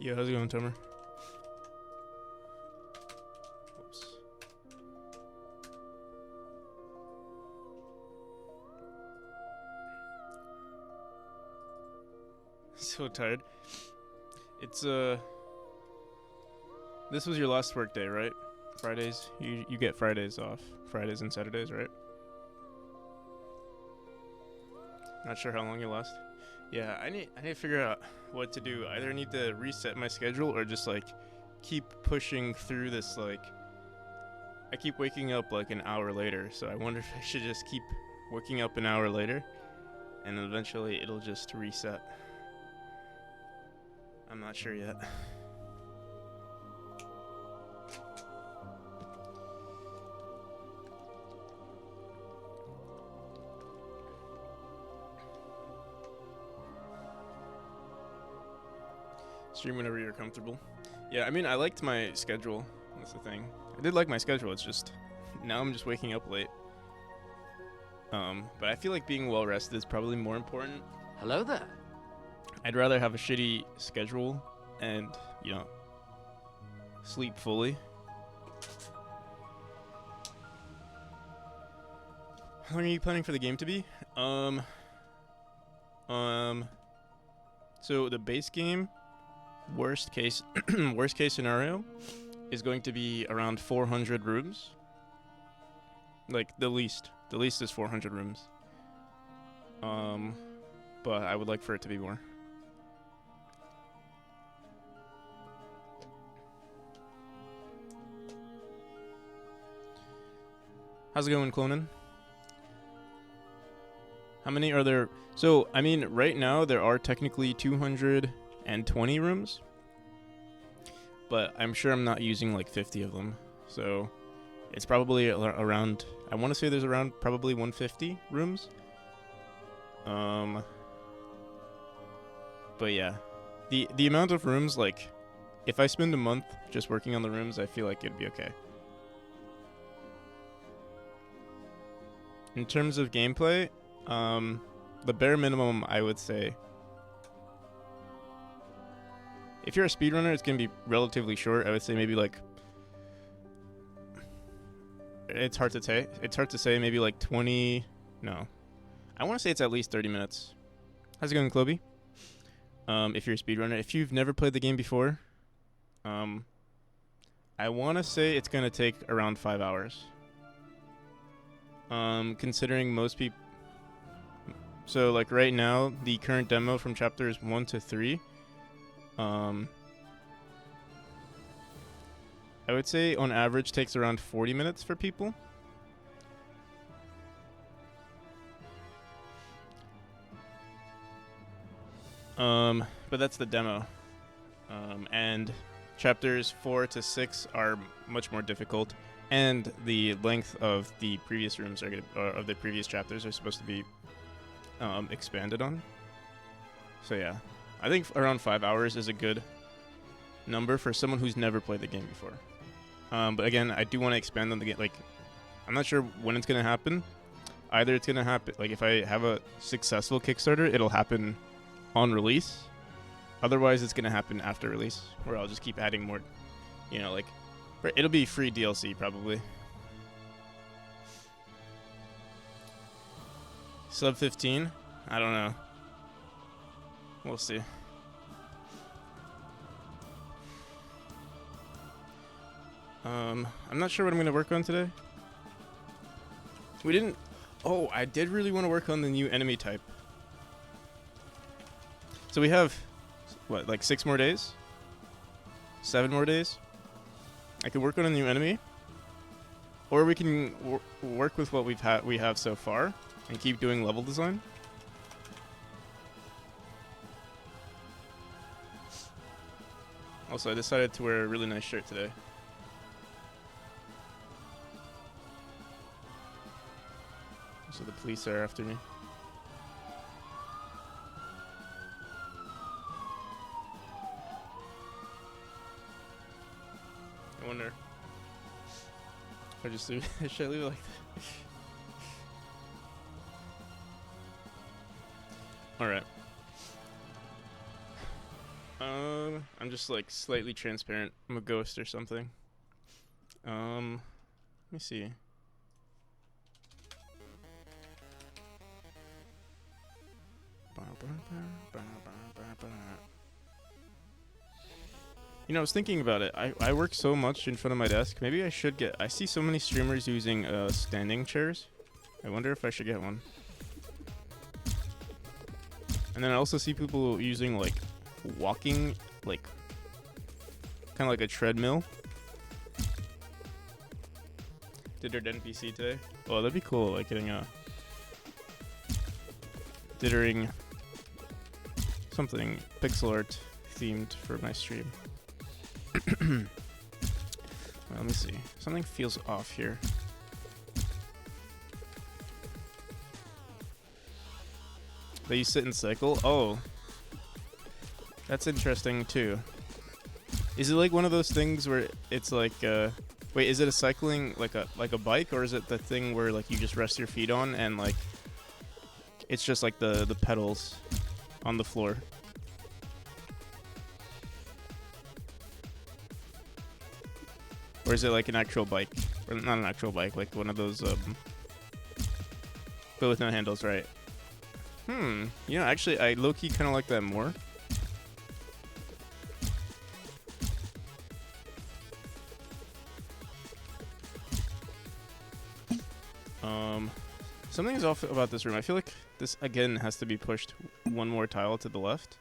Yeah, how's it going, Tomer? Whoops. So tired. It's this was your last work day, right? Fridays. You get Fridays off. Fridays and Saturdays, right? Not sure how long you last. Yeah, I need to figure out what to do. Either I need to reset my schedule or just like keep pushing through this. Like I keep waking up like an hour later, so I wonder if I should just keep waking up an hour later and eventually it'll just reset. I'm not sure yet. Stream whenever you're comfortable. Yeah, I mean, I liked my schedule. That's the thing. I did like my schedule. It's just now I'm just waking up late. But I feel like being well rested is probably more important. Hello there. I'd rather have a shitty schedule and, sleep fully. How long are you planning for the game to be? So the base game, worst case scenario, is going to be around 400 rooms. Like the least is 400 rooms. But I would like for it to be more. How's it going, Clonin? How many are there? So, I mean, right now there are technically 220 rooms. But I'm sure I'm not using like 50 of them. So, it's probably around, I want to say there's around probably 150 rooms. But yeah. The amount of rooms, like, if I spend a month just working on the rooms, I feel like it'd be okay. In terms of gameplay, the bare minimum, I would say, if you're a speedrunner, it's going to be relatively short. I would say maybe like, it's hard to say. It's hard to say, maybe like 20, no. I want to say it's at least 30 minutes. How's it going, Cloby? If you're a speedrunner. If you've never played the game before, I want to say it's going to take around 5 hours. Considering most people, so like right now the current demo from chapters 1 to 3, I would say on average takes around 40 minutes for people. But that's the demo, and chapters 4 to 6 are much more difficult. And the length of the previous rooms of the previous chapters are supposed to be expanded on. So yeah, I think around 5 hours is a good number for someone who's never played the game before. But again, I do want to expand on the game. Like, I'm not sure when it's gonna happen. Either it's gonna happen, like if I have a successful Kickstarter, it'll happen on release. Otherwise, it's gonna happen after release, where I'll just keep adding more. Like. It'll be free DLC, probably. Sub 15? I don't know. We'll see. I'm not sure what I'm going to work on today. We didn't... Oh, I did really want to work on the new enemy type. So we have, what, like 6 more days? 7 more days? I can work on a new enemy, or we can work with what we have so far and keep doing level design. Also, I decided to wear a really nice shirt today. So the police are after me. I wonder if I just leave. Should I leave it like that? Alright. I'm just like slightly transparent. I'm a ghost or something. Let me see. You know, I was thinking about it. I work so much in front of my desk. Maybe I should get... I see so many streamers using standing chairs. I wonder if I should get one. And then I also see people using, like, walking, like, kind of like a treadmill. Did NPC today? Oh, that'd be cool, like getting a... Dittering something pixel art themed for my stream. Well, let me see. Something feels off here. That you sit and cycle? Oh. That's interesting too. Is it like one of those things where it's like wait, is it a cycling like a bike, or is it the thing where like you just rest your feet on and like it's just like the pedals on the floor? Or is it like an actual bike? Or not an actual bike, like one of those but with no handles, right? You know, actually I low-key kinda like that more. Something's off about this room. I feel like this again has to be pushed one more tile to the left.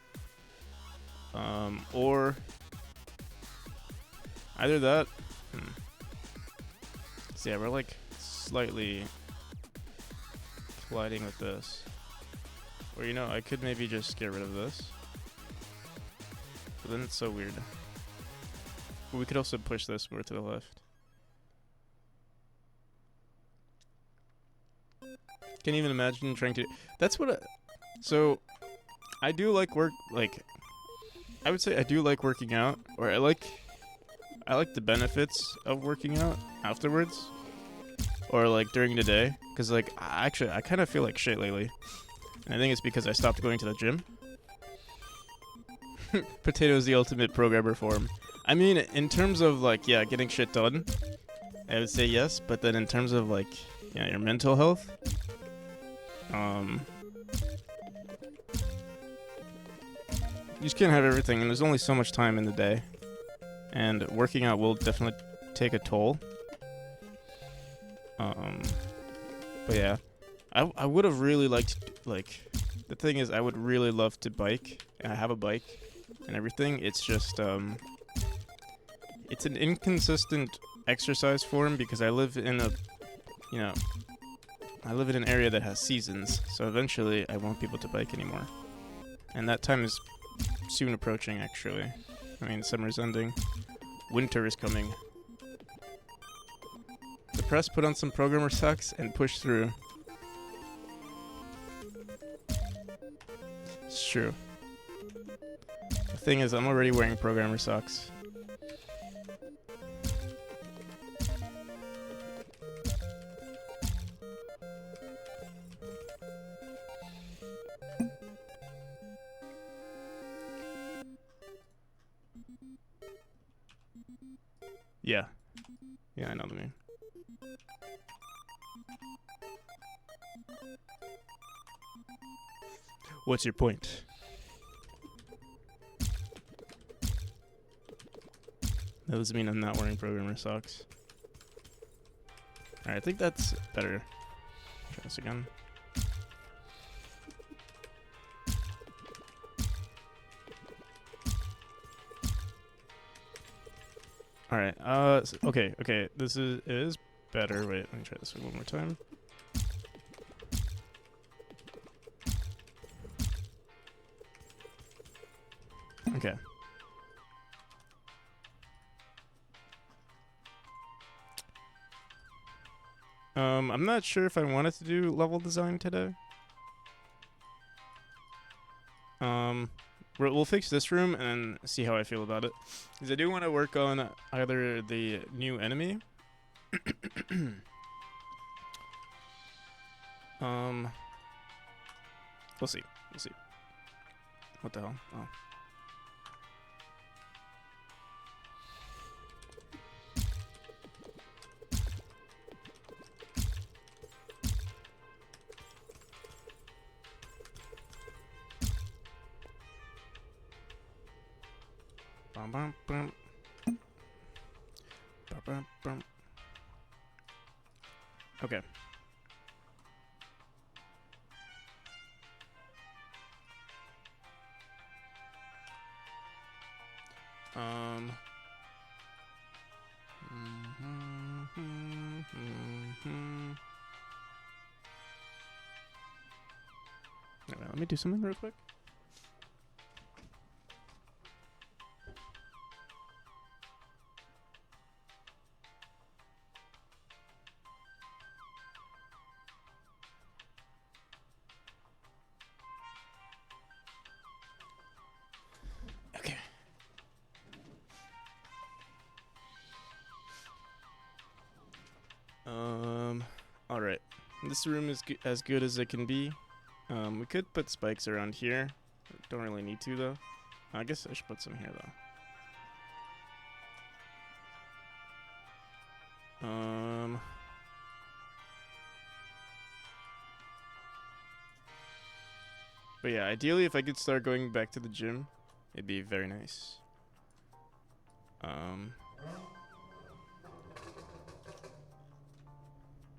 Or either that. So yeah, we're like slightly colliding with this. Or you know, I could maybe just get rid of this. But then it's so weird. But we could also push this more to the left. Can't even imagine trying to... That's what so, I do like work... Like, I would say I do like working out. Or I like the benefits of working out afterwards. Or like during the day. Because like, I kind of feel like shit lately. And I think it's because I stopped going to the gym. Potato is the ultimate programmer form. I mean, in terms of like, yeah, getting shit done, I would say yes. But then in terms of like, yeah, your mental health, you just can't have everything, and there's only so much time in the day. And working out will definitely take a toll. But yeah, I would have really liked, like, the thing is, I would really love to bike, and I have a bike and everything. It's just, it's an inconsistent exercise form because I live in a, you know, I live in an area that has seasons, so eventually I won't be able to bike anymore. And that time is soon approaching, actually. I mean, summer's ending. Winter is coming. Depress, put on some programmer socks, and push through. It's true. The thing is, I'm already wearing programmer socks. Yeah. Yeah, I know what I mean. What's your point? That doesn't mean I'm not wearing programmer socks. Alright, I think that's better. Try this again. Alright, okay, this is better. Wait, let me try this one more time. Okay. I'm not sure if I wanted to do level design today. We'll fix this room and see how I feel about it. Because I do want to work on either the new enemy. We'll see. We'll see. What the hell? Oh. Bum, bum, bum. Bum, bum, bum. Okay. Alright, let me do something real quick. Okay. All right. This room is as good as it can be. We could put spikes around here. Don't really need to though. I guess I should put some here though. But yeah, ideally if I could start going back to the gym, it'd be very nice.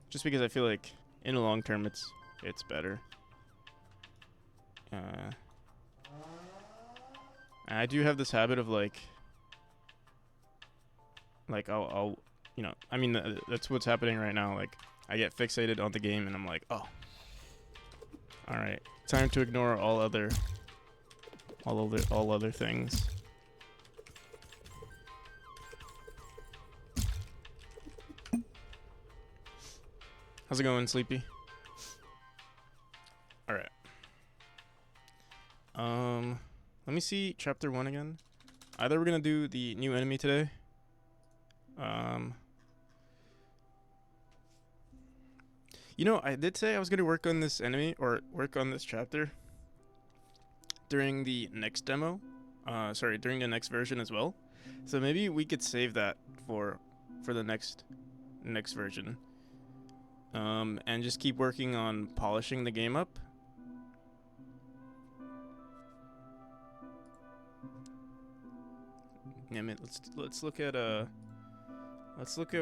Just because I feel like in the long term it's better. I do have this habit of like I'll you know, I mean that's what's happening right now. Like I get fixated on the game and I'm like, oh, all right, time to ignore all other things. How's it going, Sleepy? All right. Let me see chapter 1 again. Either we're gonna do the new enemy today. You know, I did say I was gonna work on this enemy or work on this chapter during the next demo. Sorry, during the next version as well. So maybe we could save that for the next version. And just keep working on polishing the game up. Damn it, let's look at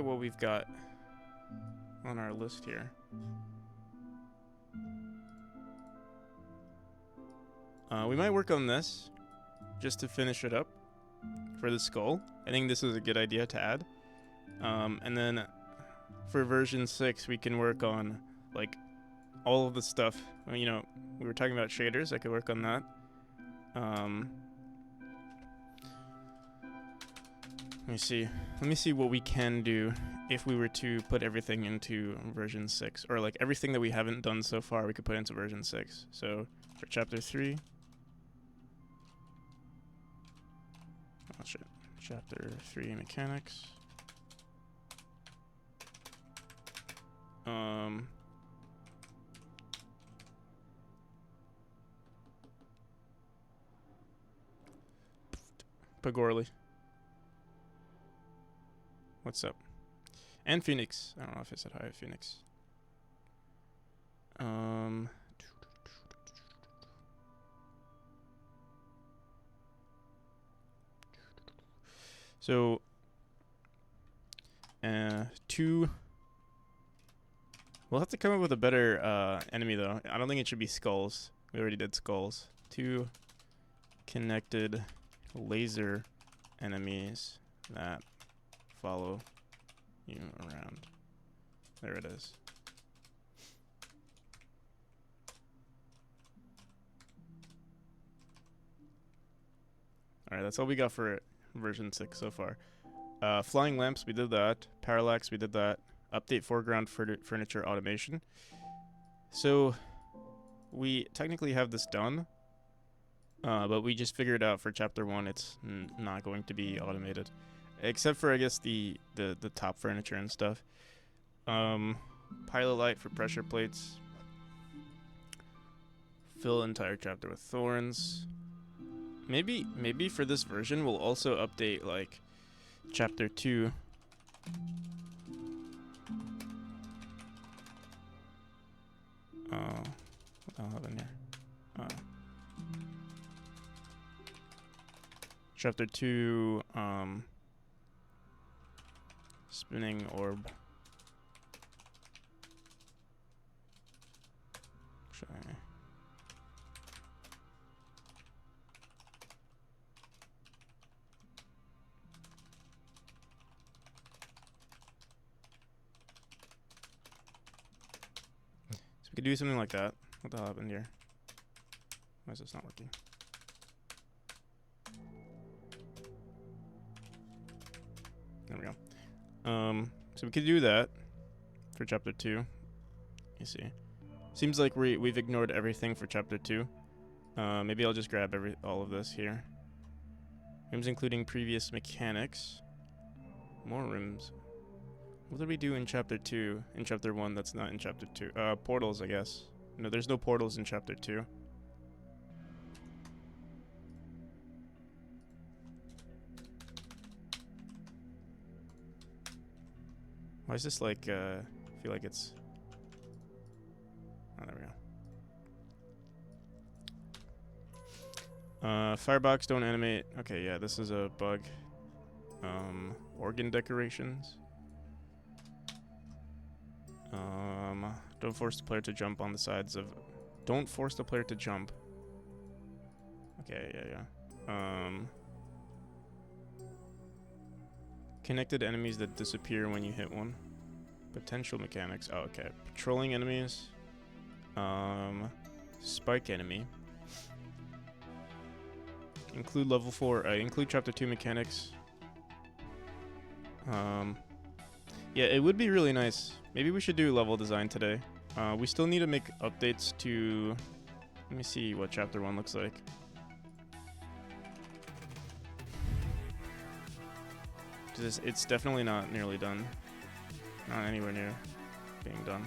what we've got on our list here. We might work on this just to finish it up for the skull. I think this is a good idea to add. And then for version 6, we can work on like all of the stuff. You know, we were talking about shaders. I could work on that. Let me see what we can do if we were to put everything into version 6, or like everything that we haven't done so far we could put into version 6. So for chapter 3, oh shit, chapter 3 mechanics. Pagorli. What's up? And Phoenix. I don't know if I said hi, Phoenix. So, we'll have to come up with a better enemy though. I don't think it should be skulls. We already did skulls. 2 connected laser enemies that follow you around. There it is. Alright, that's all we got for version 6 so far. Flying lamps, we did that. Parallax, we did that. Update foreground furniture automation. So we technically have this done, but we just figured out for chapter 1 it's not going to be automated, except for I guess the top furniture and stuff. Pilot light for pressure plates. Fill entire chapter with thorns. Maybe for this version we'll also update like chapter 2. What the hell happened here? Chapter 2, spinning orb. Actually, so we could do something like that. What the hell happened here? Why is this not working? There we go. So we could do that for chapter 2. You see, seems like we've ignored everything for chapter 2. Maybe I'll just grab all of this here. Rooms including previous mechanics. More rooms. What did we do in chapter 2? In chapter 1 that's not in chapter 2. Portals, I guess. No, there's no portals in chapter 2. Why is this like, I feel like it's... Oh, there we go. Firebox don't animate. Okay, yeah, this is a bug. Organ decorations. Don't force the player to jump on the sides of... Don't force the player to jump. Okay, yeah. Connected enemies that disappear when you hit one. Potential mechanics. Oh, okay. Patrolling enemies. Spike enemy. Include level 4. Include chapter 2 mechanics. Yeah, it would be really nice. Maybe we should do level design today. We still need to make updates to... Let me see what chapter 1 looks like. It's definitely not nearly done. Not anywhere near being done.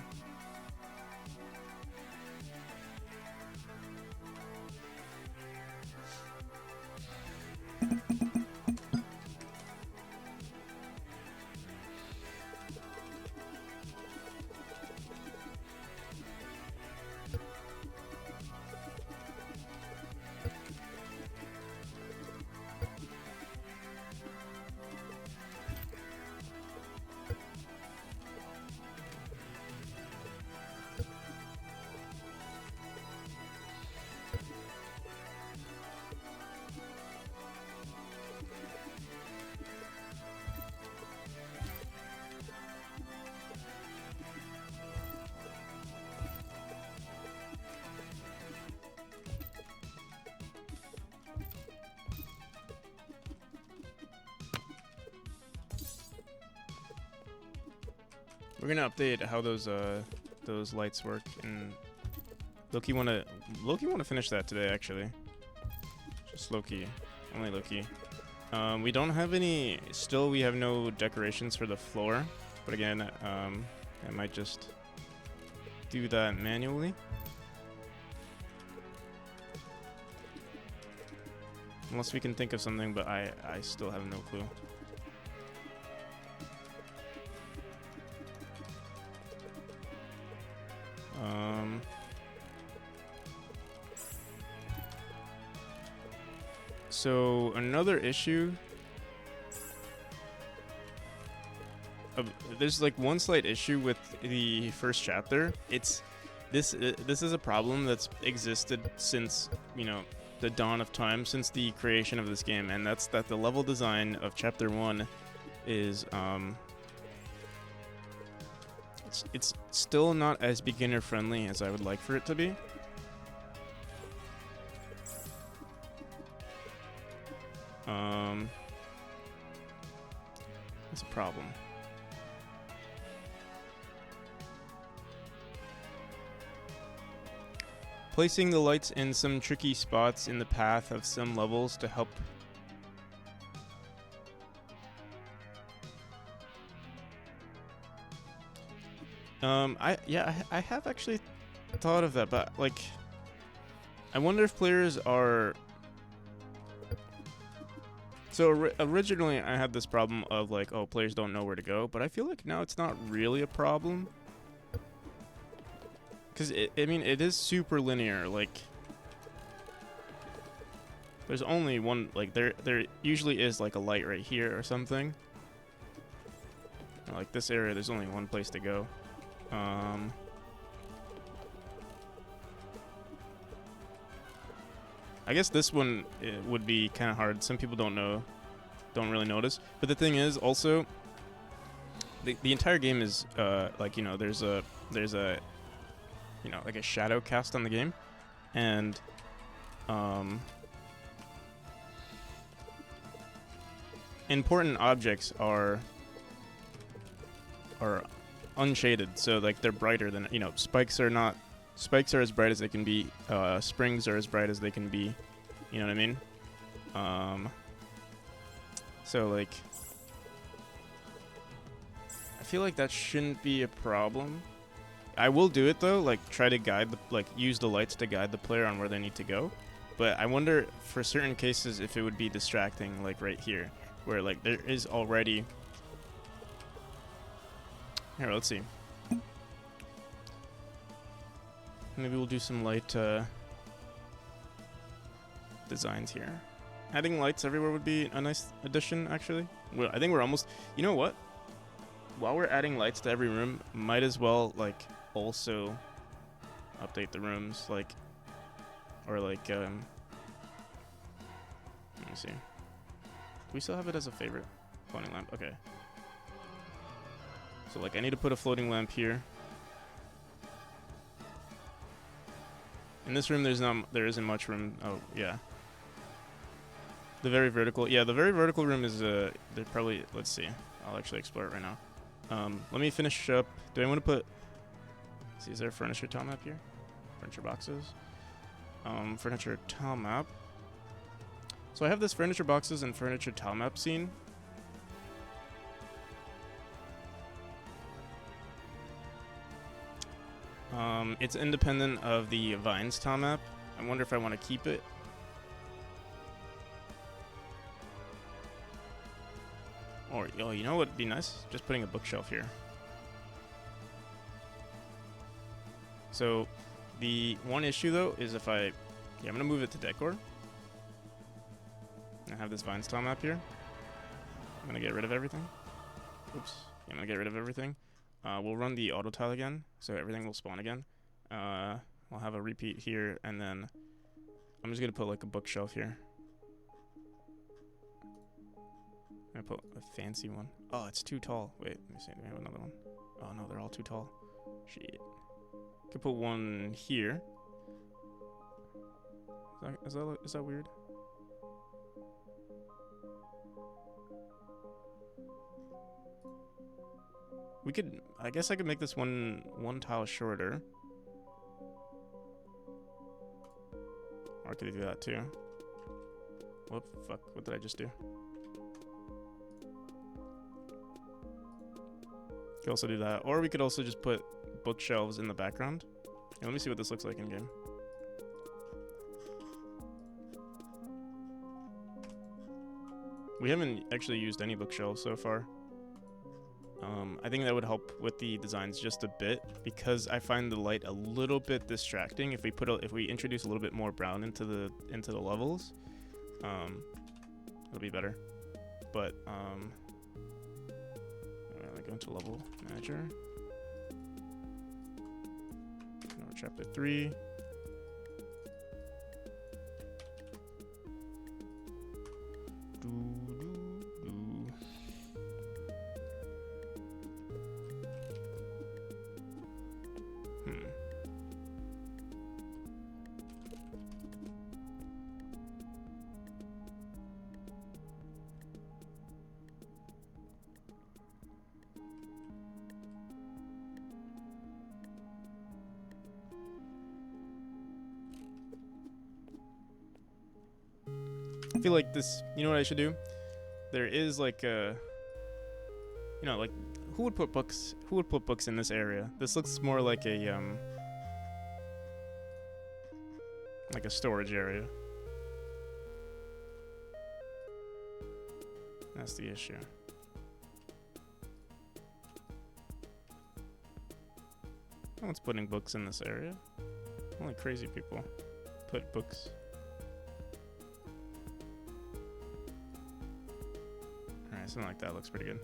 We're gonna update how those lights work, and Loki wanna finish that today actually. Just Loki, only Loki. We don't have any. Still, we have no decorations for the floor, but again, I might just do that manually. Unless we can think of something, but I still have no clue. So another issue, there's like one slight issue with the first chapter. This is a problem that's existed since, you know, the dawn of time, since the creation of this game, and that's that the level design of chapter 1 is it's still not as beginner friendly as I would like for it to be. That's a problem. Placing the lights in some tricky spots in the path of some levels to help. I have actually thought of that, but like, I wonder if players are. So originally I had this problem of like, oh, players don't know where to go, but I feel like now it's not really a problem. Because, I mean, it is super linear, like... There's only one, like, there usually is, like, a light right here or something. Like, this area, there's only one place to go. I guess this one would be kind of hard. Some people don't really notice. But the thing is, also, the entire game is, like, you know, there's a, you know, like a shadow cast on the game. And, important objects are unshaded, so like they're brighter than, you know, spikes are as bright as they can be, springs are as bright as they can be, you know what I mean? So like I feel like that shouldn't be a problem. I will do it though, like try to guide use the lights to guide the player on where they need to go. But I wonder for certain cases if it would be distracting, like right here, where like there is already. Here, let's see. Maybe we'll do some light designs here. Adding lights everywhere would be a nice addition, actually. Well, I think we're almost. You know what? While we're adding lights to every room, might as well like also update the rooms, like, or like let me see. Do we still have it as a favorite? Floating lamp. Okay. So like I need to put a floating lamp here. In this room there isn't much room. Oh yeah. The very vertical. Yeah, the very vertical room is they're probably, let's see. I'll actually explore it right now. Let me finish up. Do I want to put, see, is there a furniture tile map here? Furniture boxes. Furniture tile map. So I have this furniture boxes and furniture tile map scene. It's independent of the vines tile map. I wonder if I want to keep it. Or, oh, you know what would be nice? Just putting a bookshelf here. So, the one issue though is if I'm gonna move it to decor. I have this vines tile map here. I'm gonna get rid of everything. Oops. I'm gonna get rid of everything. We'll run the auto tile again, so everything will spawn again. We'll have a repeat here, and then I'm just gonna put like a bookshelf here. I'm gonna put a fancy one. Oh, it's too tall. Wait, let me see. Do we have another one? Oh no, they're all too tall. Shit. Could put one here. Is that weird? We could, I guess I could make this one tile shorter. Or I could do that too. Whoop, fuck, what did I just do? Could also do that. Or we could also just put bookshelves in the background. Yeah, let me see what this looks like in game. We haven't actually used any bookshelves so far. I think that would help with the designs just a bit, because I find the light a little bit distracting. If we introduce a little bit more brown into the levels, it'll be better. But I'm gonna go into level manager. Now chapter 3. I feel like this, you know what I should do? There is like a, you know, like who would put books in this area? This looks more like a storage area. That's the issue. No one's putting books in this area. Only crazy people put books. Something like that looks pretty good.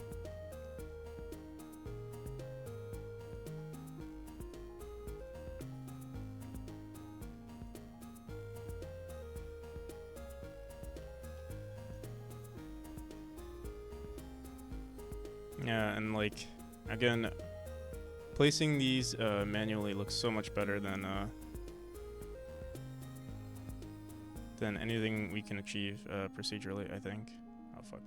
Yeah, and like, again, placing these manually looks so much better than anything we can achieve procedurally, I think. Oh, fuck.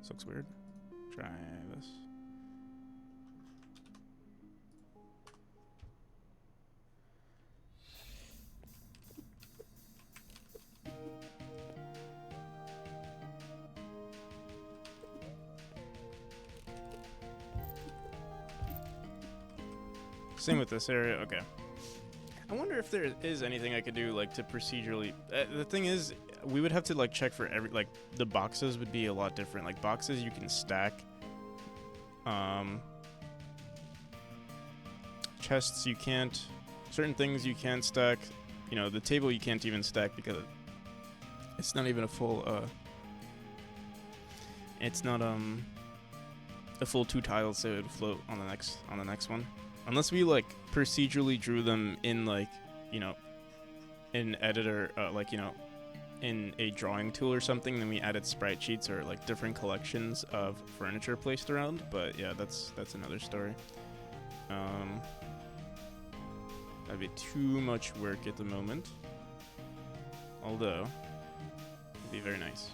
This looks weird. Try this. Same with this area. Okay. I wonder if there is anything I could do like to procedurally. The thing is, we would have to like check for every like the boxes would be a lot different. Like boxes you can stack. Chests you can't. Certain things you can't stack. You know, the table you can't even stack because it's not even a full. It's not a full 2 tiles, so it would float on the next one. Unless we like procedurally drew them in like, you know, in editor, like, you know, in a drawing tool or something, then we added sprite sheets or like different collections of furniture placed around. But yeah, that's another story. That'd be too much work at the moment. Although, it'd be very nice.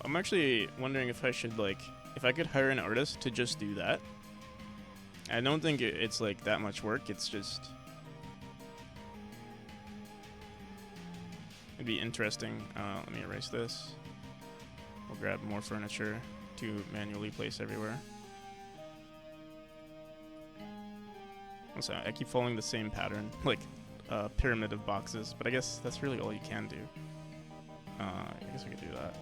I'm actually wondering if I should if I could hire an artist to just do that. I don't think it's like that much work. It's just, it'd be interesting. Let me erase this. We'll grab more furniture to manually place everywhere. Also, I keep following the same pattern, like a pyramid of boxes, but I guess that's really all you can do. I guess we could do that.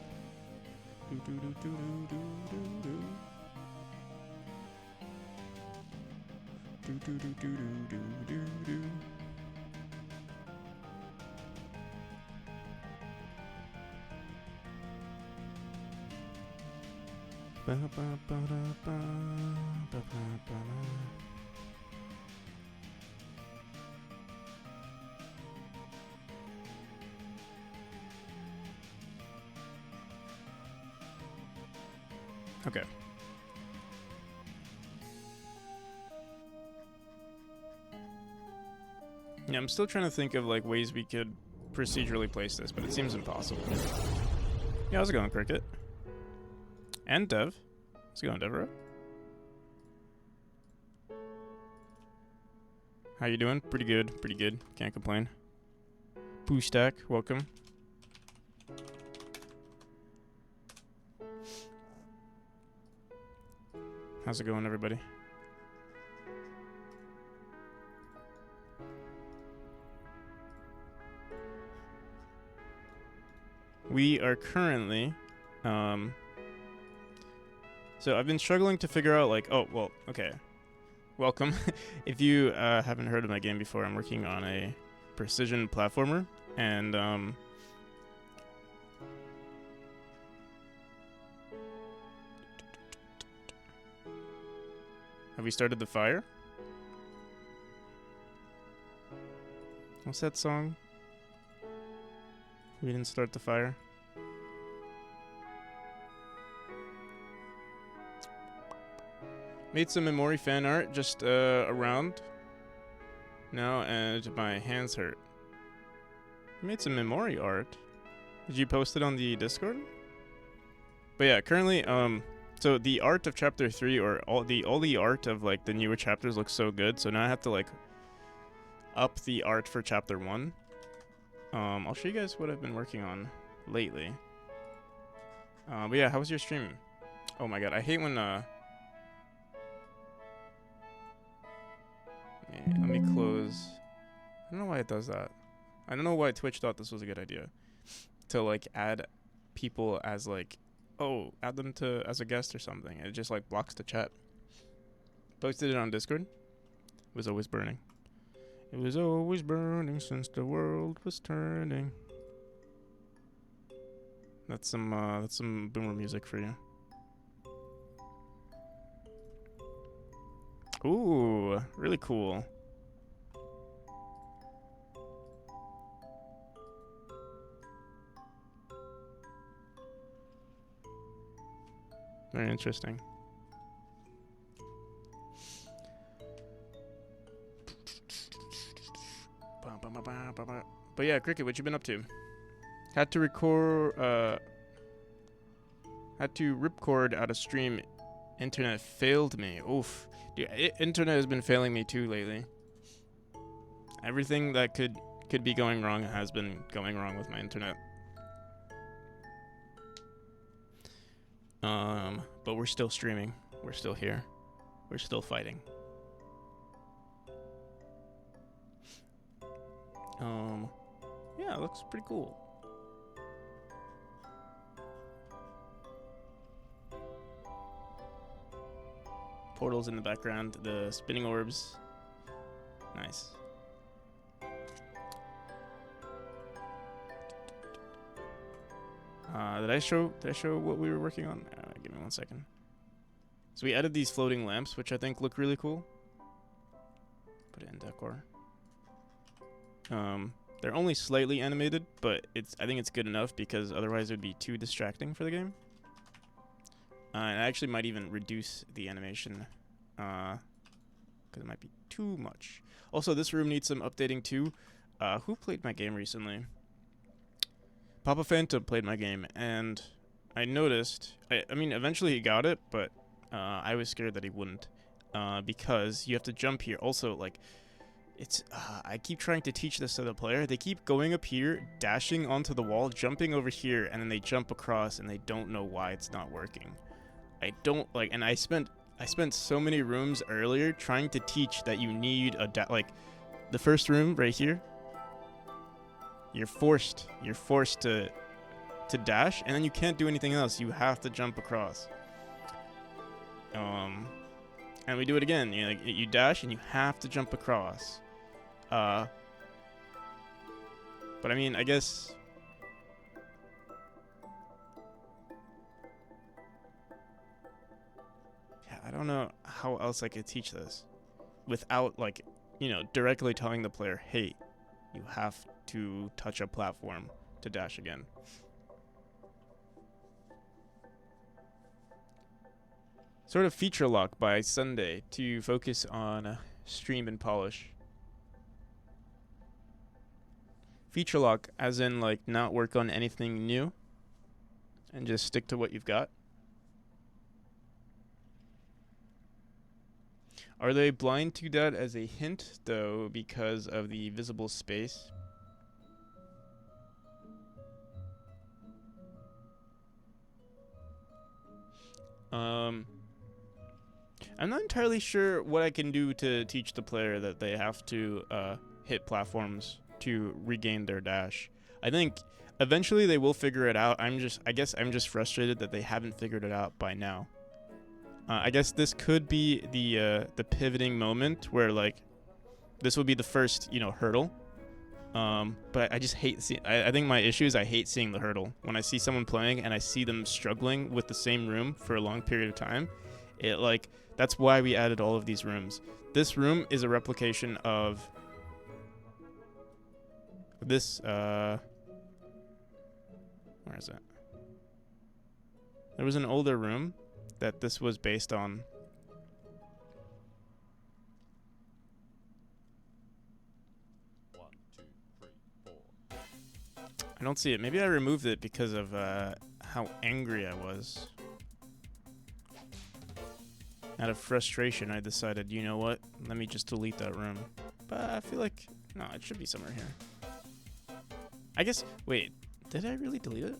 Okay. Yeah, I'm still trying to think of like ways we could procedurally place this, but it seems impossible. Yeah, how's it going, Cricket? And Dev. How's it going, Deborah? How you doing? Pretty good, pretty good. Can't complain. Poo Stack, welcome. How's it going, everybody? We are currently, so I've been struggling to figure out okay. Welcome. If you haven't heard of my game before, I'm working on a precision platformer, and have we started the fire? What's that song? We didn't start the fire. Made some Memori fan art just around now, and my hands hurt. Made some Memori art. Did you post it on the Discord? But yeah, currently, so the art of chapter 3 or all the art of like the newer chapters looks so good. So now I have to like up the art for chapter 1. I'll show you guys what I've been working on lately. But yeah, how was your stream? Oh my god, I hate when yeah, let me close. I don't know why it does that. I don't know why Twitch thought this was a good idea to like add people as like Oh, add them to as a guest or something. It just like blocks the chat. Posted it on Discord. It was always burning. It was always burning since the world was turning. That's some boomer music for you. Ooh, really cool. Very interesting. But yeah, Cricket, what you been up to? Had to ripcord out of stream. Internet failed me. Oof. Dude, internet has been failing me too lately. Everything that could be going wrong has been going wrong with my internet. But we're still streaming. We're still here. We're still fighting. Yeah, it looks pretty cool. Portals in the background, the spinning orbs. Nice. Did I show what we were working on? Give me 1 second. So we added these floating lamps, which I think look really cool. Put it in decor. They're only slightly animated, but I think it's good enough because otherwise it would be too distracting for the game. And I actually might even reduce the animation, because it might be too much. Also, this room needs some updating too. Who played my game recently? Papa Phantom played my game, and I noticed. I mean, eventually he got it, but I was scared that he wouldn't, because you have to jump here. Also, like, it's I keep trying to teach this to the player. They keep going up here, dashing onto the wall, jumping over here, and then they jump across, and they don't know why it's not working. I don't like, and I spent so many rooms earlier trying to teach that you need like the first room right here. You're forced to dash, and then you can't do anything else. You have to jump across. And we do it again. You dash and you have to jump across. But I mean, I guess. Yeah, I don't know how else I could teach this without, like, directly telling the player, hey, you have to touch a platform to dash again. Sort of feature lock by Sunday to focus on stream and polish. Feature lock as in, like, not work on anything new and just stick to what you've got. Are they blind to that as a hint, though, because of the visible space? I'm not entirely sure what I can do to teach the player that they have to hit platforms to regain their dash. I think eventually they will figure it out. I guess I'm just frustrated that they haven't figured it out by now. I guess this could be the pivoting moment where, like, this would be the first, hurdle. But I just hate seeing. I think my issue is I hate seeing the hurdle. When I see someone playing and I see them struggling with the same room for a long period of time, that's why we added all of these rooms. This room is a replication of this. Where is it? There was an older room that this was based on. I don't see it. Maybe I removed it because of how angry I was. Out of frustration, I decided, you know what? Let me just delete that room. But I feel like, no, it should be somewhere here. I guess, wait, did I really delete it?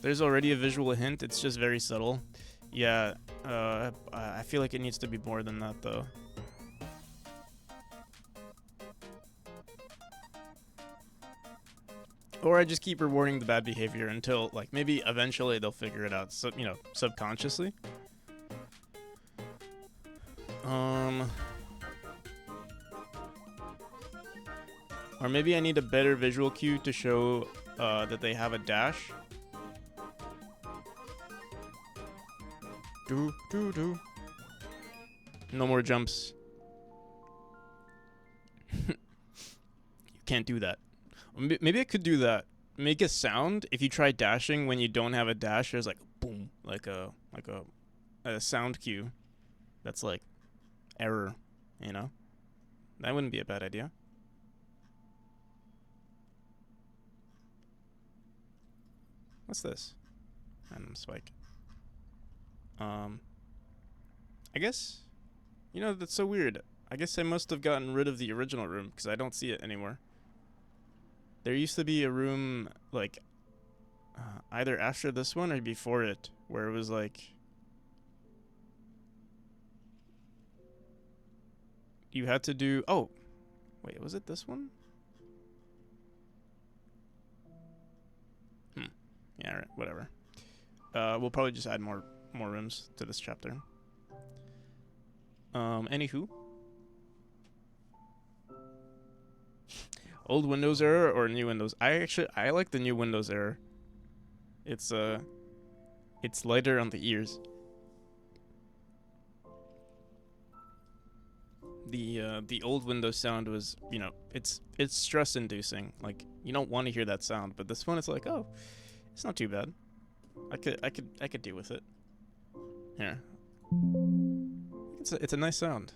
There's already a visual hint. It's just very subtle. Yeah, I feel like it needs to be more than that, though. Or I just keep rewarding the bad behavior until, like, maybe eventually they'll figure it out, so, you know, subconsciously. Or maybe I need a better visual cue to show that they have a dash. Do. No more jumps. You can't do that. Maybe I could do that. Make a sound if you try dashing when you don't have a dash. There's like boom, like a sound cue. That's like error, you know. That wouldn't be a bad idea. What's this? Random spike. I guess, you know, that's so weird. I guess I must have gotten rid of the original room because I don't see it anymore. There used to be a room, like, either after this one or before it, where it was like, you had to do, oh, wait, was it this one? Yeah, right, whatever. We'll probably just add more rooms to this chapter. Anywho. Old Windows error or new Windows? I like the new Windows error. It's lighter on the ears. The old Windows sound was, you know, it's stress inducing. Like, you don't want to hear that sound, but this one it's like, oh, it's not too bad. I could deal with it. Here. It's a nice sound.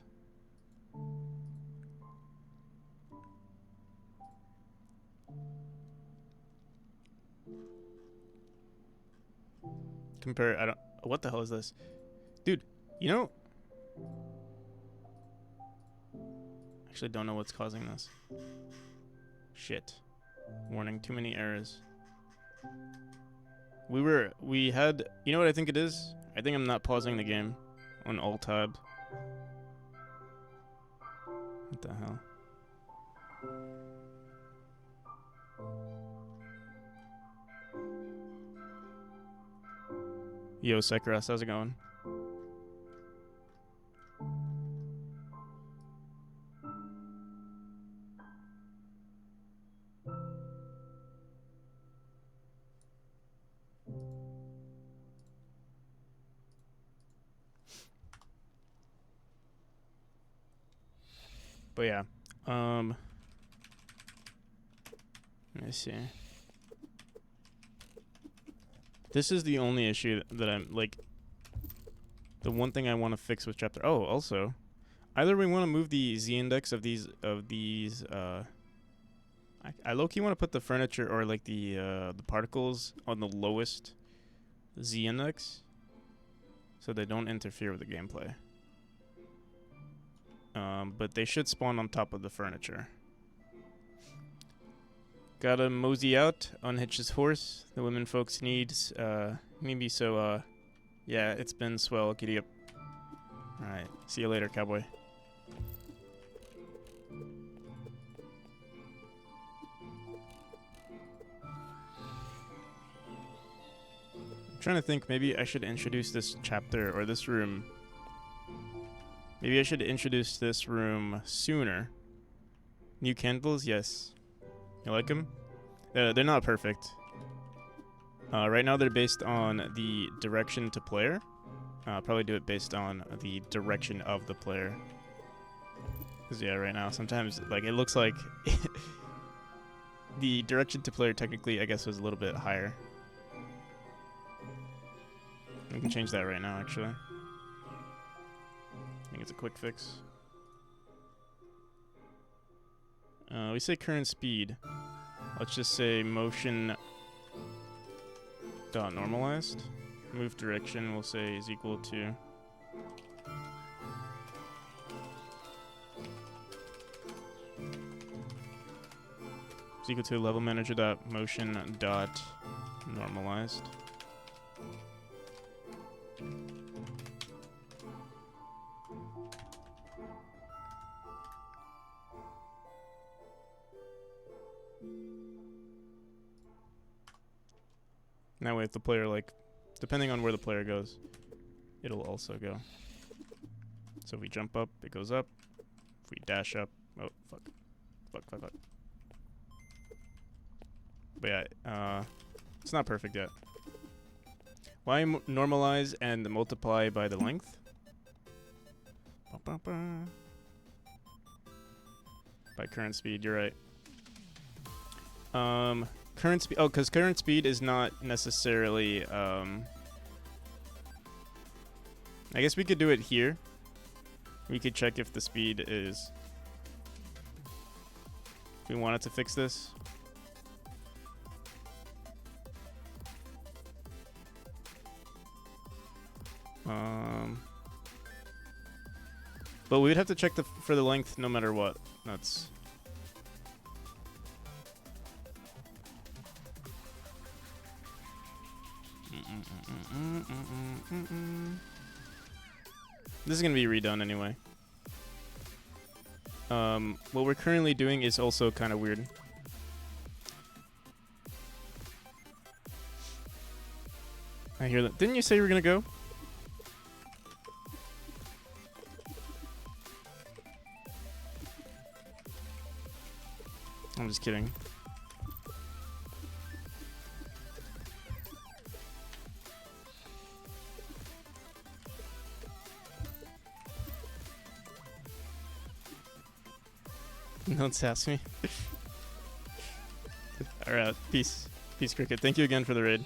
What the hell is this? Dude, you know, actually don't know what's causing this. Shit. Warning, too many errors. We had, you know what I think it is? I think I'm not pausing the game on Alt Tab. What the hell? Yo, Sekras, how's it going? But yeah, let me see. This is the only issue that I'm like. The one thing I want to fix with chapter. Oh, also, either we want to move the z index of these. I low key want to put the furniture or like the particles on the lowest z index, so they don't interfere with the gameplay. But they should spawn on top of the furniture. Gotta mosey out, unhitch his horse. The women folks needs maybe so. Yeah, it's been swell. Giddy up. All right, see you later, cowboy. I'm trying to think. Maybe I should introduce this chapter or this room. Maybe I should introduce this room sooner. New candles, yes. You like them? They're not perfect. Right now they're based on the direction to player. Probably do it based on the direction of the player. Cause yeah, right now sometimes like it looks like the direction to player technically I guess was a little bit higher. We can change that right now actually. I think it's a quick fix. We say current speed. Let's just say motion dot normalized. Move direction we'll say is equal to level manager dot motion dot normalized. That way if the player, like, depending on where the player goes, it'll also go. So if we jump up, it goes up. If we dash up, oh, fuck. Fuck. But yeah, it's not perfect yet. Why normalize and multiply by the length? By current speed, you're right. Current speed, oh, because current speed is not necessarily, I guess we could do it here. We could check if the speed is, if we wanted to fix this. But we would have to check for the length no matter what. That's... This is going to be redone anyway. What we're currently doing is also kind of weird. I hear that. Didn't you say you were going to go? I'm just kidding. Don't sass me. Alright, peace. Peace, Cricket. Thank you again for the raid.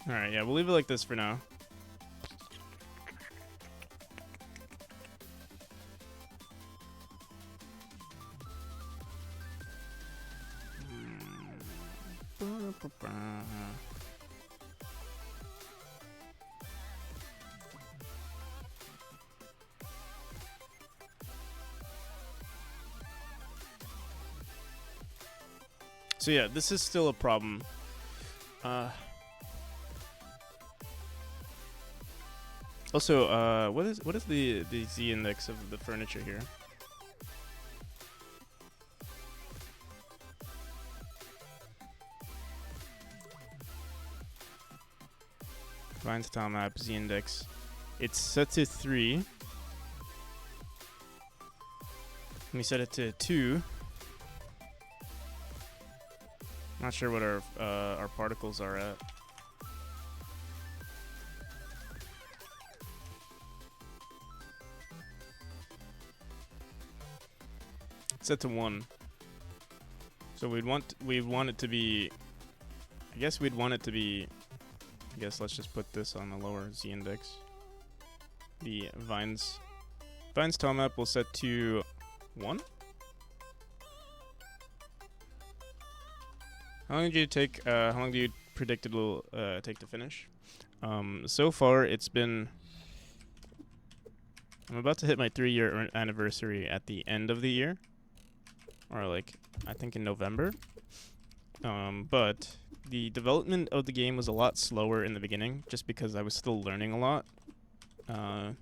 Alright, yeah, we'll leave it like this for now. So yeah, this is still a problem. Also, what is the Z index of the furniture here? Vines tile map Z index. It's set to 3. Let me set it to 2. Not sure what our particles are at. Set to 1. So we'd want it to be, I guess let's just put this on the lower Z index. The Vines tile map will set to 1. How long do you predict it will take to finish? So far it's been, I'm about to hit my 3-year anniversary at the end of the year. Or like, I think in November. But the development of the game was a lot slower in the beginning, just because I was still learning a lot. I've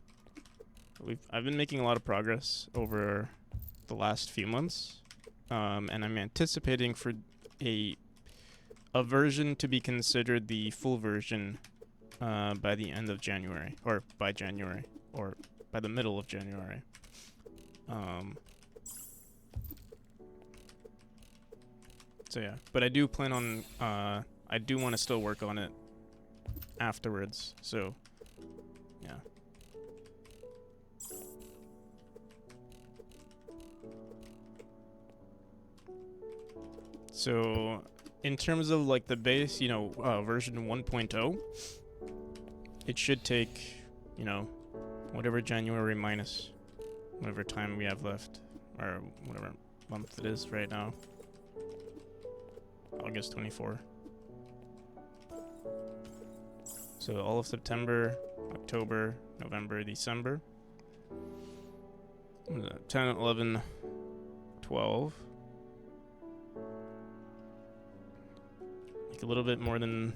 been making a lot of progress over the last few months, and I'm anticipating for a version to be considered the full version by the end of January, or by January, or by the middle of January. So yeah, but I do plan on, I do want to still work on it afterwards, so yeah. So in terms of like the base, version 1.0, it should take, whatever January minus whatever time we have left, or whatever month it is right now. August 24. So all of September, October, November, December. 10, 11, 12. Like a little bit more than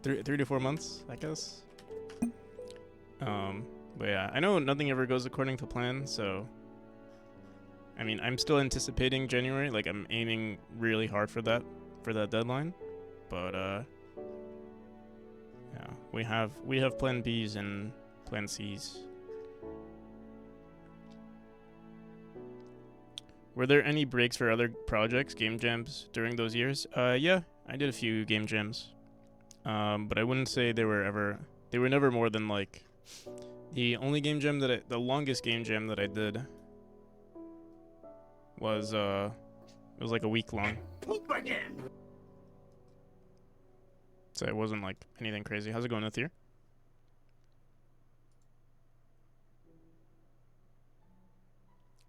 3 to 4 months, I guess. But yeah, I know nothing ever goes according to plan, so I mean, I'm still anticipating January. Like, I'm aiming really hard for that deadline. But yeah, we have plan Bs and plan Cs. Were there any breaks for other projects, game jams, during those years? Yeah, I did a few game jams. But I wouldn't say they were never more than like the longest game jam that I did was it was like a week long. So it wasn't like anything crazy. How's it going with you?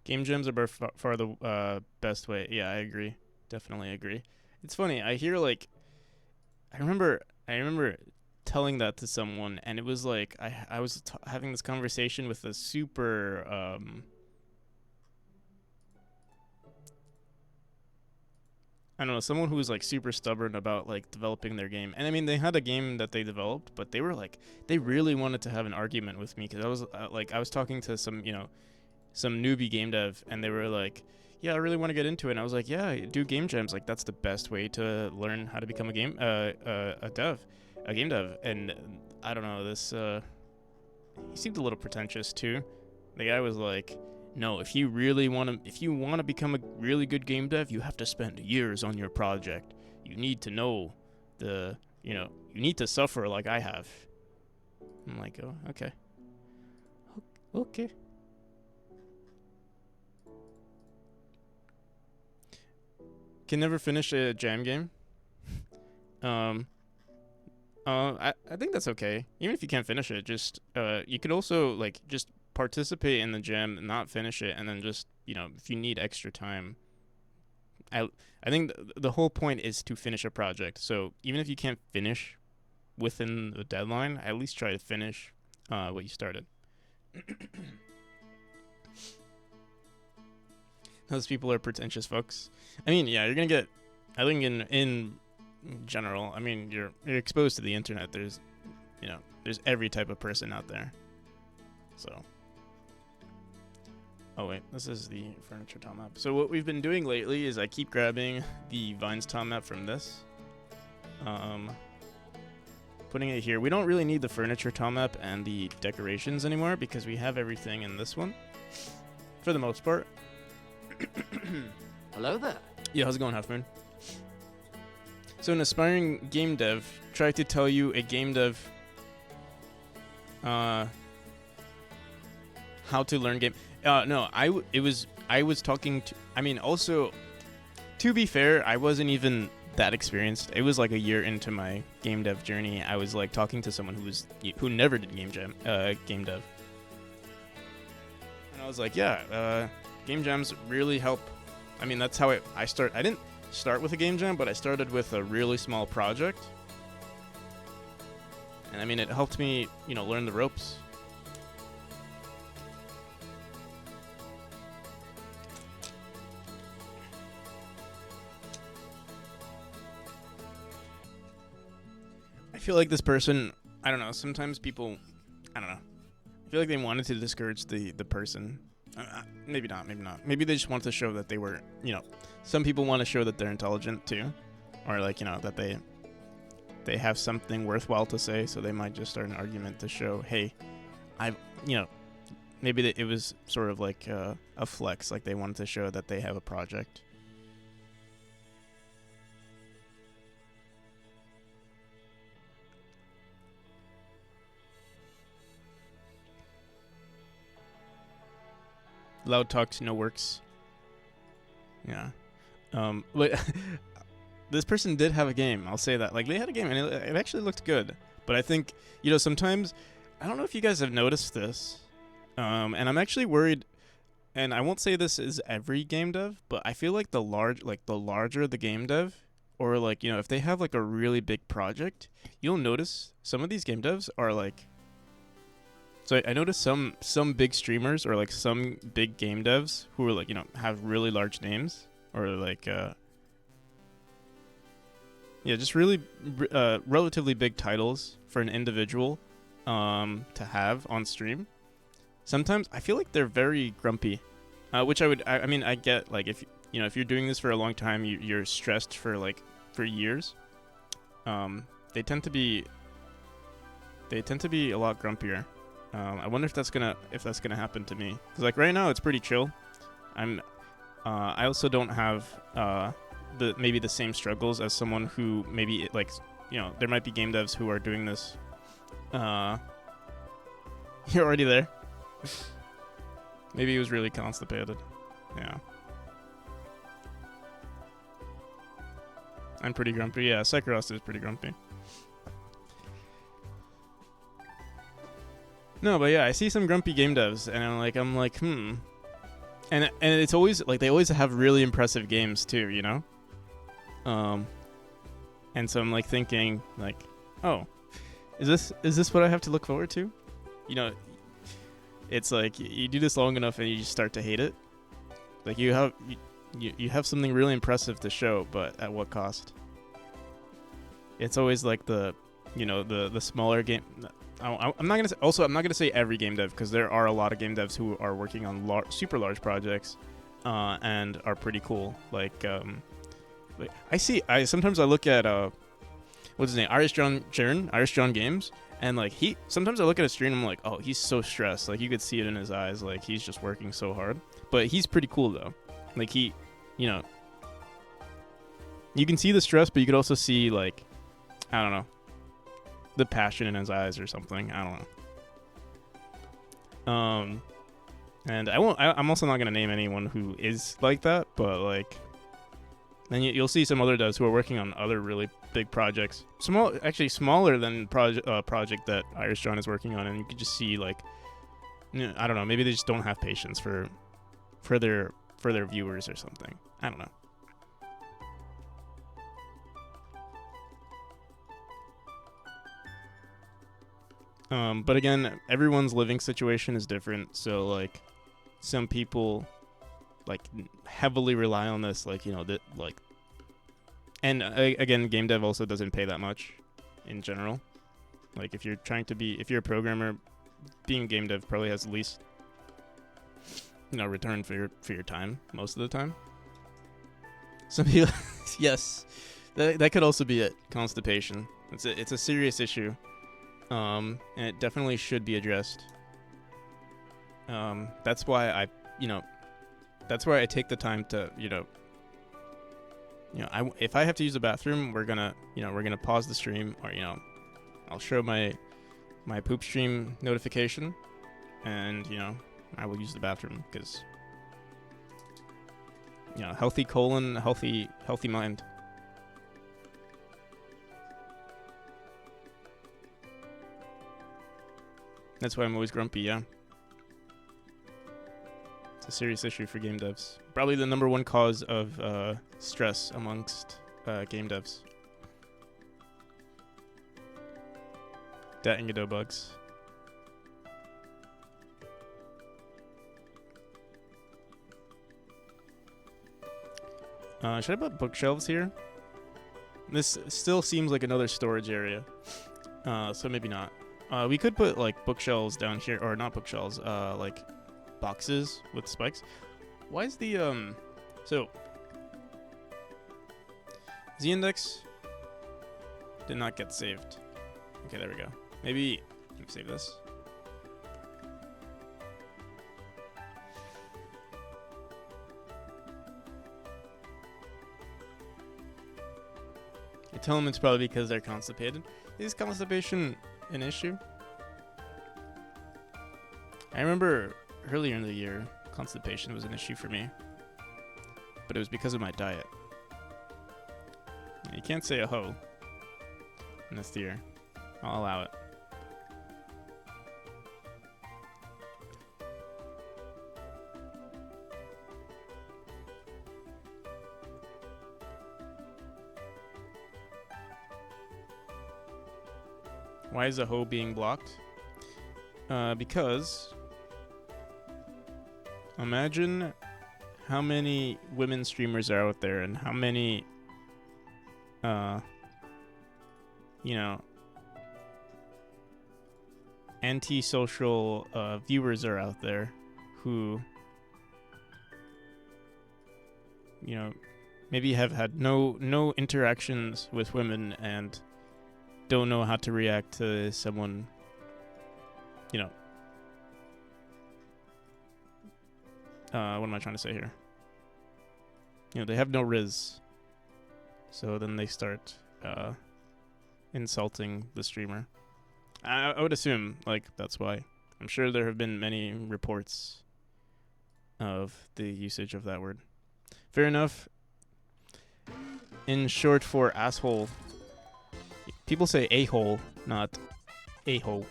Game jams are by far the best way. Yeah, I agree. Definitely agree. It's funny. I hear like I remember telling that to someone, and it was like I was having this conversation with a super I don't know, someone who was like super stubborn about like developing their game. And I mean, they had a game that they developed, but they were like they really wanted to have an argument with me because I was I was talking to some some newbie game dev, and they were like, yeah, I really want to get into it. And I was like, yeah, do game jams. Like, that's the best way to learn how to become a game dev. And I don't know, this he seemed a little pretentious too. The guy was like, no, if you want to become a really good game dev, you have to spend years on your project. You need to know you need to suffer like I have. I'm like, oh, okay. Okay. Can never finish a jam game. I think that's okay. Even if you can't finish it, just you could also like just participate in the jam and not finish it, and then just if you need extra time. I think the whole point is to finish a project. So even if you can't finish within the deadline, at least try to finish what you started. Those people are pretentious folks. I mean, yeah, you're gonna get. I think in general, I mean, you're exposed to the internet. There's every type of person out there. So. Oh wait, this is the furniture tile map. So what we've been doing lately is I keep grabbing the vines tile map from this, putting it here. We don't really need the furniture tile map and the decorations anymore because we have everything in this one, for the most part. Hello there. Yeah, how's it going, Half Moon? So an aspiring game dev tried to tell you a game dev how to learn game. No, I was talking to. I mean, also, to be fair, I wasn't even that experienced. It was like a year into my game dev journey. I was like talking to someone who never did game dev, and I was like, yeah, game jams really help. I mean, that's how I start. I didn't start with a game jam, but I started with a really small project, and I mean, it helped me, learn the ropes. I feel like this person, I don't know, sometimes people, I don't know, I feel like they wanted to discourage the person. Maybe not. Maybe they just want to show that they were, some people want to show that they're intelligent too. Or like, that they have something worthwhile to say, so they might just start an argument to show, hey, maybe it was sort of like a flex, like they wanted to show that they have a project. Loud talks, no works. Yeah. But this person did have a game. I'll say that. Like, they had a game, and it actually looked good. But I think, sometimes, I don't know if you guys have noticed this, and I'm actually worried. and I won't say this is every game dev, but I feel like the larger the game dev, or like if they have like a really big project, you'll notice some of these game devs are like. So I noticed some big streamers or like some big game devs who are like have really large names or like just really relatively big titles for an individual to have on stream. Sometimes I feel like they're very grumpy, which I mean I get, like if if you're doing this for a long time, you're stressed for years. They tend to be a lot grumpier. I wonder if that's gonna happen to me, because like right now it's pretty chill. I also don't have maybe the same struggles as someone who maybe there might be game devs who are doing this. You're already there. Maybe he was really constipated. Yeah. I'm pretty grumpy. Yeah, Sekiros is pretty grumpy. No, but yeah, I see some grumpy game devs, and I'm like, and it's always like they always have really impressive games too, and so I'm like thinking like, oh, is this what I have to look forward to? It's like you do this long enough and you just start to hate it. Like you have something really impressive to show, but at what cost? It's always like the smaller game. I'm not gonna say every game dev, because there are a lot of game devs who are working on super large projects, and are pretty cool. Like sometimes I look at what's his name, Irish John Games, and like sometimes I look at a stream and I'm like, oh, he's so stressed. Like you could see it in his eyes, like he's just working so hard. But he's pretty cool though. Like you can see the stress, but you could also see like, I don't know, the passion in his eyes or something. I don't know. And I'm also not gonna name anyone who is like that, but like, then you'll see some other devs who are working on other really big projects, smaller than project that Irish John is working on, and you can just see like, I don't know, maybe they just don't have patience for their viewers or something. I don't know. But again, everyone's living situation is different. So like, some people like heavily rely on this, like and again, game dev also doesn't pay that much in general. Like if you're a programmer, being a game dev probably has the least return for your time most of the time. Some people, yes, that could also be it. Constipation. It's a serious issue. And it definitely should be addressed. That's why I take the time to, if I have to use the bathroom, we're gonna pause the stream, or I'll show my poop stream notification, and I will use the bathroom, because healthy colon, healthy mind. That's why I'm always grumpy, yeah. It's a serious issue for game devs. Probably the number one cause of stress amongst game devs. That and Godot bugs. Should I put bookshelves here? This still seems like another storage area. So maybe not. We could put like bookshelves down here, or not bookshelves, like boxes with spikes. Why is the so Z index did not get saved? Okay, there we go. Maybe let me save this. I tell them it's probably because they're constipated. Is constipation an issue? I remember earlier in the year, constipation was an issue for me, but it was because of my diet. You can't say a ho in this tier. I'll allow it. Why is a hoe being blocked? Because imagine how many women streamers are out there and how many, you know, antisocial viewers are out there who, you know, maybe have had no interactions with women and don't know how to react to someone, you know. What am I trying to say here? You know, they have no riz. So then they start insulting the streamer. I would assume, like, that's why. I'm sure there have been many reports of the usage of that word. Fair enough. In short for asshole, people say a-hole, not a-hole.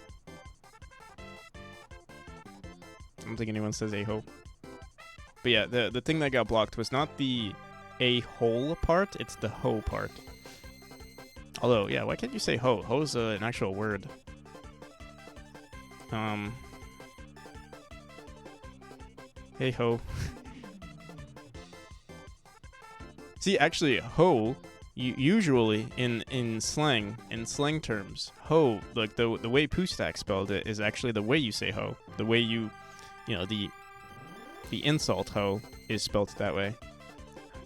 I don't think anyone says a-hole. But yeah, the thing that got blocked was not the a-hole part, it's the hoe part. Although, yeah, why can't you say hoe? Hoe's an actual word. Hey ho. See, actually, hoe, usually in slang terms, hoe, like the way Pustak spelled it is actually the way you say hoe. The way you know, the insult hoe is spelled that way.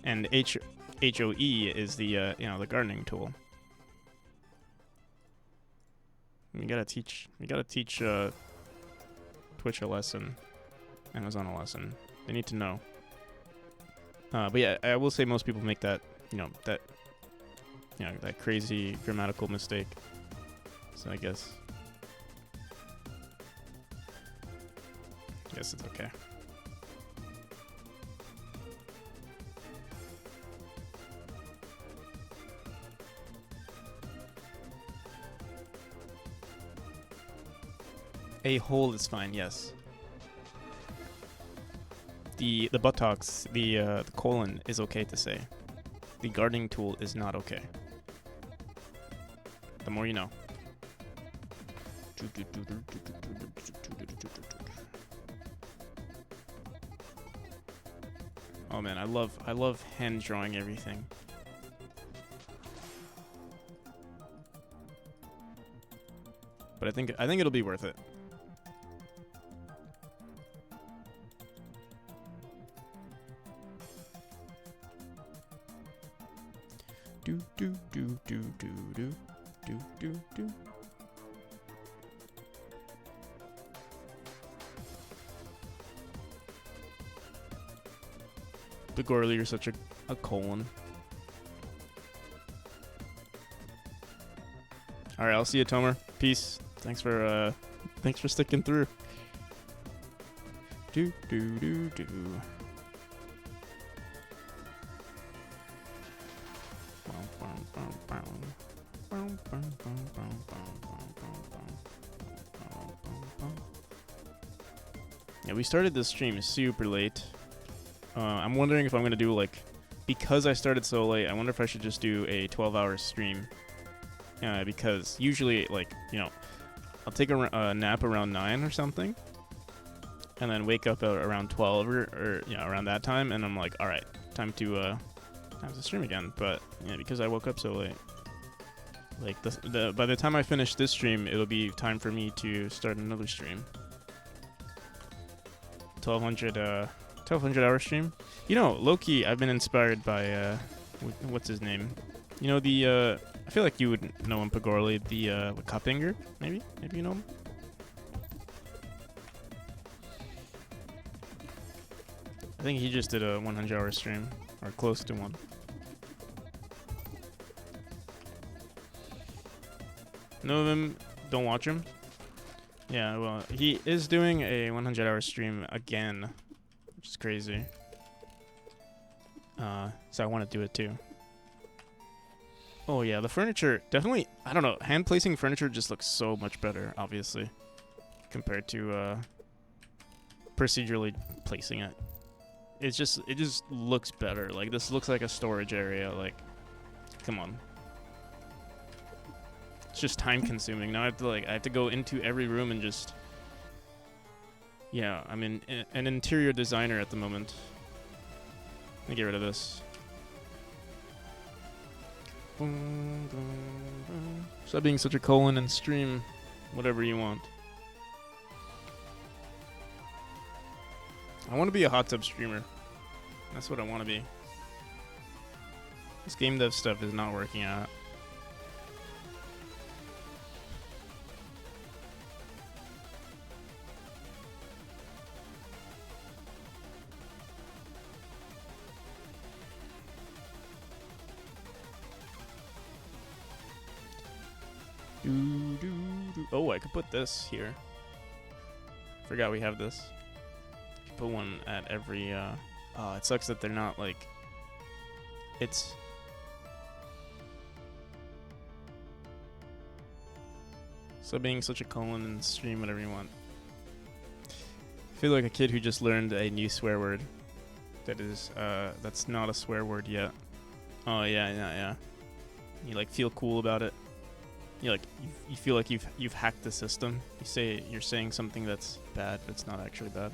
And H-O-E is the, you know, the gardening tool. You gotta teach Twitch a lesson, Amazon a lesson. They need to know. But yeah, I will say most people make that, that crazy grammatical mistake. So I guess it's okay. A hole is fine, yes. The buttocks, the colon is okay to say. The gardening tool is not okay. The more you know. Oh man, I love hand drawing everything. But I think it'll be worth it. Do do do do do do do do do. The Gorley, you're such a colon. All right, I'll see you, Tomer. Peace. Thanks for sticking through. Do do do do. Yeah, we started this stream super late. I'm wondering if I'm gonna do because I started so late, I wonder if I should just do a 12-hour stream. Because usually, I'll take a nap around 9 or something, and then wake up around 12 or around that time, and I'm like, all right, time to stream again. But yeah, because I woke up so late, by the time I finish this stream, it'll be time for me to start another stream. 1200 hour stream. Low-key, I've been inspired by what's his name? I feel like you would know him, Pagorli, the Cuppinger, maybe you know him. I think he just did a 100-hour stream, or close to one. Know of him? Don't watch him. Yeah, well, he is doing a 100-hour stream again, which is crazy. So I want to do it too. Oh yeah, the furniture, definitely, I don't know, hand placing furniture just looks so much better, obviously, compared to procedurally placing it. It just looks better. Like, this looks like a storage area, come on. It's just time consuming. Now I have to go into every room and just. Yeah, I'm an interior designer at the moment. Let me get rid of this. Stop being such a colon and stream whatever you want. I want to be a hot tub streamer. That's what I want to be. This game dev stuff is not working out. Oh, I could put this here. Forgot we have this. Put one at every. Oh, it sucks that they're not like. It's. So being such a colon and stream whatever you want. I feel like a kid who just learned a new swear word. That's not a swear word yet. Oh yeah. You like feel cool about it. You feel like you've hacked the system. You're saying something that's bad, but it's not actually bad.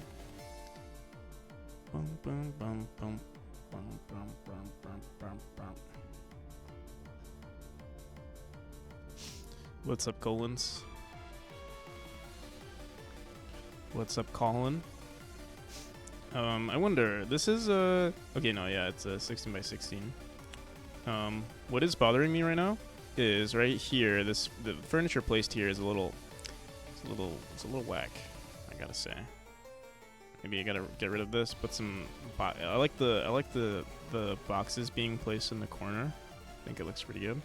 What's up, Colins? What's up, Colin? I wonder. This is okay. No, yeah, it's a 16 by 16. What is bothering me right now is right here. The furniture placed here is a little whack. I gotta say. Maybe I gotta get rid of this. Put some. I like the boxes being placed in the corner. I think it looks pretty good.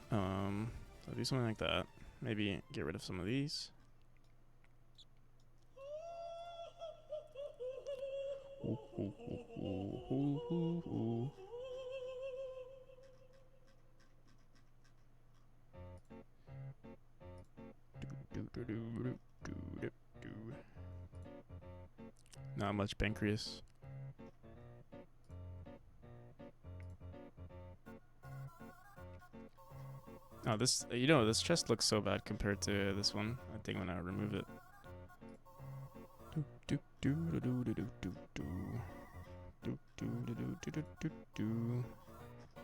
So I'll do something like that. Maybe get rid of some of these. Not much pancreas. Oh, this chest looks so bad compared to this one. I think when I remove it.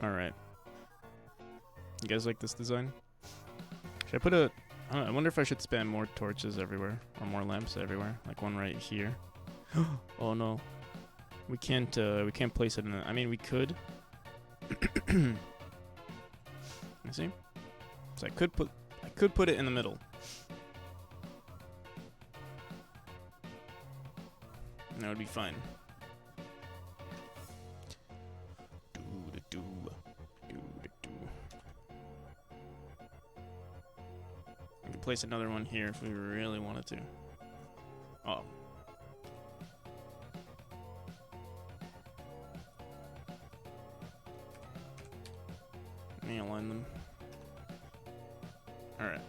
All right. You guys like this design? Should I put a? I wonder if I should spam more torches everywhere or more lamps everywhere, like one right here. Oh no, we can't place it in. I mean, we could. You see? So I could put it in the middle. And that would be fine. I could place another one here if we really wanted to. Oh. Let me align them. Alright.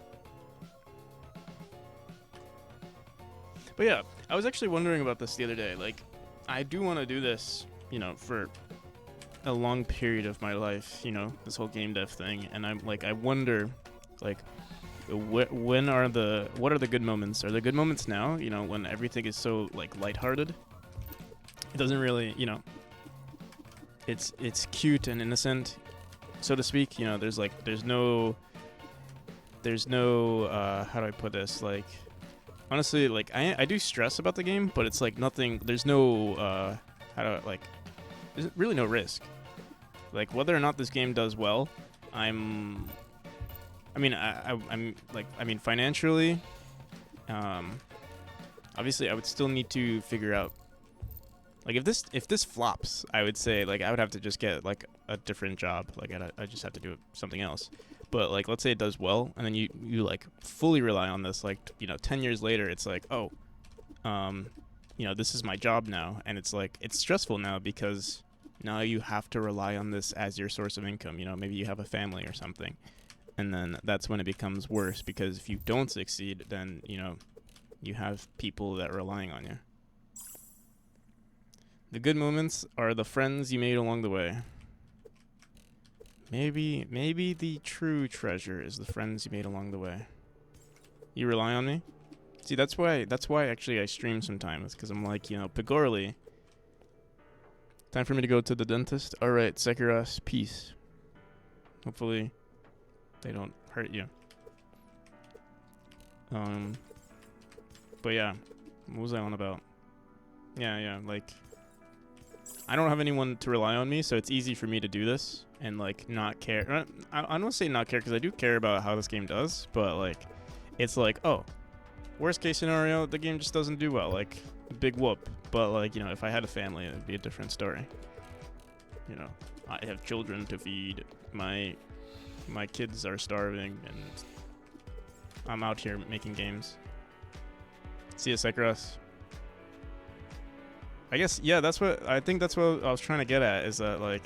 But yeah, I was actually wondering about this the other day. Like, I do want to do this, for a long period of my life, this whole game dev thing. And I'm like, I wonder, like, what are the good moments? Are there good moments now, when everything is so, like, lighthearted? It doesn't really, it's cute and innocent, so to speak. There's no how do I put this? Like, honestly, like, I do stress about the game, but it's like nothing. There's no there's really no risk. Like, whether or not this game does well, I'm financially, obviously I would still need to figure out, like, if this flops, I would say, like, I would have to just get, like, a different job. Like, I just have to do something else. But, like, let's say it does well, and then you like, fully rely on this, like, 10 years later, it's like, oh, this is my job now. And it's, like, it's stressful now because now you have to rely on this as your source of income. Maybe you have a family or something. And then that's when it becomes worse, because if you don't succeed, then, you have people that are relying on you. The good moments are the friends you made along the way. Maybe the true treasure is the friends you made along the way. You rely on me? See, that's why actually I stream sometimes, because I'm like, Pigorly. Time for me to go to the dentist. Alright, Sekiras, peace. Hopefully they don't hurt you. But yeah, what was I on about? Yeah, like, I don't have anyone to rely on me, so it's easy for me to do this and, like, not care. I don't want to say not care, because I do care about how this game does, but, like, it's like, oh, worst case scenario, the game just doesn't do well, like, big whoop. But, like, if I had a family, it would be a different story. I have children to feed, my kids are starving, and I'm out here making games. See ya, Sekros. I guess, yeah, I think that's what I was trying to get at, is that, like,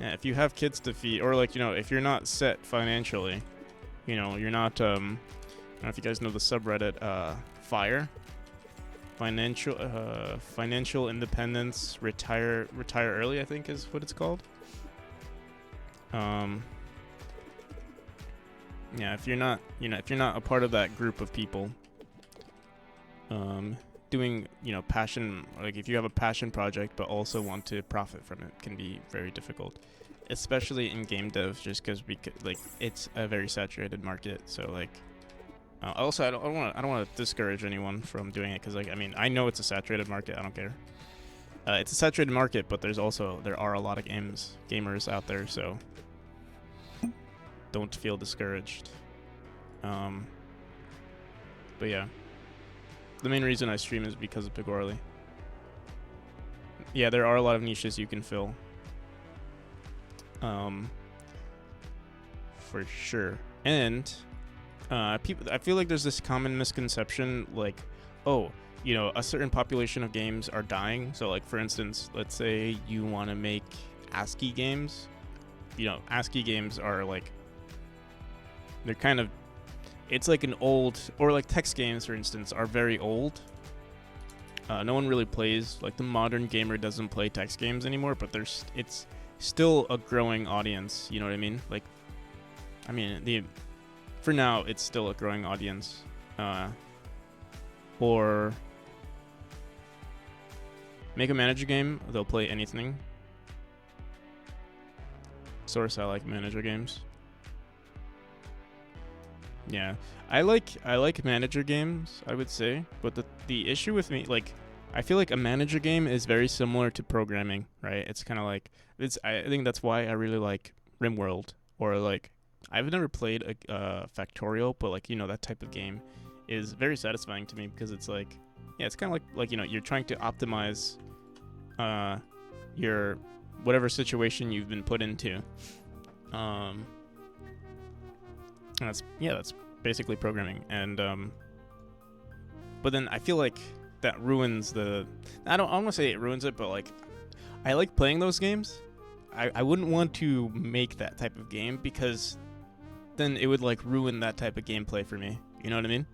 yeah, if you have kids to feed, or, like, if you're not set financially, you're not, I don't know if you guys know the subreddit, FIRE, financial independence, retire early, I think is what it's called. Yeah, if you're not a part of that group of people, doing, passion, like, if you have a passion project but also want to profit from it, can be very difficult, especially in game dev, just because like, it's a very saturated market. So, like, also, I don't want to discourage anyone from doing it, because, like, I mean, I know it's a saturated market. I don't care. It's a saturated market, but there are a lot of gamers out there, so don't feel discouraged. But yeah, the main reason I stream is because of Pigorly. Yeah, there are a lot of niches you can fill. For sure. And people, I feel like there's this common misconception, like, oh, a certain population of games are dying. So, like, for instance, let's say you want to make ASCII games. ASCII games are, like, they're kind of, it's like an old, or like text games, for instance, are very old. No one really plays, like, the modern gamer doesn't play text games anymore, but it's still a growing audience, you know what I mean? Like, I mean, for now, it's still a growing audience. Or make a manager game, they'll play anything. Source, I like manager games. Yeah, I like manager games, I would say, but the issue with me, like, I feel like a manager game is very similar to programming, right? It's kind of like, I think that's why I really like RimWorld, or, like, I've never played a Factorial, but, like, that type of game is very satisfying to me, because it's like, yeah, it's kind of like you're trying to optimize your whatever situation you've been put into. That's basically programming. And but then I feel like that ruins I don't want to say it ruins it, but, like, I like playing those games. I wouldn't want to make that type of game, because then it would, like, ruin that type of gameplay for me. You know what I mean?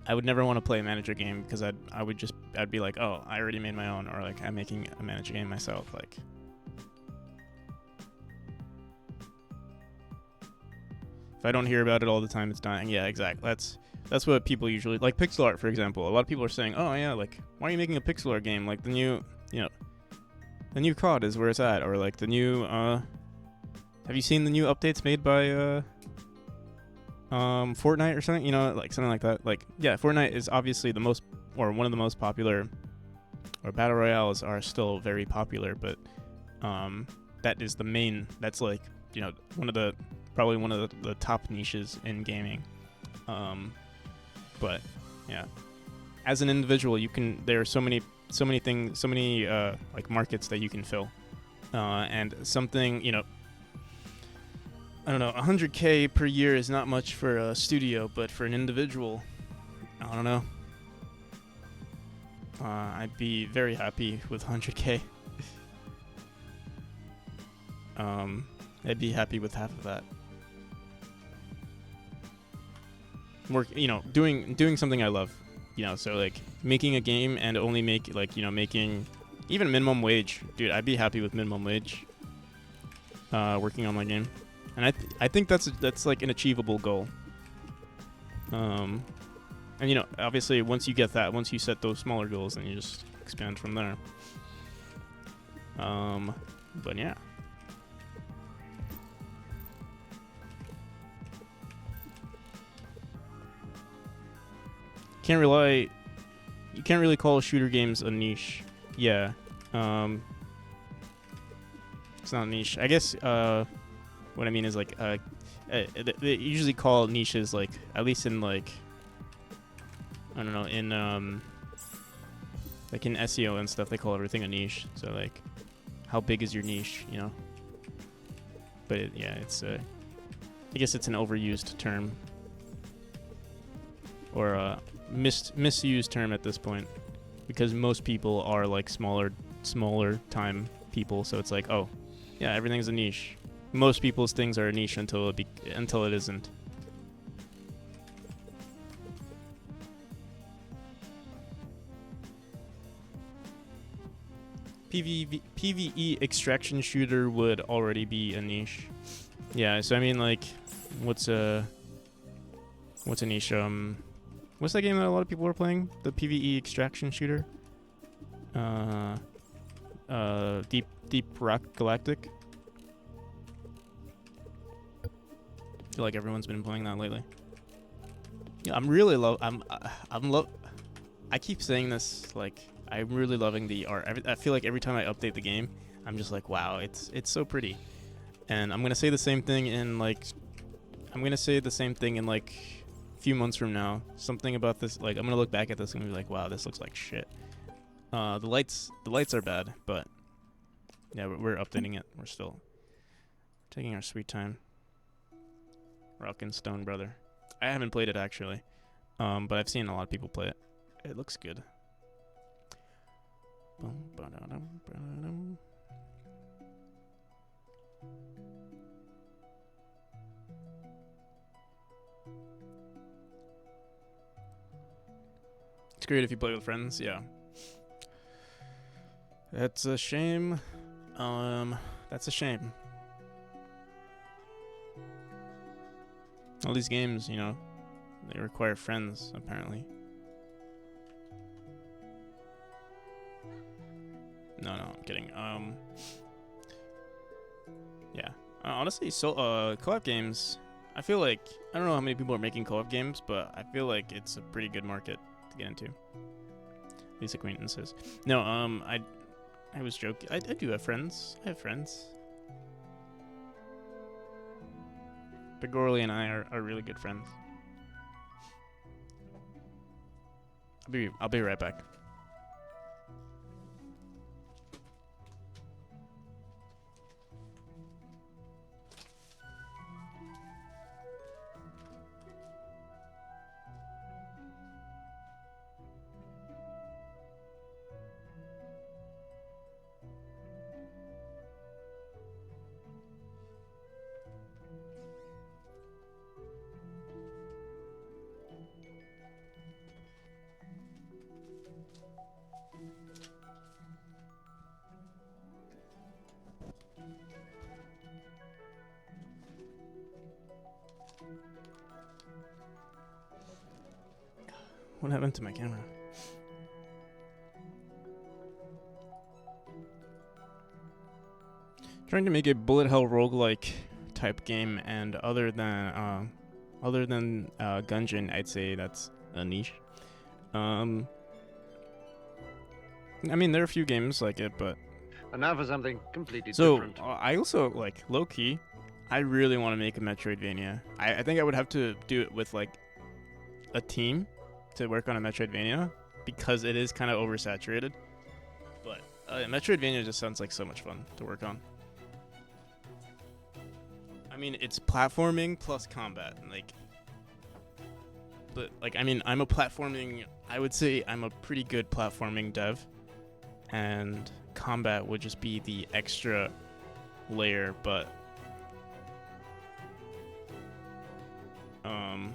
I would never want to play a manager game, because I'd be like, oh, I already made my own, or, like, I'm making a manager game myself. Like, if I don't hear about it all the time, it's dying. Yeah, exactly. That's what people usually, like, pixel art, for example. A lot of people are saying, oh yeah, like, why are you making a pixel art game? Like, the new COD is where it's at, or, like, the new have you seen the new updates made by Fortnite or something? Like, something like that. Like, yeah, Fortnite is obviously one of the most popular, or battle royales are still very popular, but that is the main, that's, like, probably one of the top niches in gaming. But yeah, as an individual, there are so many things, so many like, markets that you can fill, and something, I don't know, 100K per year is not much for a studio, but for an individual, I don't know. I'd be very happy with 100K. I'd be happy with half of that. Work, doing something I love, so, like, making a game and only making even minimum wage, dude, I'd be happy with minimum wage. working on my game, and I think that's like an achievable goal. And obviously, once you set those smaller goals, then you just expand from there. But yeah. You can't really call shooter games a niche. Yeah. It's not niche. I guess what I mean is like they usually call niches, like, at least in like, I don't know, in like in SEO and stuff, they call everything a niche. So like, how big is your niche, But it's I guess it's an overused term, or a misused term at this point, because most people are like smaller time people. So it's like, oh, yeah, everything's a niche. Most people's things are a niche until it isn't. PvE extraction shooter would already be a niche. Yeah, so I mean, like, what's a niche? What's that game that a lot of people are playing? The PvE extraction shooter? Deep Rock Galactic. I feel like everyone's been playing that lately. Yeah, I keep saying this, like, I'm really loving the art. I feel like every time I update the game, I'm just like, wow, it's so pretty. And I'm gonna say the same thing in like a few months from now. Something about this, like, I'm gonna look back at this and be like, wow, this looks like shit. The lights are bad, but yeah, we're updating it. We're still taking our sweet time. Rockin' Stone Brother. I haven't played it actually, but I've seen a lot of people play it. It looks good. It's great if you play with friends, yeah. That's a shame. That's a shame. All these games, they require friends, apparently. No, I'm kidding. Yeah. Honestly, co-op games, I feel like, I don't know how many people are making co-op games, but I feel like it's a pretty good market to get into. At least acquaintances. No, I was joking. I do have friends. I have friends. Pegorley and I are really good friends. I'll be right back. What happened to my camera? Trying to make a bullet hell roguelike type game, and other than Gungeon, I'd say that's a niche. I mean, there are a few games like it, but And now for something completely different. So I also, like, low key, I really want to make a Metroidvania. I think I would have to do it with like a team to work on a Metroidvania, because it is kind of oversaturated. But Metroidvania just sounds like so much fun to work on. I mean, it's platforming plus combat, I mean, I would say I'm a pretty good platforming dev, and combat would just be the extra layer, but what am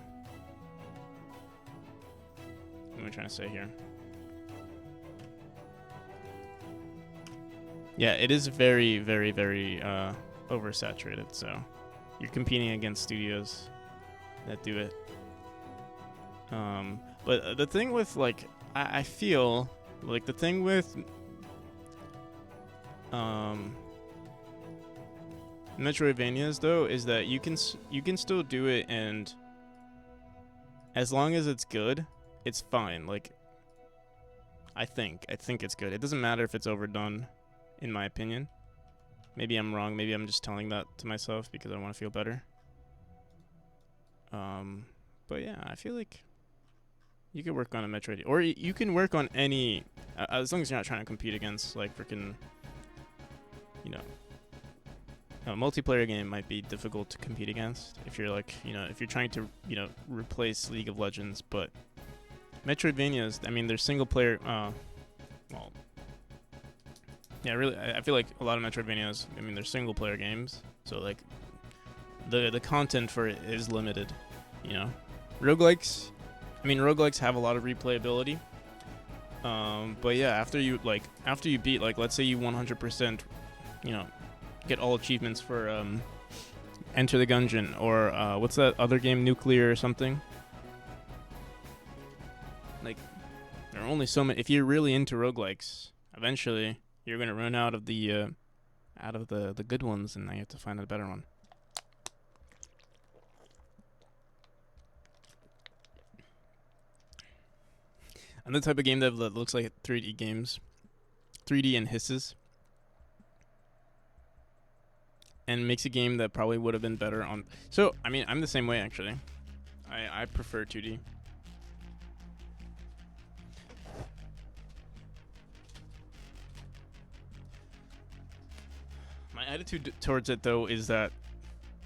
I trying to say here? Yeah, it is very, very, very oversaturated. So you're competing against studios that do it. But the thing with like, I feel like the thing with Metroidvanias though is that you can still do it, and as long as it's good, it's fine. Like, I think it's good. It doesn't matter if it's overdone, in my opinion. Maybe I'm wrong. Maybe I'm just telling that to myself because I want to feel better. But yeah, I feel like you could work on a Metroid, or you can work on any, as long as you're not trying to compete against like freaking, you know, a multiplayer game might be difficult to compete against if you're like, you know, if you're trying to, you know, replace League of Legends. But Metroidvanias, I mean, they're single player. Well, yeah, really, I feel like a lot of Metroidvanias, I mean, they're single player games, so like the content for it is limited, you know. Roguelikes, I mean, roguelikes have a lot of replayability. But yeah, after you beat, like, let's say you 100%, you know, get all achievements for Enter the Gungeon, or what's that other game, Nuclear or something? Like, there are only so many. If you're really into roguelikes, eventually you're gonna run out of the good ones, and now you have to find a better one. I'm the type of game that looks like 3D games, 3D and hisses, and makes a game that probably would have been better on. So, I mean, I'm the same way actually. I prefer 2D. My attitude towards it though is that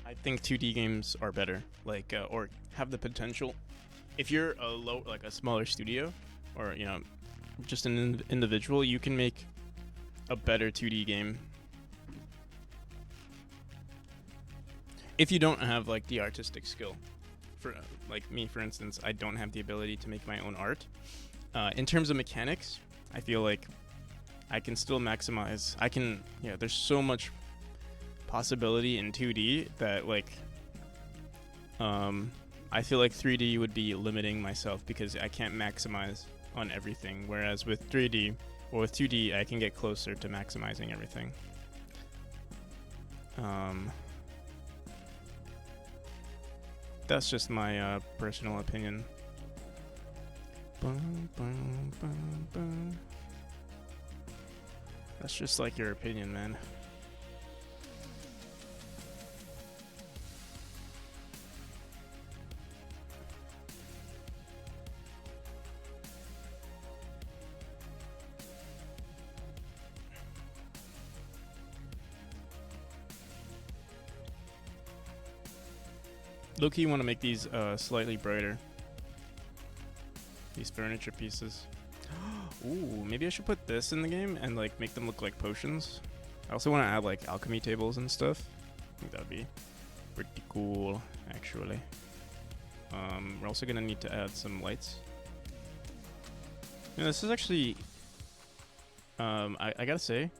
I think 2D games are better, like or have the potential. If you're a smaller studio, or you know, just an individual, you can make a better 2D game. If you don't have like the artistic skill, for like me, for instance, I don't have the ability to make my own art. In terms of mechanics, I feel like I can still maximize. There's so much possibility in 2D that like, I feel like 3D would be limiting myself because I can't maximize on everything. Whereas with 3D or with 2D, I can get closer to maximizing everything. That's just my personal opinion. That's just like your opinion, man. Low-key, you want to make these slightly brighter. These furniture pieces. Ooh, maybe I should put this in the game and like make them look like potions. I also want to add like alchemy tables and stuff. I think that would be pretty cool, actually. We're also gonna need to add some lights. You know, this is actually, I gotta say,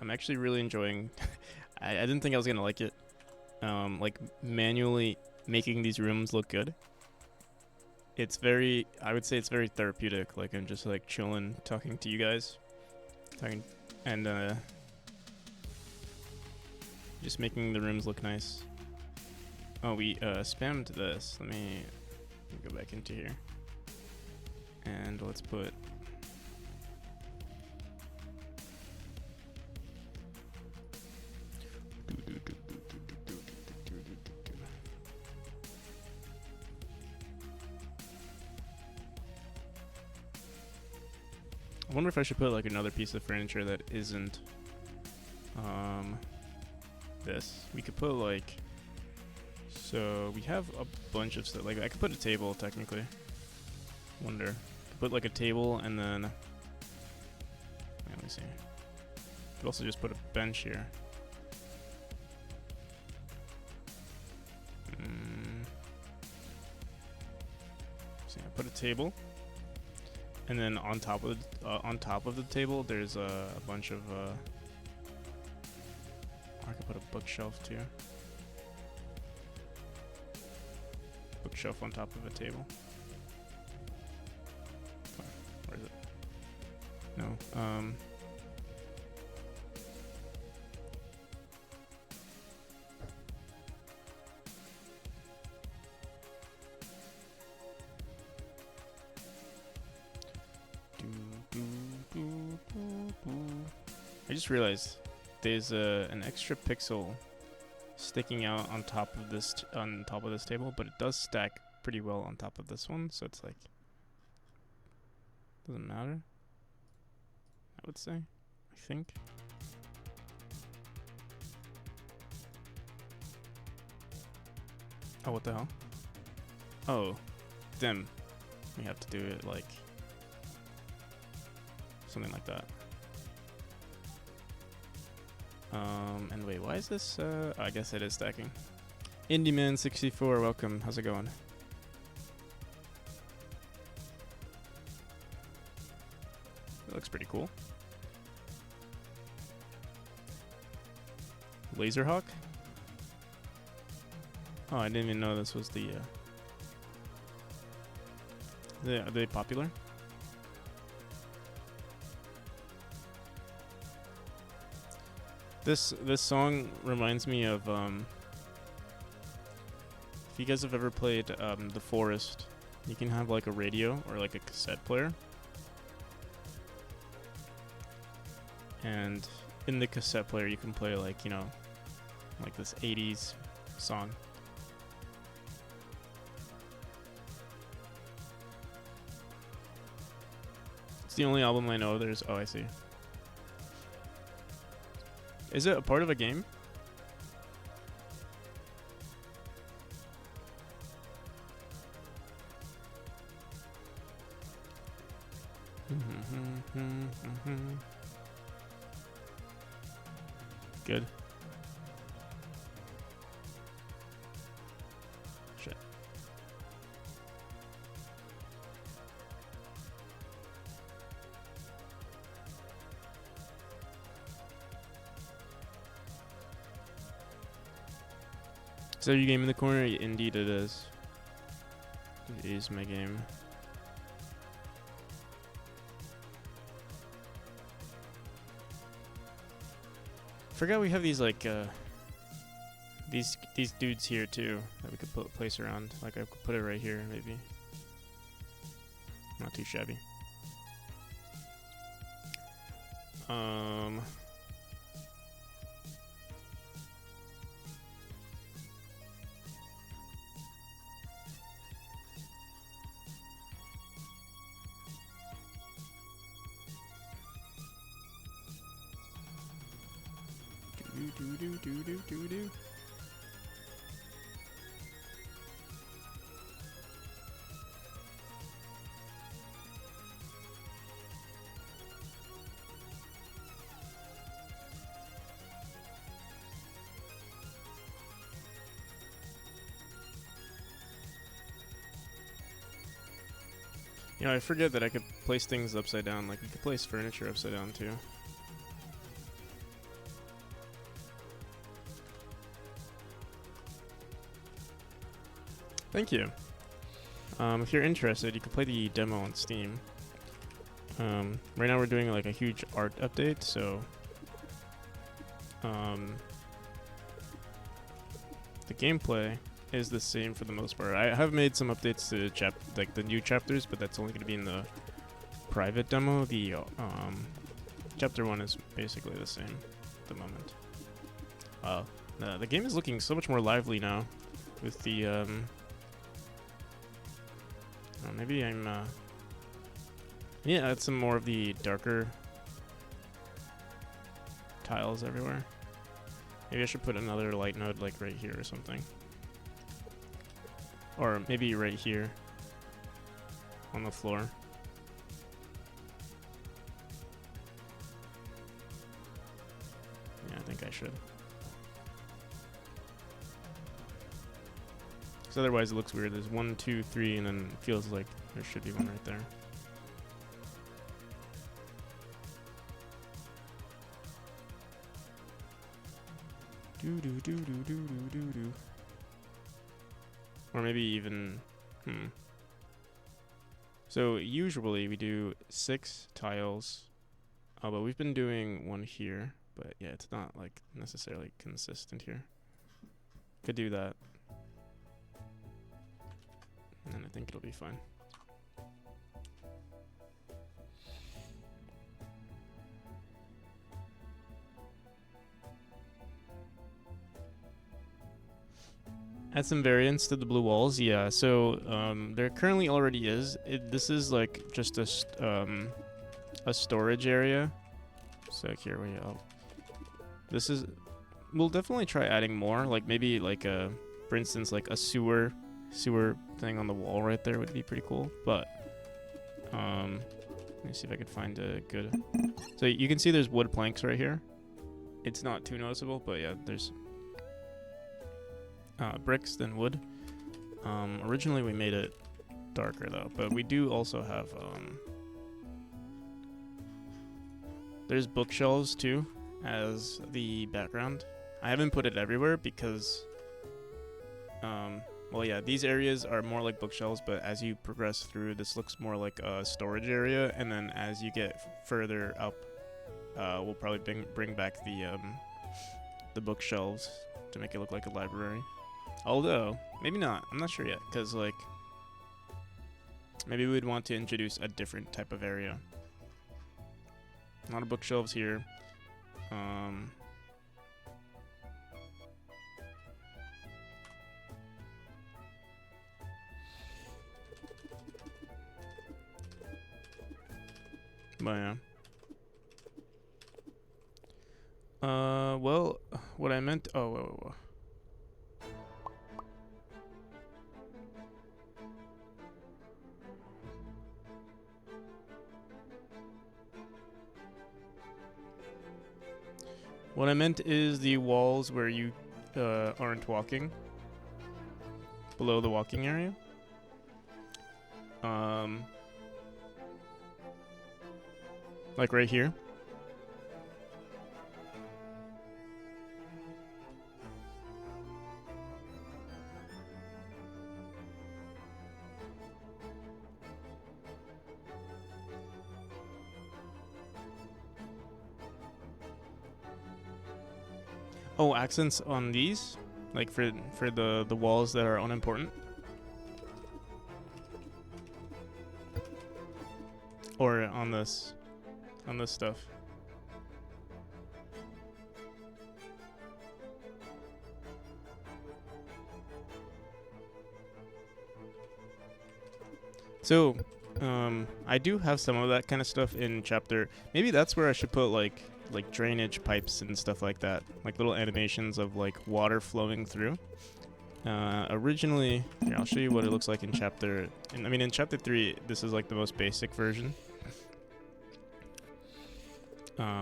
I'm actually really enjoying. I didn't think I was gonna like it. Like manually making these rooms look good. I would say it's very therapeutic. Like I'm just like chilling, talking to you guys, and just making the rooms look nice. Oh, we spammed this. Let me go back into here, and let's put. I wonder if I should put like another piece of furniture that isn't this. We could put like, so we have a bunch of stuff. Like I could put a table technically. Wonder. Could put like a table and then let me see. Could also just put a bench here. So yeah, put a table. And then on top of the table, there's a bunch of. I could put a bookshelf too. Bookshelf on top of a table. Where is it? No. I just realized there's an extra pixel sticking out on top of this table, but it does stack pretty well on top of this one, so it's like doesn't matter. I would say, I think. Oh, what the hell? Oh, dim. We have to do it like something like that. And wait, why is this? I guess it is stacking. IndieMan64, welcome. How's it going? It looks pretty cool. Laserhawk? Oh, I didn't even know this was the. Are they popular? This song reminds me of if you guys have ever played The Forest, you can have like a radio or like a cassette player, and in the cassette player you can play like, you know, like this 80s song. It's the only album I know. There's, oh, I see. Is it a part of a game? Good. Shit. So your game in the corner? Indeed it is. It is my game. Forgot we have these like these dudes here too that we could place around. Like I could put it right here maybe. Not too shabby. Do. You know, I forget that I could place things upside down. Like, you could place furniture upside down, too. Thank you. If you're interested, you can play the demo on Steam. Right now we're doing, like, a huge art update, so... the gameplay is the same for the most part. I have made some updates to like the new chapters, but that's only going to be in the private demo. The chapter 1 is basically the same at the moment. The game is looking so much more lively now with the maybe I'm yeah, add some more of the darker tiles everywhere. Maybe I should put another light node like right here or something. Or maybe right here on the floor. Yeah, I think I should. Because otherwise it looks weird. There's 1, 2, 3, and then it feels like there should be one right there. Or maybe even, So usually we do 6 tiles. Oh, but we've been doing one here. But yeah, it's not like necessarily consistent here. Could do that. And I think it'll be fine. Add some variance to the blue walls. Yeah, so there currently already is. This is like just a storage area. So here we go. This is. We'll definitely try adding more. Like maybe like for instance, like a sewer thing on the wall right there would be pretty cool. But let me see if I could find a good. So you can see there's wood planks right here. It's not too noticeable, but yeah, there's bricks than wood. Originally we made it darker though, but we do also have there's bookshelves too as the background. I haven't put it everywhere because well, yeah, these areas are more like bookshelves, but as you progress through, this looks more like a storage area, and then as you get further up, we'll probably bring back the bookshelves to make it look like a library. Although, maybe not. I'm not sure yet, because, like, maybe we'd want to introduce a different type of area. A lot of bookshelves here. But, yeah. Well, what I meant... Oh, whoa. What I meant is the walls where you aren't walking. Below the walking area. Like right here. Oh, accents on these? Like for the walls that are unimportant? Or on this stuff? So, I do have some of that kind of stuff in chapter. Maybe that's where I should put like drainage pipes and stuff like that, like little animations of like water flowing through. Originally, here, I'll show you what it looks like in chapter. In chapter 3, this is like the most basic version,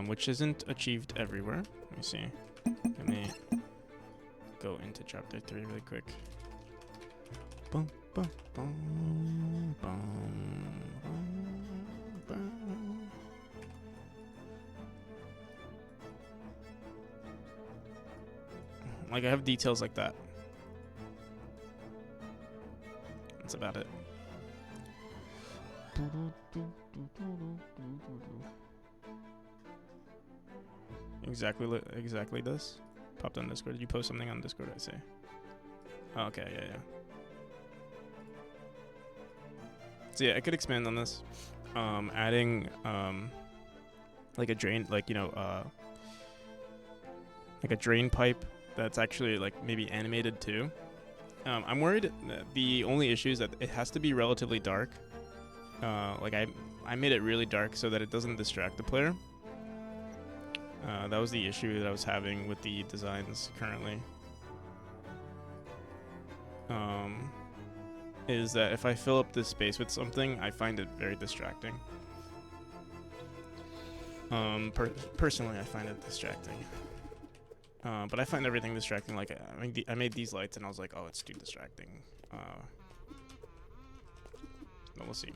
which isn't achieved everywhere. Let me see. Let me go into chapter 3 really quick. Boom, boom, boom, boom, boom. Like I have details like that. That's about it. Exactly this. Popped on Discord. Did you post something on Discord? I say. Oh, okay, yeah. So yeah, I could expand on this. Adding like a drain, like like a drain pipe that's actually like maybe animated too. I'm worried that the only issue is that it has to be relatively dark. Like I made it really dark so that it doesn't distract the player. That was the issue that I was having with the designs currently. Is that if I fill up this space with something, I find it very distracting. Personally, I find it distracting. But I find everything distracting. Like I made these lights and I was like, oh, it's too distracting. But we'll see.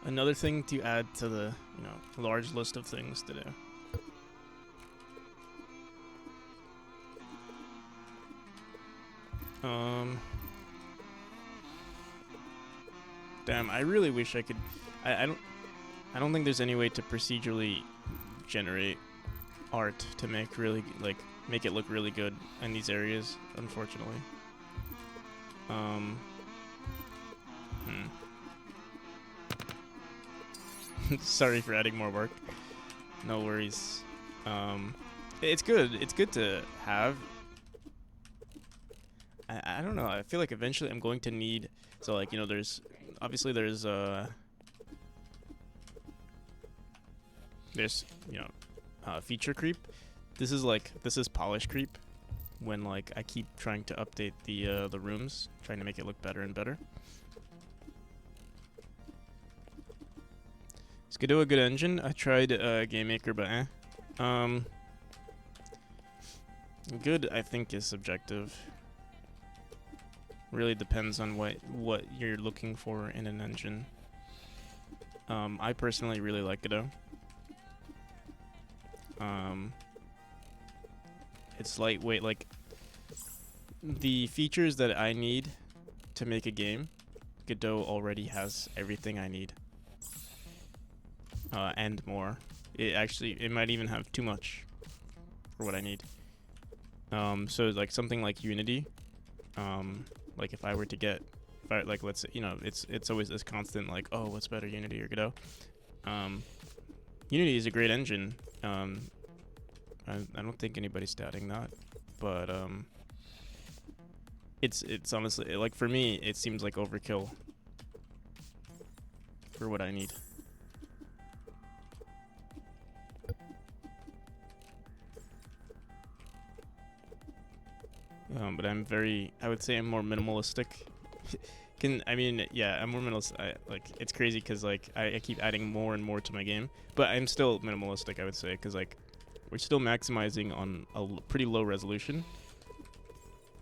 another thing to add to the large list of things to do. Damn, I really wish I could. I don't think there's any way to procedurally generate art to make make it look really good in these areas, unfortunately. Sorry for adding more work. No worries. It's good. It's good to have. I don't know. I feel like eventually I'm going to need. So like there's obviously there's feature creep. This is polish creep. When like I keep trying to update the rooms, trying to make it look better and better. Is Godot a good engine? I tried Game Maker, but good I think is subjective. Really depends on what you're looking for in an engine. I personally really like Godot. It's lightweight, like the features that I need to make a game, Godot already has everything I need. And more. It might even have too much for what I need. So like something like Unity, like if I were to get, let's say, it's always this constant like, oh, what's better, Unity or Godot? Unity is a great engine. I don't think anybody's doubting that, but it's honestly, like, for me it seems like overkill for what I need. But I would say I'm more minimalistic. I'm more minimalist. It's crazy because like I keep adding more and more to my game, but I'm still minimalistic, I would say, because like we're still maximizing on a pretty low resolution.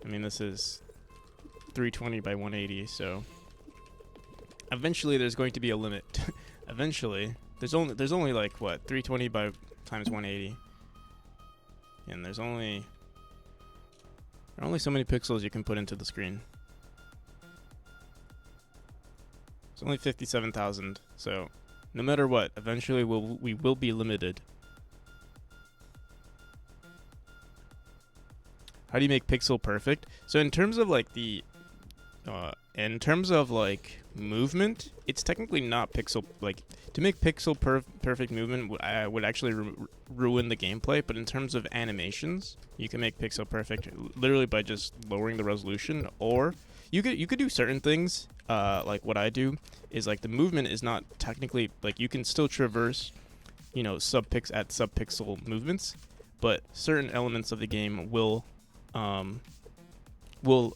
I mean, this is 320 by 180, so eventually there's going to be a limit. Eventually, there's only like what, 320 by times 180, and there are only so many pixels you can put into the screen. It's only 57,000, so no matter what, eventually we will be limited. How do you make pixel perfect? So in terms of like movement, it's technically not pixel, like, to make pixel perfect movement would actually ruin the gameplay. But in terms of animations, you can make pixel perfect literally by just lowering the resolution, or you could do certain things. Like what I do is like the movement is not technically, like, you can still traverse, sub-pixel movements, but certain elements of the game will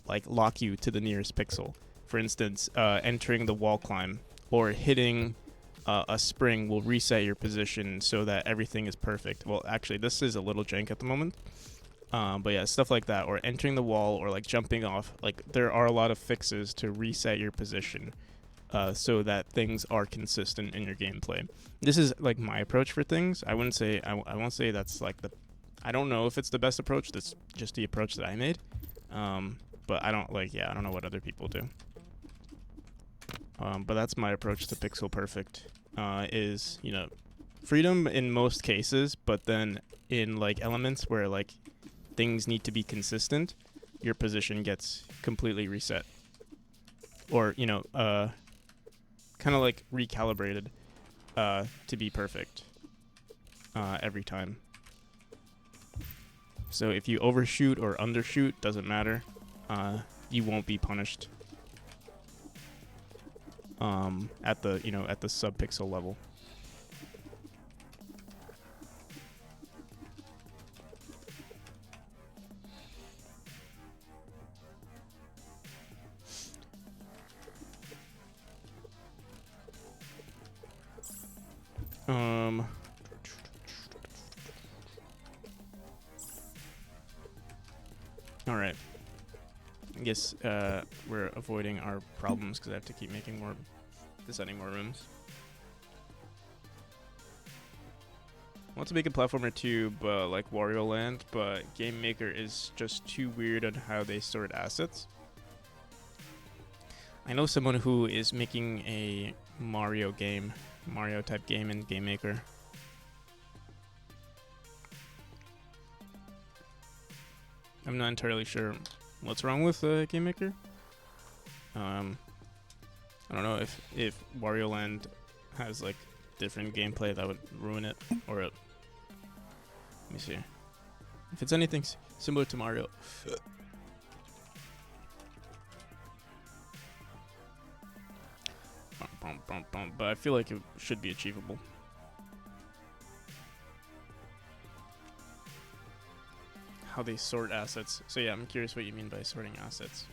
like lock you to the nearest pixel. For instance, entering the wall climb or hitting a spring will reset your position so that everything is perfect. Well, actually, this is a little jank at the moment. But yeah, stuff like that, or entering the wall, or like jumping off. Like, there are a lot of fixes to reset your position so that things are consistent in your gameplay. This is like my approach for things. I won't say that's like I don't know if it's the best approach. That's just the approach that I made. But I don't know what other people do. But that's my approach to pixel perfect. Is freedom in most cases, but then in like elements where like things need to be consistent, your position gets completely reset, or kind of like recalibrated to be perfect every time. So if you overshoot or undershoot, doesn't matter. You won't be punished at the sub-pixel level. All right. I guess we're avoiding our problems because I have to keep designing more rooms. want to make a platformer too, but like Wario Land, but Game Maker is just too weird on how they sort assets. I know someone who is making a Mario type game in Game Maker. I'm not entirely sure what's wrong with Game Maker. I don't know if Wario Land has like different gameplay that would ruin it, or let me see. If it's anything similar to Mario. But I feel like it should be achievable. How they sort assets. So yeah, I'm curious what you mean by sorting assets.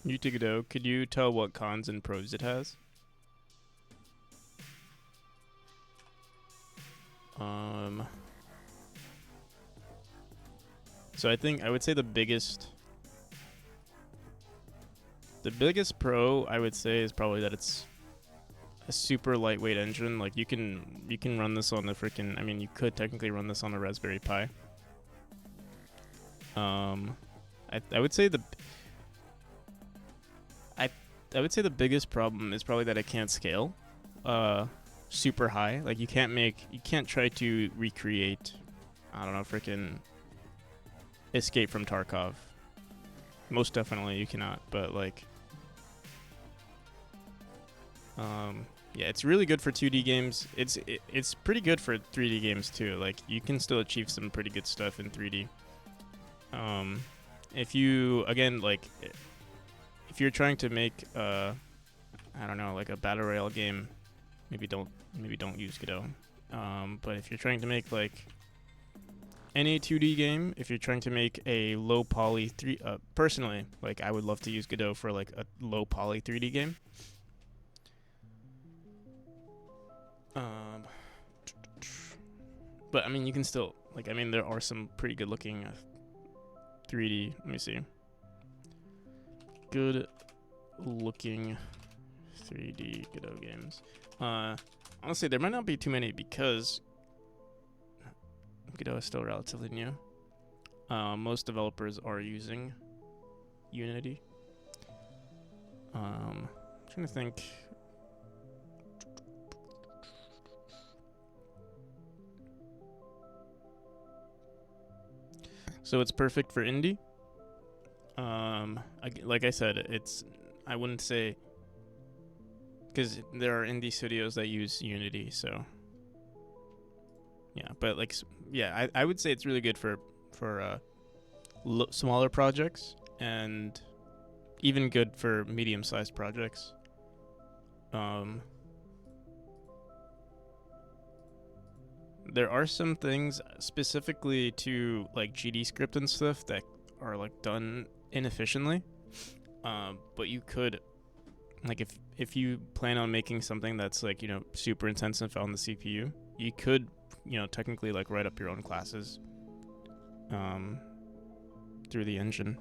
You take it out. Could you tell what cons and pros it has? So I would say the biggest pro I would say is probably that it's a super lightweight engine. Like you can run this on the freaking, I mean, you could technically run this on a Raspberry Pi. I would say I would say the biggest problem is probably that it can't scale super high. Like you can't try to recreate, I don't know, freaking Escape from Tarkov. Most definitely you cannot, but like yeah, it's really good for 2D games. It's pretty good for 3D games too. Like you can still achieve some pretty good stuff in 3D. If you if you're trying to make I don't know, like a battle royale game, maybe don't use Godot. But if you're trying to make like any 2D game, if you're trying to make a low poly personally, like I would love to use Godot for like a low poly 3D game. But I mean, you can still there are some pretty good looking 3D. Let me see. Good looking 3D Godot games. Honestly, there might not be too many because Godot is still relatively new. Most developers are using Unity. I'm trying to think. So it's perfect for indie. Like I said, I wouldn't say, because there are indie studios that use Unity, so yeah. But like, yeah, I would say it's really good for smaller projects, and even good for medium-sized projects. There are some things specifically to like GD script and stuff that are like done inefficiently, but you could, like, if you plan on making something that's like, you know, super intensive on the CPU, you could, you know, technically like write up your own classes through the engine.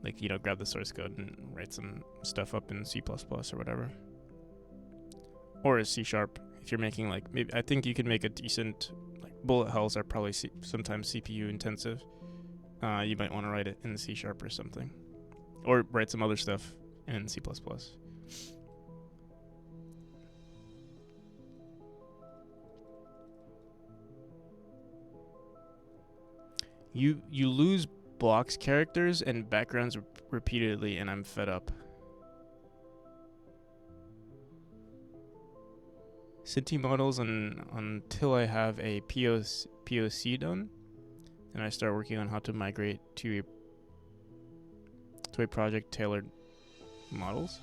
Like, you know, grab the source code and write some stuff up in C++ or whatever, or C#. If you're making like, maybe I think you could make a decent, like, bullet hells are probably sometimes CPU intensive. You might want to write it in C# or something, or write some other stuff in C++. You lose blocks characters and backgrounds repeatedly, and I'm fed up. Cinti models until I have a POC done, and I start working on how to migrate to a project tailored models.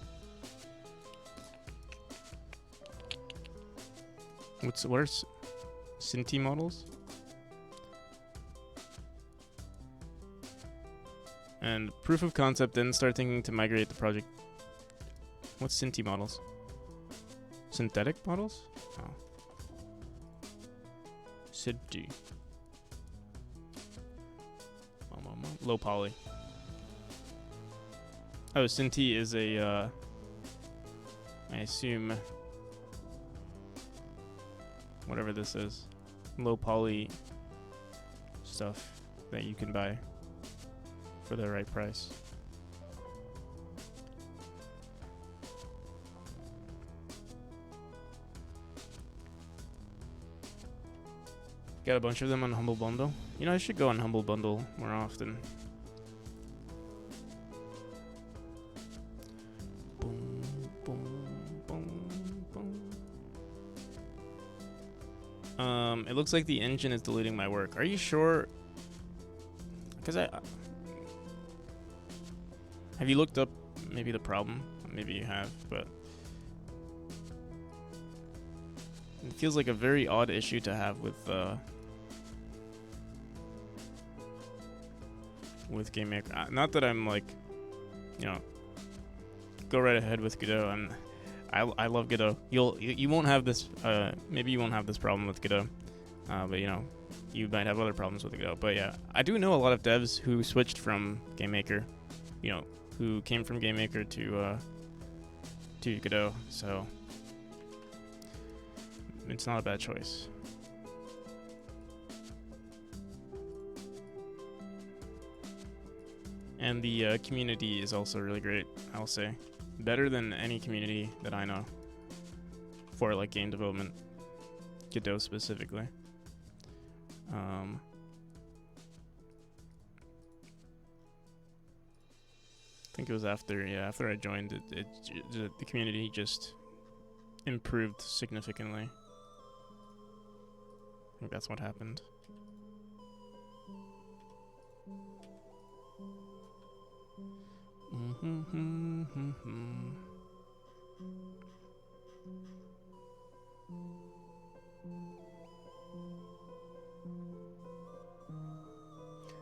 What are Cinti models? And proof of concept, then start thinking to migrate the project. What's Synthi models? Synthetic models? Oh. Synthi. Low poly. Oh, Synthi is a, I assume, whatever this is, low poly stuff that you can buy for the right price. Got a bunch of them on Humble Bundle. You know, I should go on Humble Bundle more often. Boom, boom, boom, boom. It looks like the engine is deleting my work. Are you sure? Because have you looked up maybe the problem? Maybe you have, but it feels like a very odd issue to have with GameMaker. Not that I'm like, you know, go right ahead with Godot. I love Godot. You won't have this. Maybe you won't have this problem with Godot, but you know, you might have other problems with Godot. But yeah, I do know a lot of devs who switched from GameMaker, you know, who came from GameMaker to Godot. So it's not a bad choice. And the community is also really great, I'll say. Better than any community that I know for like game development, Godot specifically. I think it was after I joined, the community just improved significantly. I think that's what happened.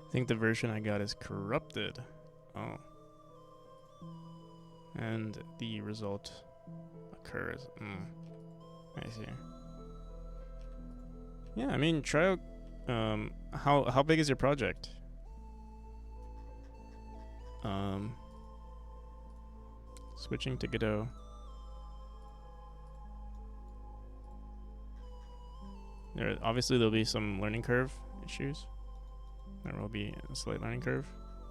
I think the version I got is corrupted. Oh. And the result occurs. I see. Yeah, I mean, try out. How big is your project? Switching to Godot. Obviously there'll be some learning curve issues. There will be a slight learning curve.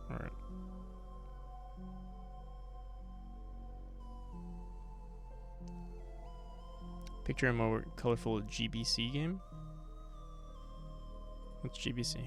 Alright. Picture a more colorful GBC game. What's GBC?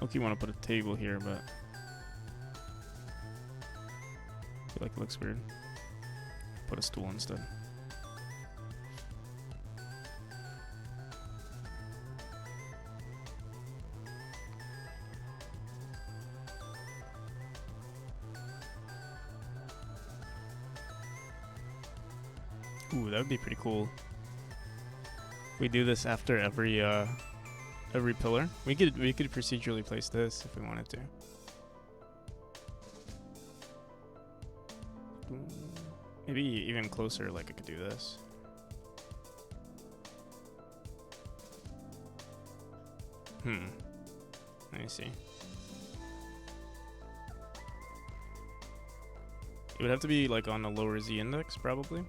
Look, you want to put a table here, but I feel like it looks weird. Put a stool instead. Ooh, that would be pretty cool. We do this after every pillar. We could procedurally place this if we wanted to. Maybe even closer, like I could do this. I see. It would have to be like on a lower Z index, probably.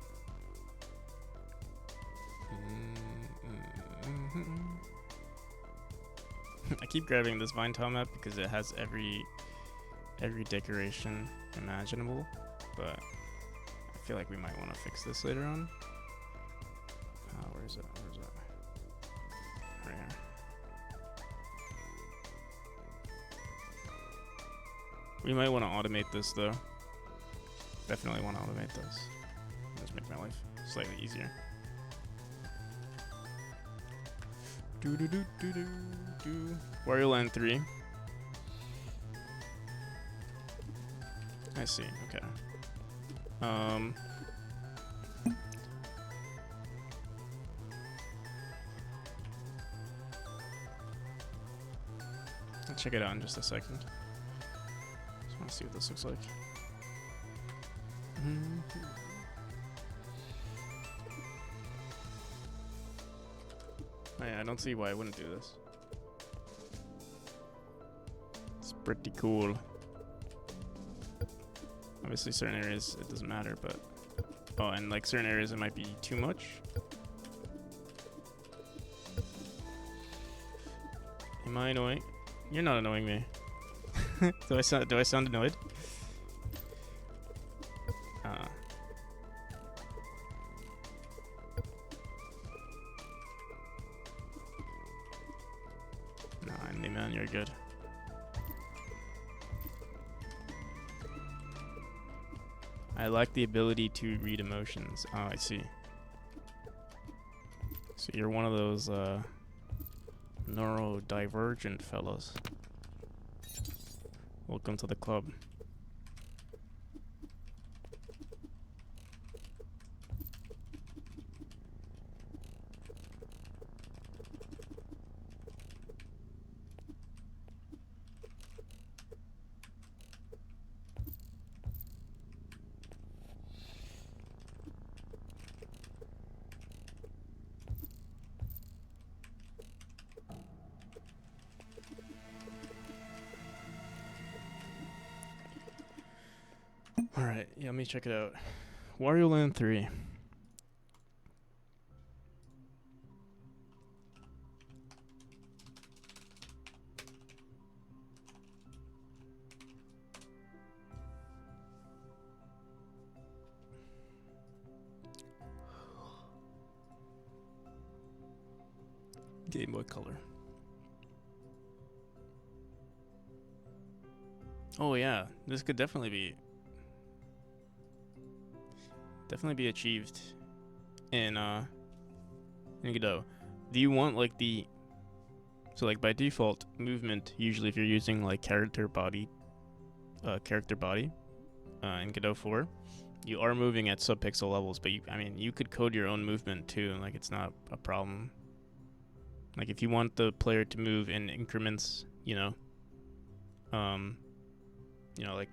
I keep grabbing this vine tile map because it has every decoration imaginable, but I feel like we might want to fix this later on. Where is it? Where is it? Right here. We might want to automate this though. Definitely want to automate this. Just make my life slightly easier. Do do do do do do. Wario Land 3. I see. Okay. I'll check it out in just a second. Just want to see what this looks like. Oh, yeah, I don't see why I wouldn't do this. It's pretty cool. Obviously, certain areas it doesn't matter, but oh, and like certain areas it might be too much. Am I annoying? You're not annoying me. Do I sound annoyed? No, Andy, man, you're good. I like the ability to read emotions. Oh, I see. So you're one of those neurodivergent fellas. Welcome to the club. Alright, yeah, let me check it out. Wario Land 3. Game Boy Color. Oh yeah, this could definitely be achieved in Godot. Do you want like the like by default movement, usually if you're using like character body in Godot 4, you are moving at subpixel levels, but you could code your own movement too, like it's not a problem. Like if you want the player to move in increments, like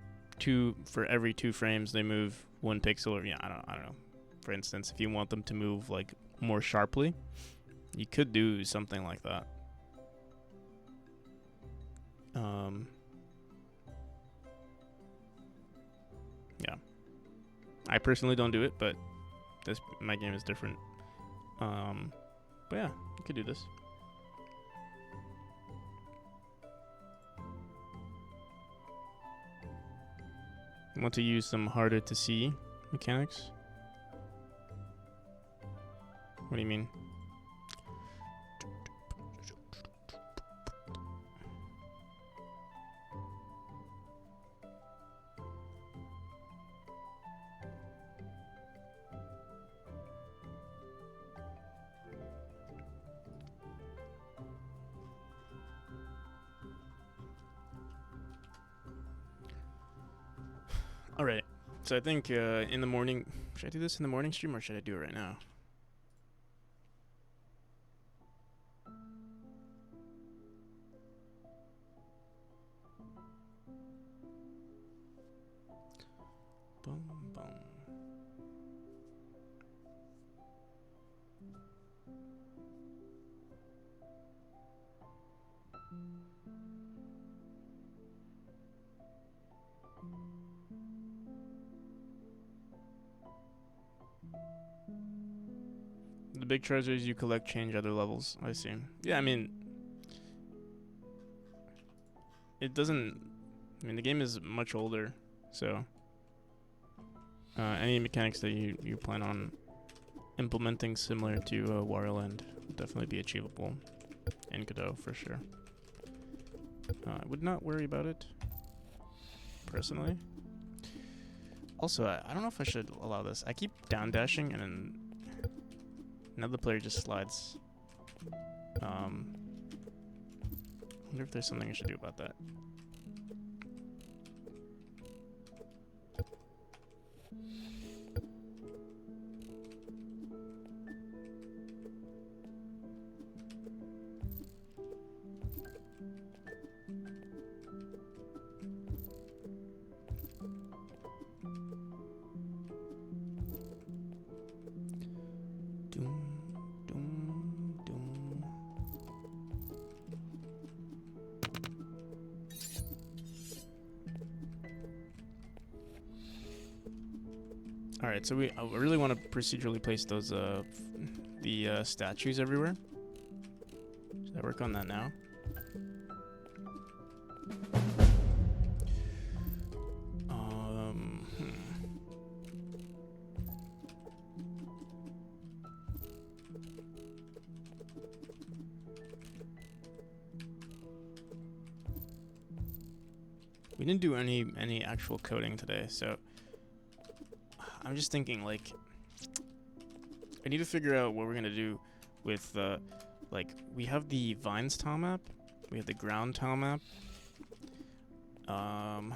for every 2 frames they move 1 pixel, or I don't know. For instance, if you want them to move like more sharply, you could do something like that. Yeah. I personally don't do it, but my game is different. But yeah, you could do this. I want to use some harder to see mechanics. What do you mean? All right. So I think in the morning, should I do this in the morning stream or should I do it right now? Boom, boom. The big treasures you collect change other levels. I see. Yeah, it doesn't. The game is much older, so any mechanics that you plan on implementing similar to Wario would definitely be achievable in Godot for sure. I would not worry about it, personally. Also, I don't know if I should allow this. I keep down dashing and then another player just slides. I wonder if there's something I should do about that. Alright, so I really want to procedurally place those the statues everywhere. Should I work on that now? We didn't do any actual coding today, so I'm just thinking, like, I need to figure out what we're gonna do with, like, we have the vines tile map, we have the ground tile map. Let me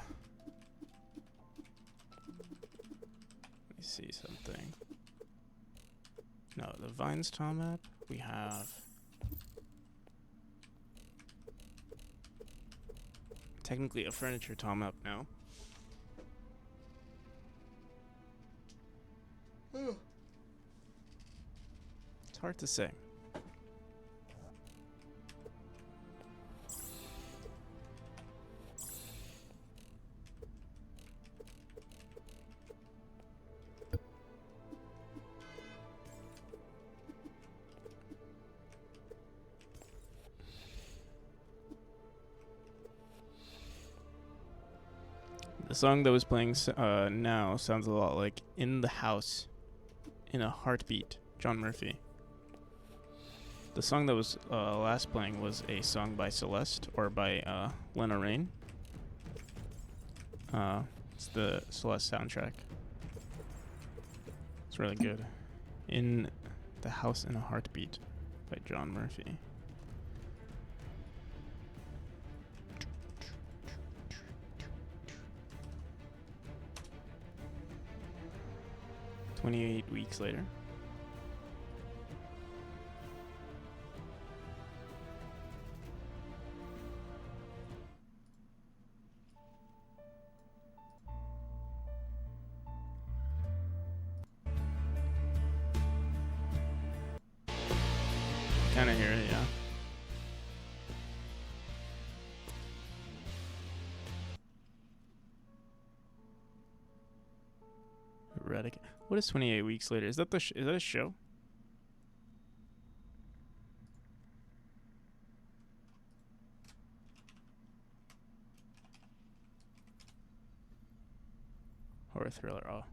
see something. No, the vines tile map, we have technically a furniture tile map now. It's hard to say. The song that was playing now sounds a lot like In the House, in a Heartbeat, John Murphy. The song that was last playing was a song by Celeste, or by Lena Raine. It's the Celeste soundtrack. It's really good. In the House in a Heartbeat by John Murphy. "28 weeks later." Kinda hear it, yeah. Eradicate. What is 28 weeks later? Is that is that a show? Horror thriller. Oh.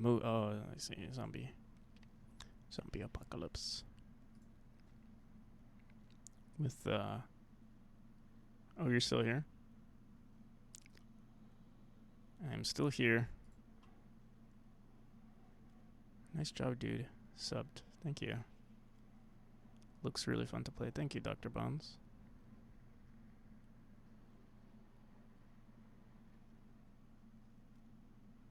Oh, I see. Zombie apocalypse. With oh, you're still here? I'm still here. Nice job, dude. Subbed. Thank you. Looks really fun to play. Thank you, Dr. Bones.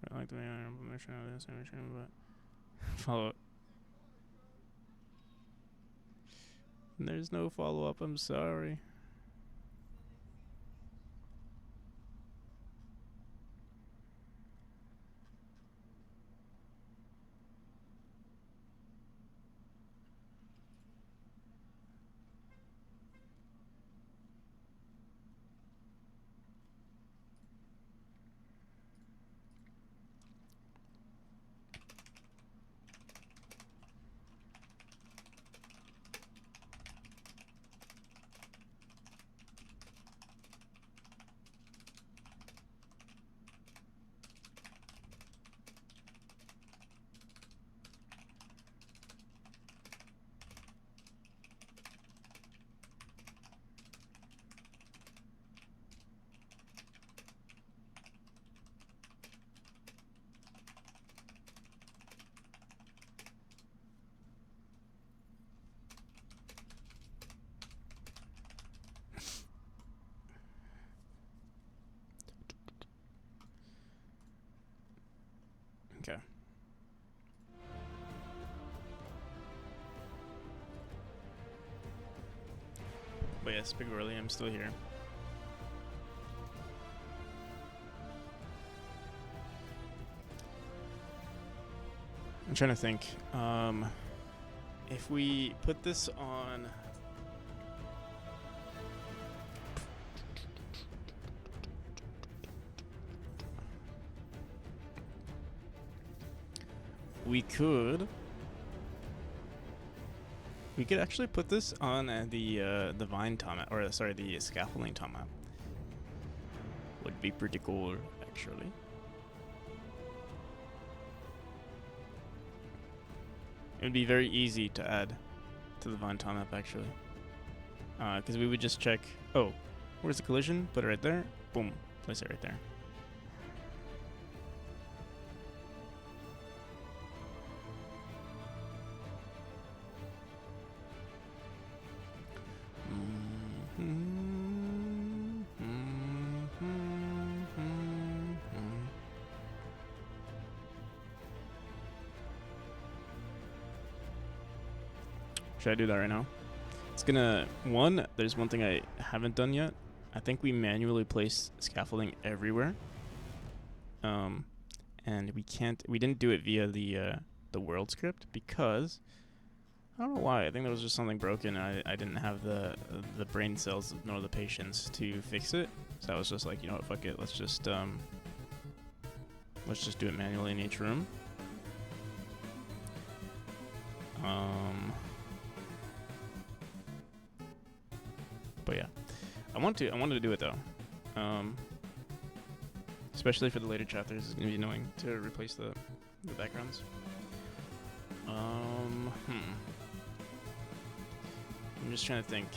I like the implementation of this animation, but follow up. There's no follow-up, I'm sorry. Okay. But yes, Big Whirly, I'm still here. I'm trying to think. If we put this on... We could actually put this on the vine top map, or sorry, the scaffolding top map. Would be pretty cool, actually. It would be very easy to add to the vine top map, actually, because we would just check. Oh, where's the collision? Put it right there. Boom, place it right there. Should I do that right now? It's gonna... there's one thing I haven't done yet. I think we manually place scaffolding everywhere. And we didn't do it via the world script because... I don't know why. I think there was just something broken and I didn't have the brain cells nor the patience to fix it. So I was just like, you know what, fuck it. Let's just do it manually in each room. But yeah, I wanted to do it though, especially for the later chapters. It's gonna be annoying to replace the backgrounds. I'm just trying to think.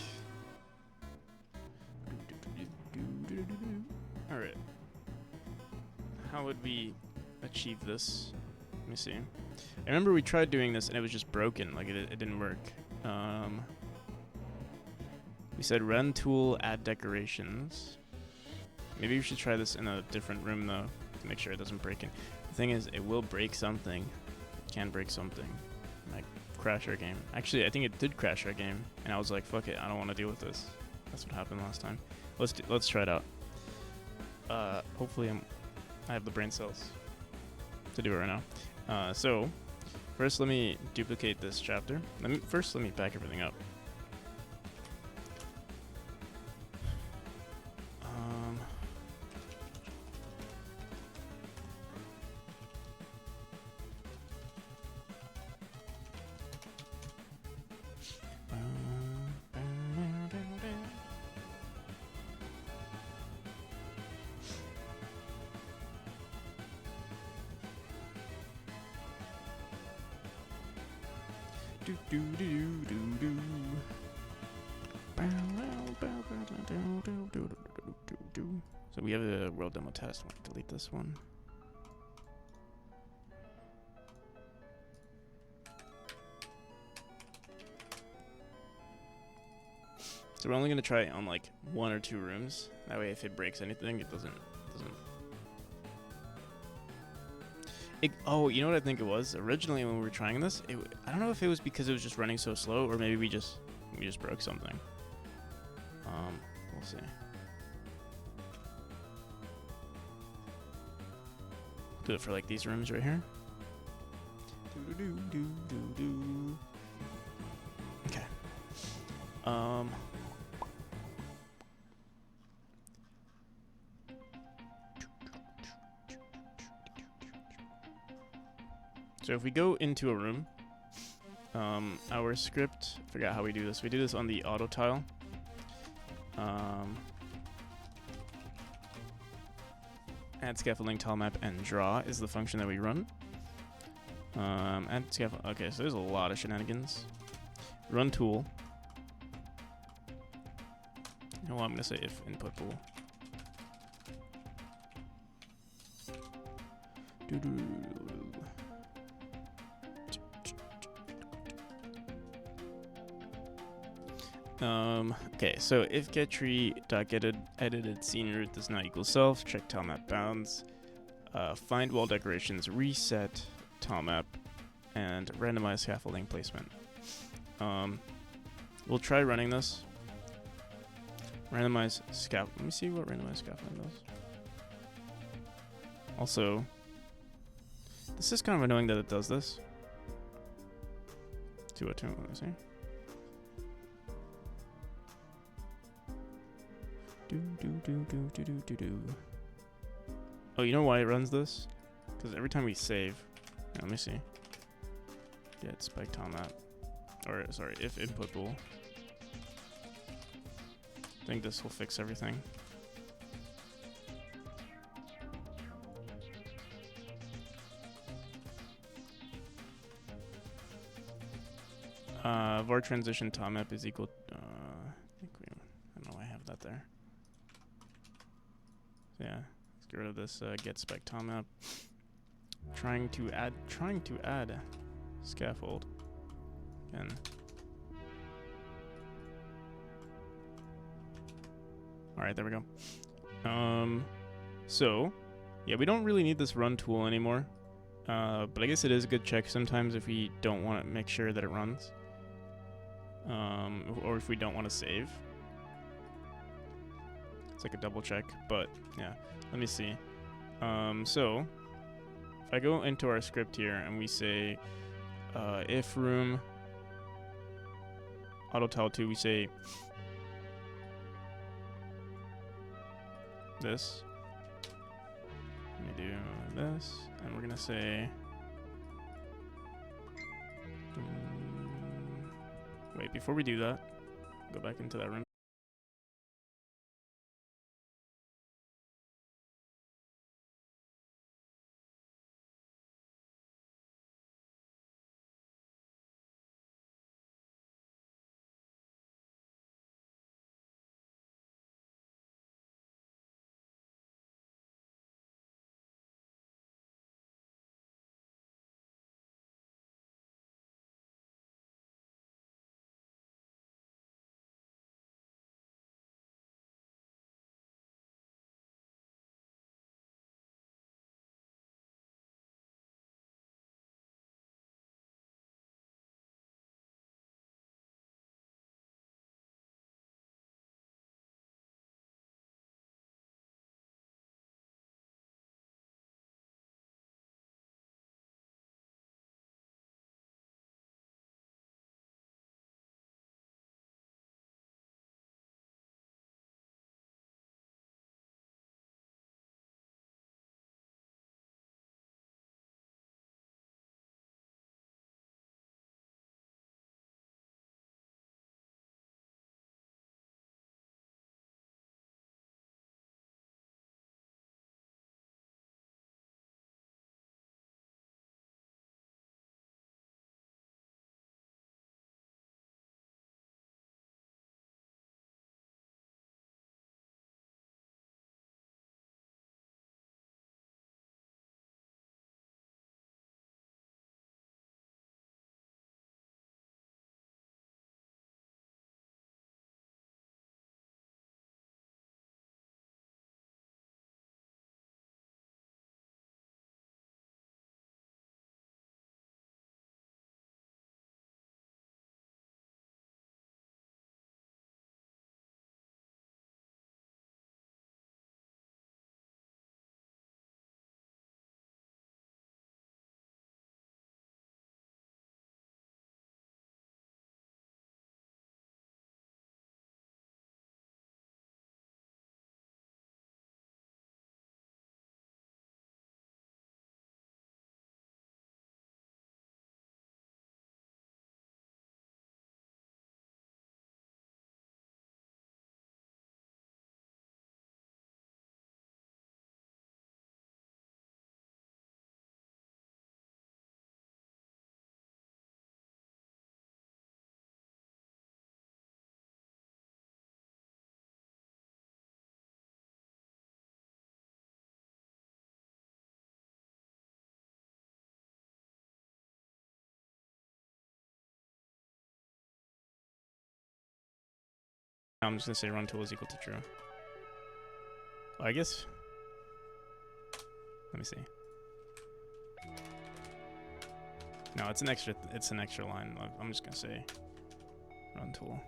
All right, how would we achieve this? Let me see. I remember we tried doing this and it was just broken. Like it didn't work. We said run tool, add decorations. Maybe we should try this in a different room though, to make sure it doesn't break it. The thing is, it will break something. It can break something. Like crash our game. Actually, I think it did crash our game, and I was like, fuck it, I don't want to deal with this. That's what happened last time. Let's try it out. Hopefully I have the brain cells to do it right now. So first let me duplicate this chapter. Let me back everything up. So we have a world demo test. Let me delete this one. So we're only gonna try it on like 1 or 2 rooms. That way, if it breaks anything, it doesn't. Oh, you know what I think it was? Originally, when we were trying this, I don't know if it was because it was just running so slow, or maybe we just broke something. We'll see. Do it for like these rooms right here. Okay. So if we go into a room, our script, I forgot how we do this. We do this on the auto tile. Add scaffolding tile map and draw is the function that we run. Add scaffold. Okay, so there's a lot of shenanigans. Run tool. You know what, I'm gonna say if input pool. Okay, so if getTree.getEdited scene root does not equal self, check tile map bounds. find wall decorations, reset tile map, and randomize scaffolding placement. We'll try running this. Randomize scaffold. Let me see what randomize scaffolding does. Also, this is kind of annoying that it does this. 202, let me see. Do. Oh, you know why it runs this? Because every time we save, let me see. Get spec tile map, or sorry, if input bool. I think this will fix everything. Var transition tile map is equal. I don't know why I have that there. So yeah, let's get rid of this get spec tile map. Trying to add scaffold. Again. All right, there we go. So yeah, we don't really need this run tool anymore. But I guess it is a good check sometimes if we don't want to make sure that it runs. Or if we don't want to save. It's like a double check, but yeah, let me see. So if I go into our script here and we say if room auto tile 2, we say this. Let me do this, and we're gonna say wait, before we do that, go back into that room. I'm just gonna say run tool is equal to true. Well, I guess Let me see. No, it's an extra line. I'm just gonna say run tool.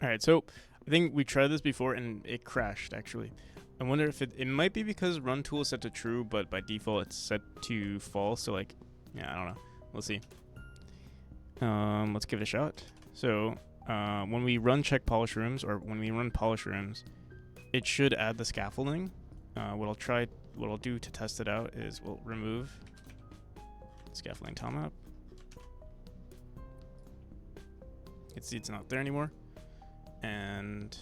All right, so I think we tried this before and it crashed actually. I wonder if it might be because run tool is set to true, but by default it's set to false. So like, yeah, I don't know. We'll see. Let's give it a shot. So when we run check polish rooms, or when we run polish rooms, it should add the scaffolding. What I'll do to test it out is we'll remove scaffolding tile map. You can see it's not there anymore. And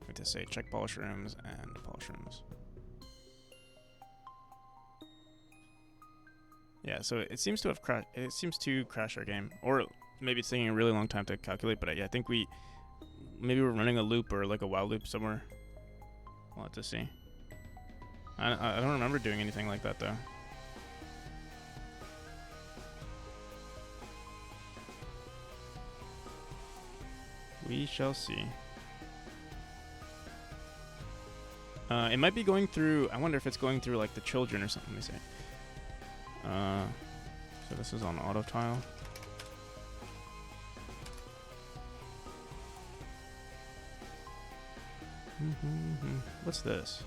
we just say check polish rooms and polish rooms. Yeah, so it seems to have crashed. It seems to crash our game, or maybe it's taking a really long time to calculate. But yeah, I think maybe we're running a loop or like a while loop somewhere. We'll have to see. I don't remember doing anything like that though. We shall see. It might be going through. I wonder if it's going through like the children or something. Let me see. So this is on auto tile. What's this?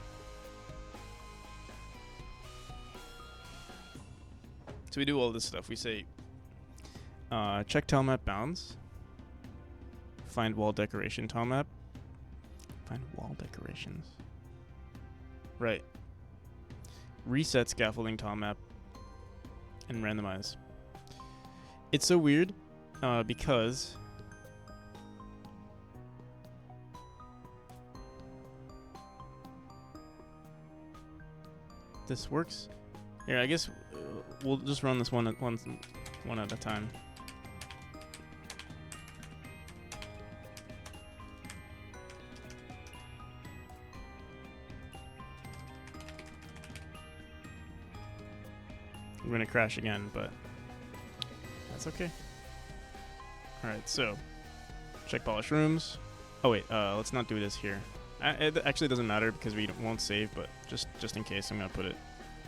So we do all this stuff. We say check tile map bounds. Find wall decoration tile map. Find wall decorations. Right. Reset scaffolding tile map. And randomize. It's so weird because this works. Here, I guess we'll just run this one at a time. We're gonna crash again, but that's okay. Alright, so check polish rooms. Oh wait, let's not do this here. It actually doesn't matter because we won't save, but just in case, I'm gonna put it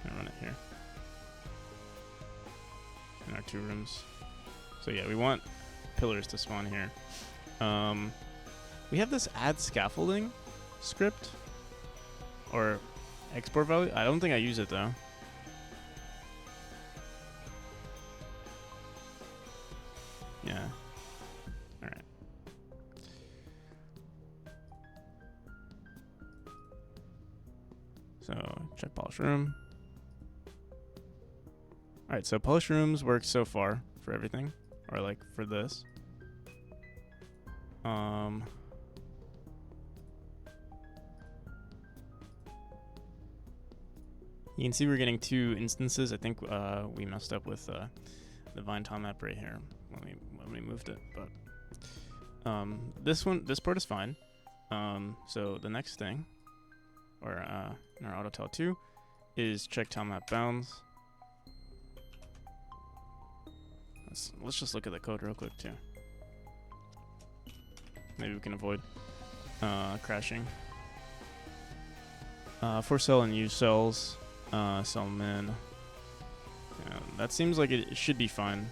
and run it here in our 2 rooms. So yeah, we want pillars to spawn here. We have this add scaffolding script or export value. I don't think I use it though. Yeah. All right. So check polish room. All right. So polish rooms works so far for everything, or like for this. You can see we're getting 2 instances. I think we messed up with the vine tile map right here when we moved it, but this part is fine. So the next thing, or in our auto tile 2, is check tile map bounds. Let's just look at the code real quick too. Maybe we can avoid crashing. For cell and use cells, cell min. Yeah, that seems like it should be fine.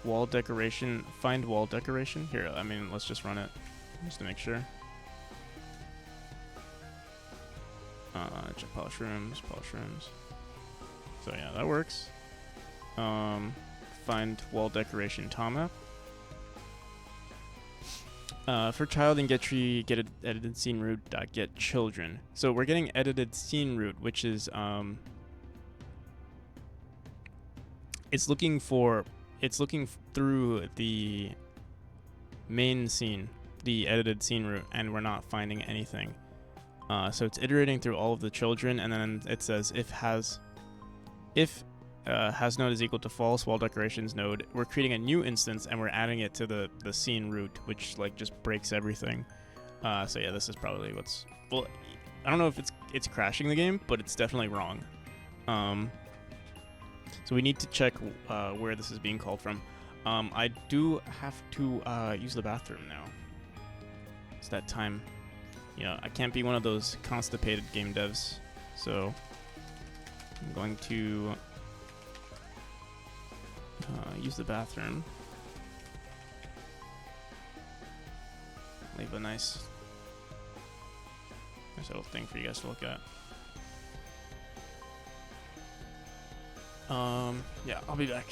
Wall decoration. Find wall decoration. Here, I mean, let's just run it just to make sure. Check polish rooms. So yeah, that works. Find wall decoration tile map. For child and get tree, get edited scene root dot get children. So we're getting edited scene root, which is it's looking through the main scene, the edited scene root, and we're not finding anything. So it's iterating through all of the children, and then it says if has node is equal to false while decorations node. We're creating a new instance and we're adding it to the scene root, which like just breaks everything. So yeah, this is probably what's, well, I don't know if it's crashing the game, but it's definitely wrong. So we need to check where this is being called from. I do have to use the bathroom now. It's that time. I can't be one of those constipated game devs. So I'm going to use the bathroom. Leave a nice little thing for you guys to look at. Yeah, I'll be back.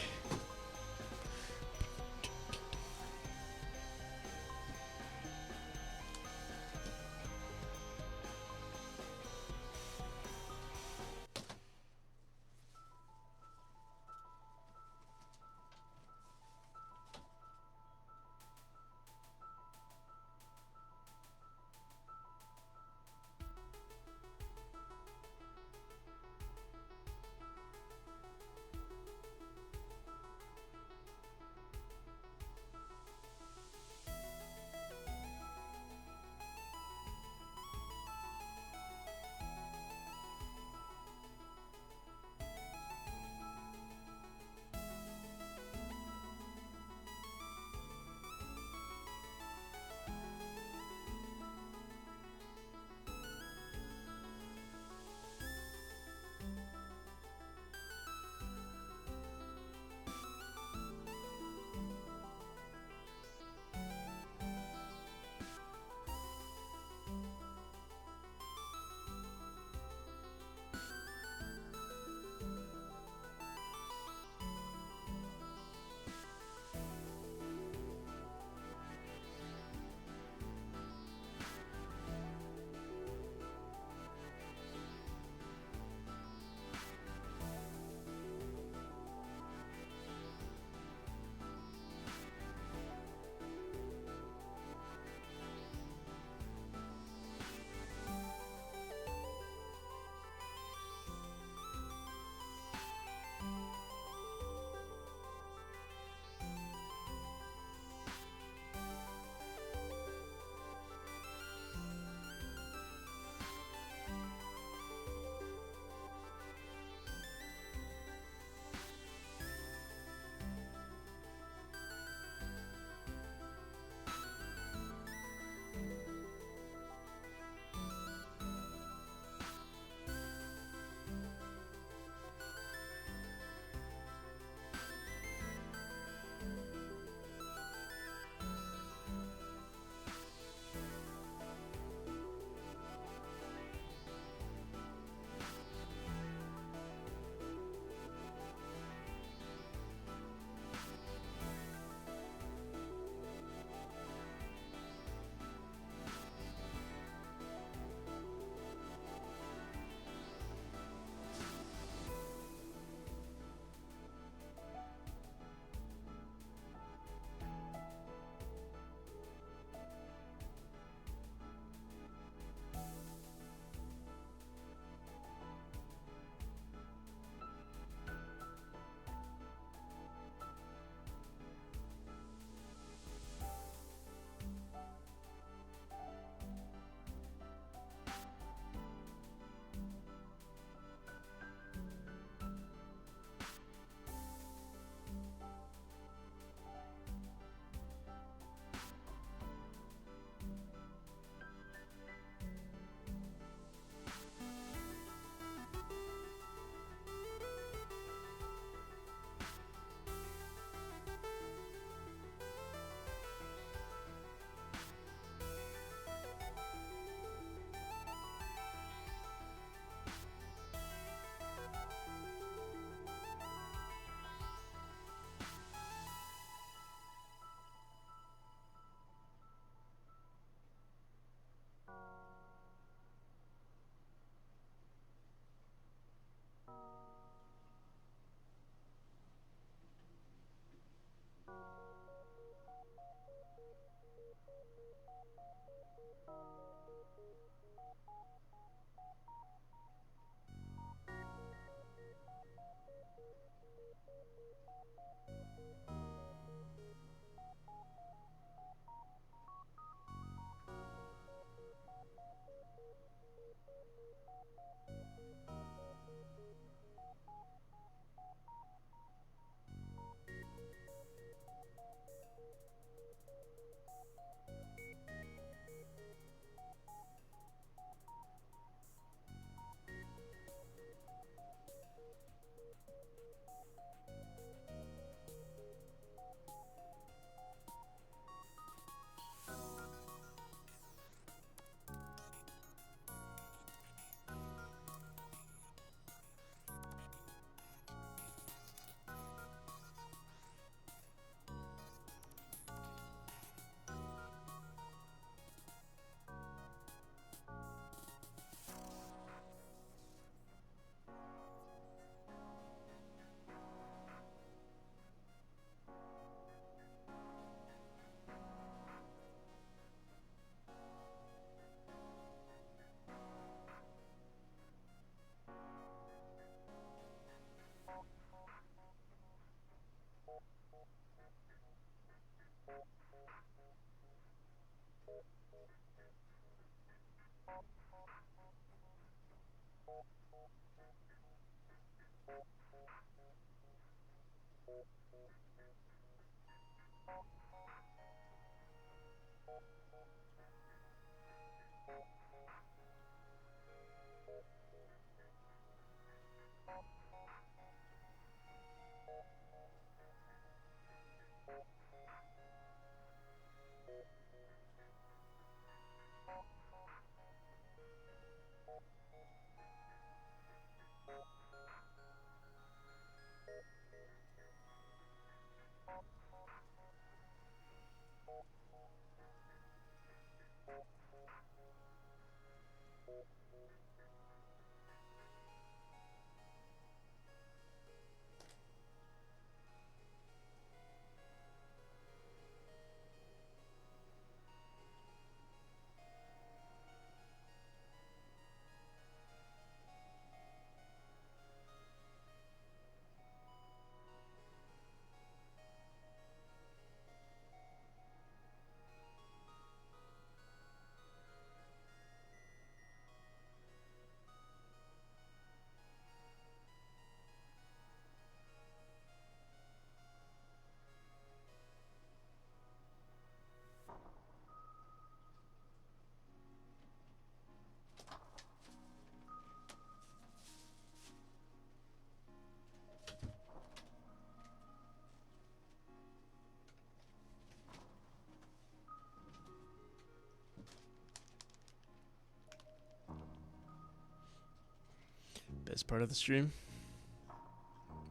Best part of the stream?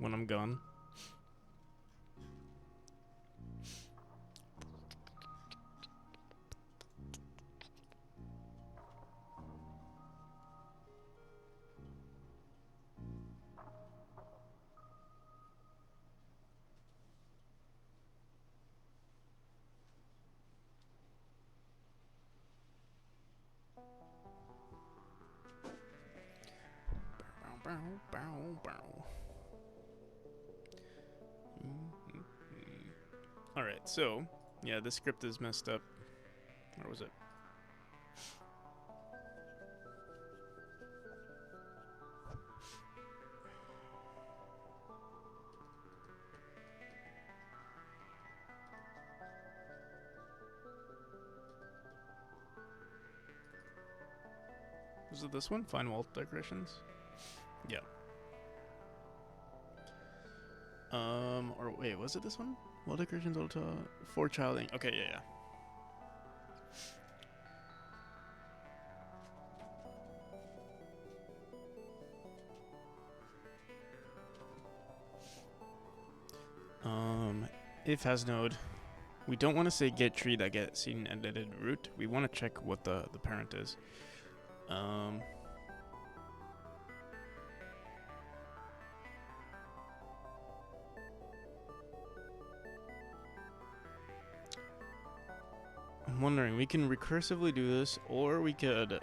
When I'm gone. Alright, so, yeah, the script is messed up. Where was it? Was it this one? Fine wall decorations? Yeah. Or wait, was it this one? Wall decorations, for childing. Okay, yeah. If has node, we don't want to say get tree that get seen edited root. We want to check what the parent is. I'm wondering, we can recursively do this, or we could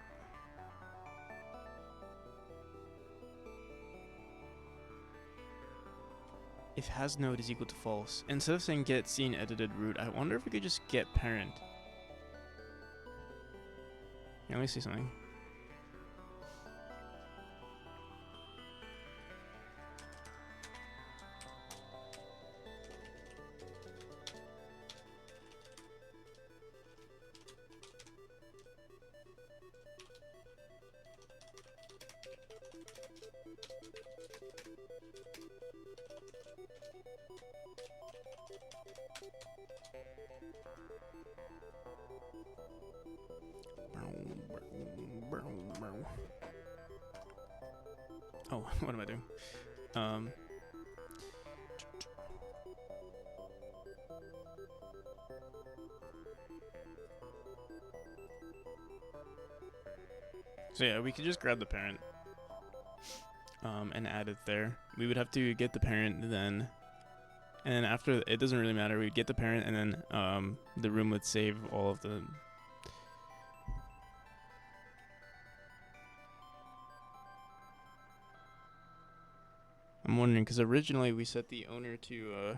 if has node is equal to false, instead of saying get scene edited root, I wonder if we could just get parent. Yeah, let me see something. Oh, what am I doing? So yeah, we could just grab the parent and add it there. We would have to get the parent then, and then after, it doesn't really matter, we'd get the parent and then the room would save all of the... I'm wondering, because originally we set the owner to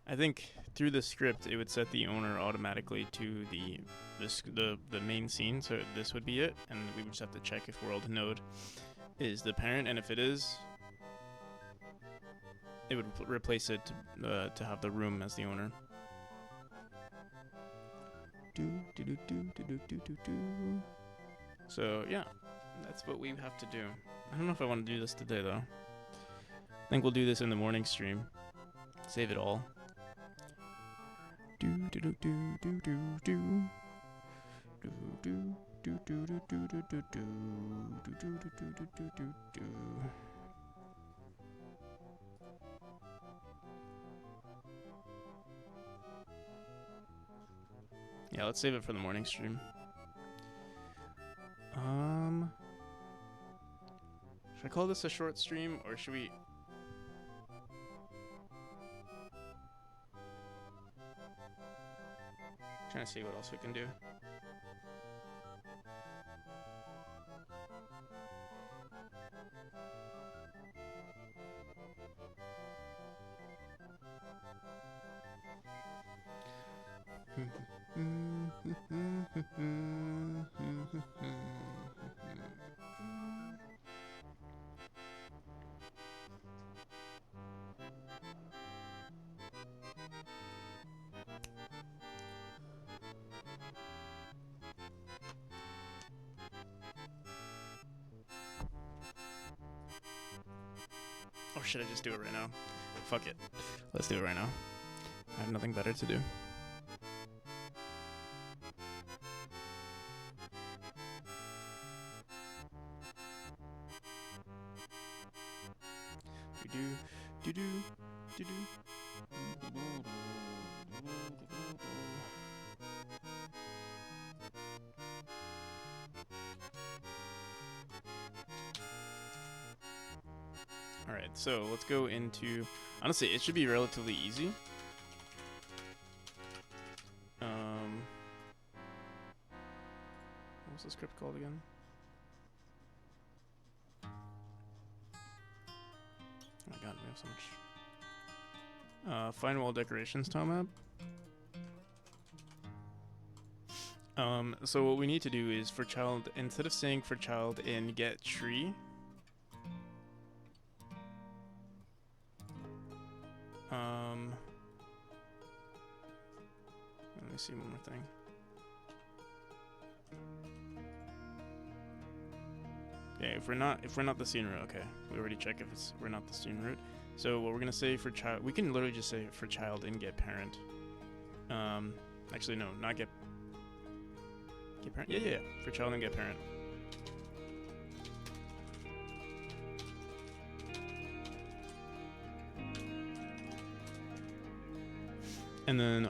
I think through the script it would set the owner automatically to the main scene, so this would be it, and we would just have to check if world node is the parent, and if it is, it would replace it to have the room as the owner. So yeah, that's what we have to do. I don't know if I want to do this today though. I think we'll do this in the morning stream. Save it all. Yeah, let's save it for the morning stream. Should I call this a short stream, or should we... Trying to see what else we can do. Or should I just do it right now? Fuck it. Let's do it right now. I have nothing better to do. Alright, so let's go into... Honestly, it should be relatively easy. What was the script called again? Oh my god, we have so much... find wall decorations tile map. So what we need to do is for child, instead of saying for child in get tree, let me see one more thing. Okay, if we're not the scene root, okay. We already checked if we're not the scene root. So what we're gonna say for child, we can literally just say for child in get parent. Actually no, not get parent. Yeah, for child and get parent. And then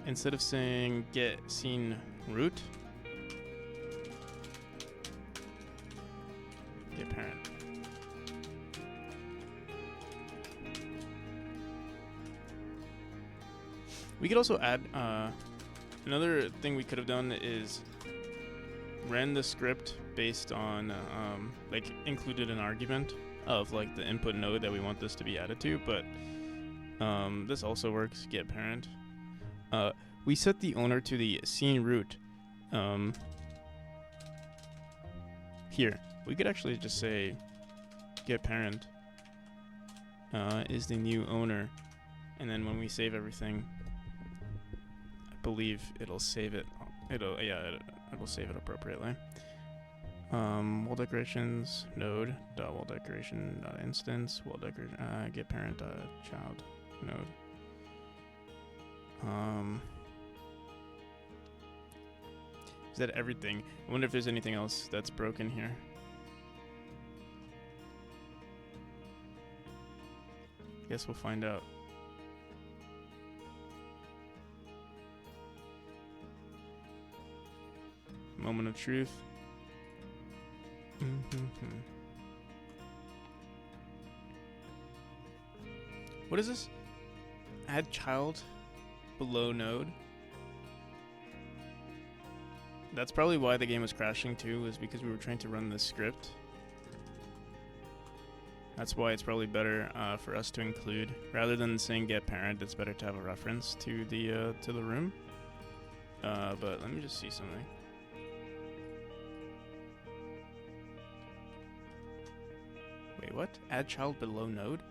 instead of saying get scene root, get parent. We could also add another thing we could have done is ran the script based on like included an argument of like the input node that we want this to be added to, but this also works. Get parent. We set the owner to the scene root. Here, we could actually just say get parent is the new owner, and then when we save everything, I believe it'll save it. It'll save it appropriately. Wall decorations node dot wall decoration dot instance wall decoration get parent dot child node. Is that everything? I wonder if there's anything else that's broken here. Guess we'll find out. Moment of truth. What is this? Add child below node. That's probably why the game was crashing too, was because we were trying to run this script. That's why it's probably better for us to include, rather than saying get parent, it's better to have a reference to the room. But let me just see something. Wait, what? Add child below node?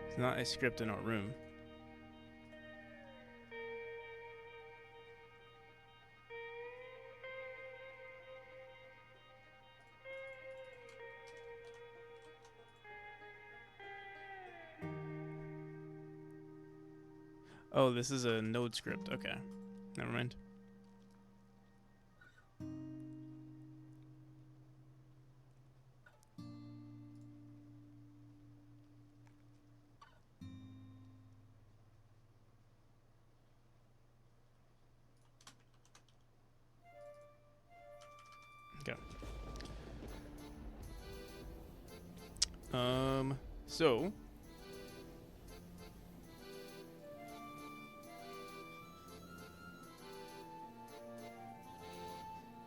It's not a script in our room. Oh, this is a node script. Okay. Never mind. Okay. So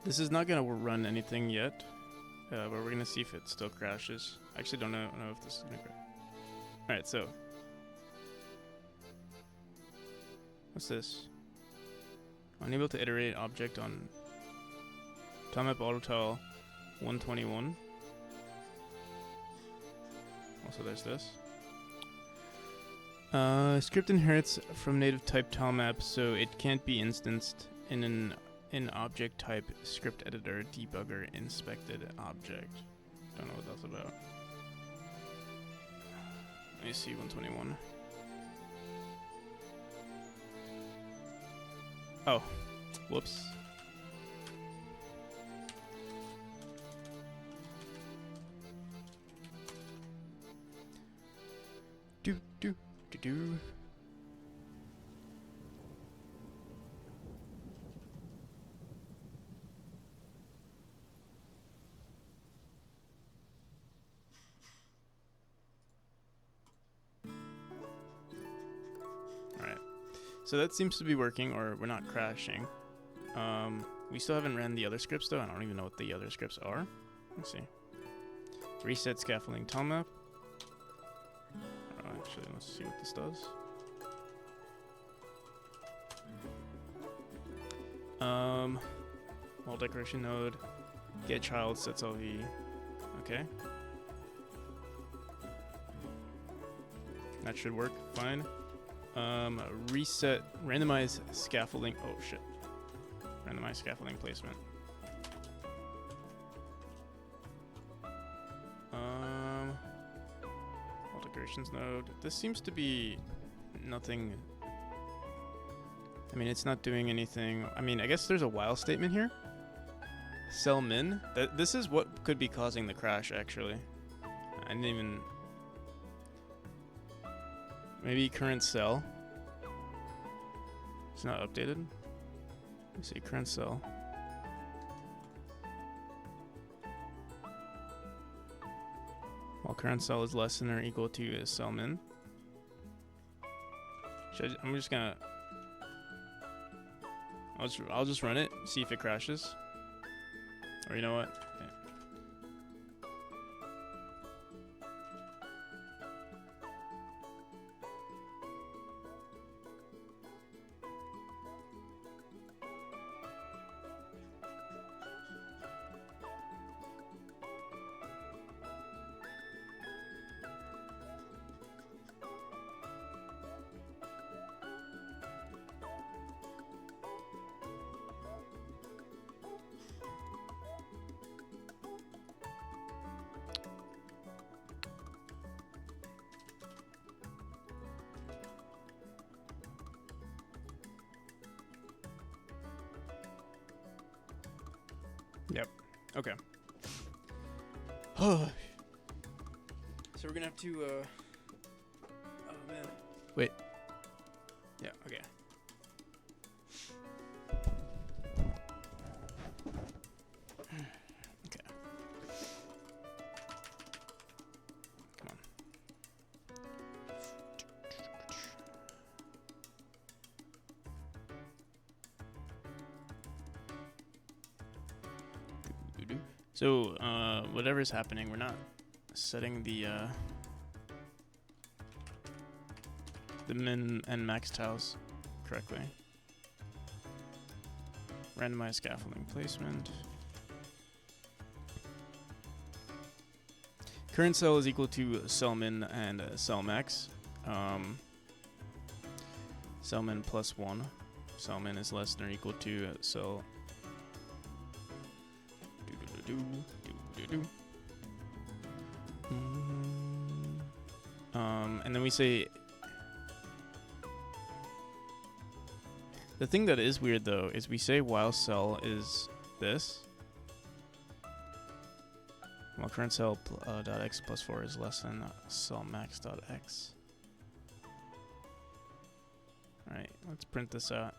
this is not gonna run anything yet, but we're gonna see if it still crashes. I actually don't know if this is gonna crash. All right, so what's this? Unable to iterate object on tilemap autotile 121. Also, there's this. Script inherits from native type tilemap, so it can't be instanced in an object type script editor debugger inspected object. Don't know what that's about. Let me see 121. Oh, whoops. Do. Alright. So that seems to be working, or we're not crashing. We still haven't ran the other scripts though. I don't even know what the other scripts are. Let's see. Reset scaffolding tilemap. Actually, let's see what this does. Wall decoration node. Get child sets LV. Okay. That should work fine. Reset randomize scaffolding. Oh shit. Randomize scaffolding placement. Decorations node. This seems to be nothing. I mean, it's not doing anything. I mean, I guess there's a while statement here. Cell min. This is what could be causing the crash, actually. I didn't even. Maybe current cell. It's not updated. Let's see, current cell. While current cell is less than or equal to cell min. I'm just gonna. I'll just run it, see if it crashes. Or you know what? Yeah. Yep. Okay. So we're gonna have to. Oh man. Wait. Yeah. Okay. Okay. Come on. So, whatever's happening, we're not setting the min and max tiles correctly. Randomize scaffolding placement. Current cell is equal to cell min and cell max. Cell min plus 1. Cell min is less than or equal to cell. And then we say. The thing that is weird though is we say while cell is this. While current cell dot x plus 4 is less than cell max dot x. Alright, let's print this out.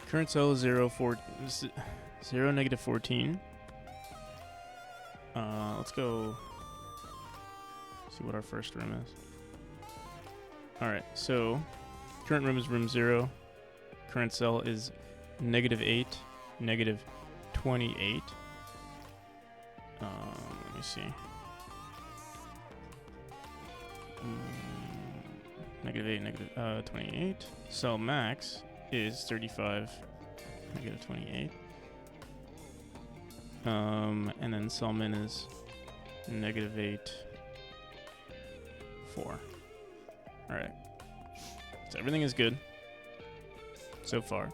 Current cell is 0, negative 14. Let's go see what our first room is. Alright, so current room is room 0. Current cell is negative 8, negative 28. Let me see. Negative 8, negative 28. Cell max is 35, negative 28. And then cell min is negative 8, 4. Alright. So everything is good so far.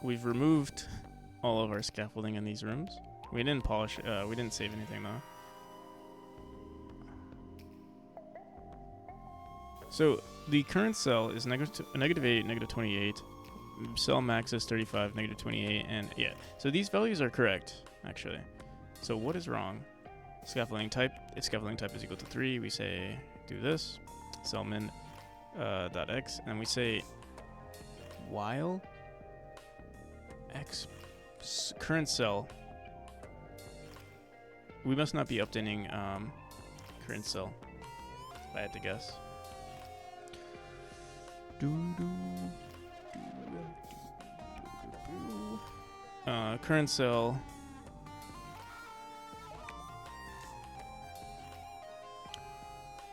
We've removed all of our scaffolding in these rooms. We didn't polish, we didn't save anything though. So the current cell is negative 8, negative 28. Cell max is 35, negative 28, and yeah. So these values are correct, actually. So what is wrong? Scaffolding type. If scaffolding type is equal to 3, we say do this. Cell min dot x, and we say while x current cell. We must not be updating current cell, if I had to guess. Current cell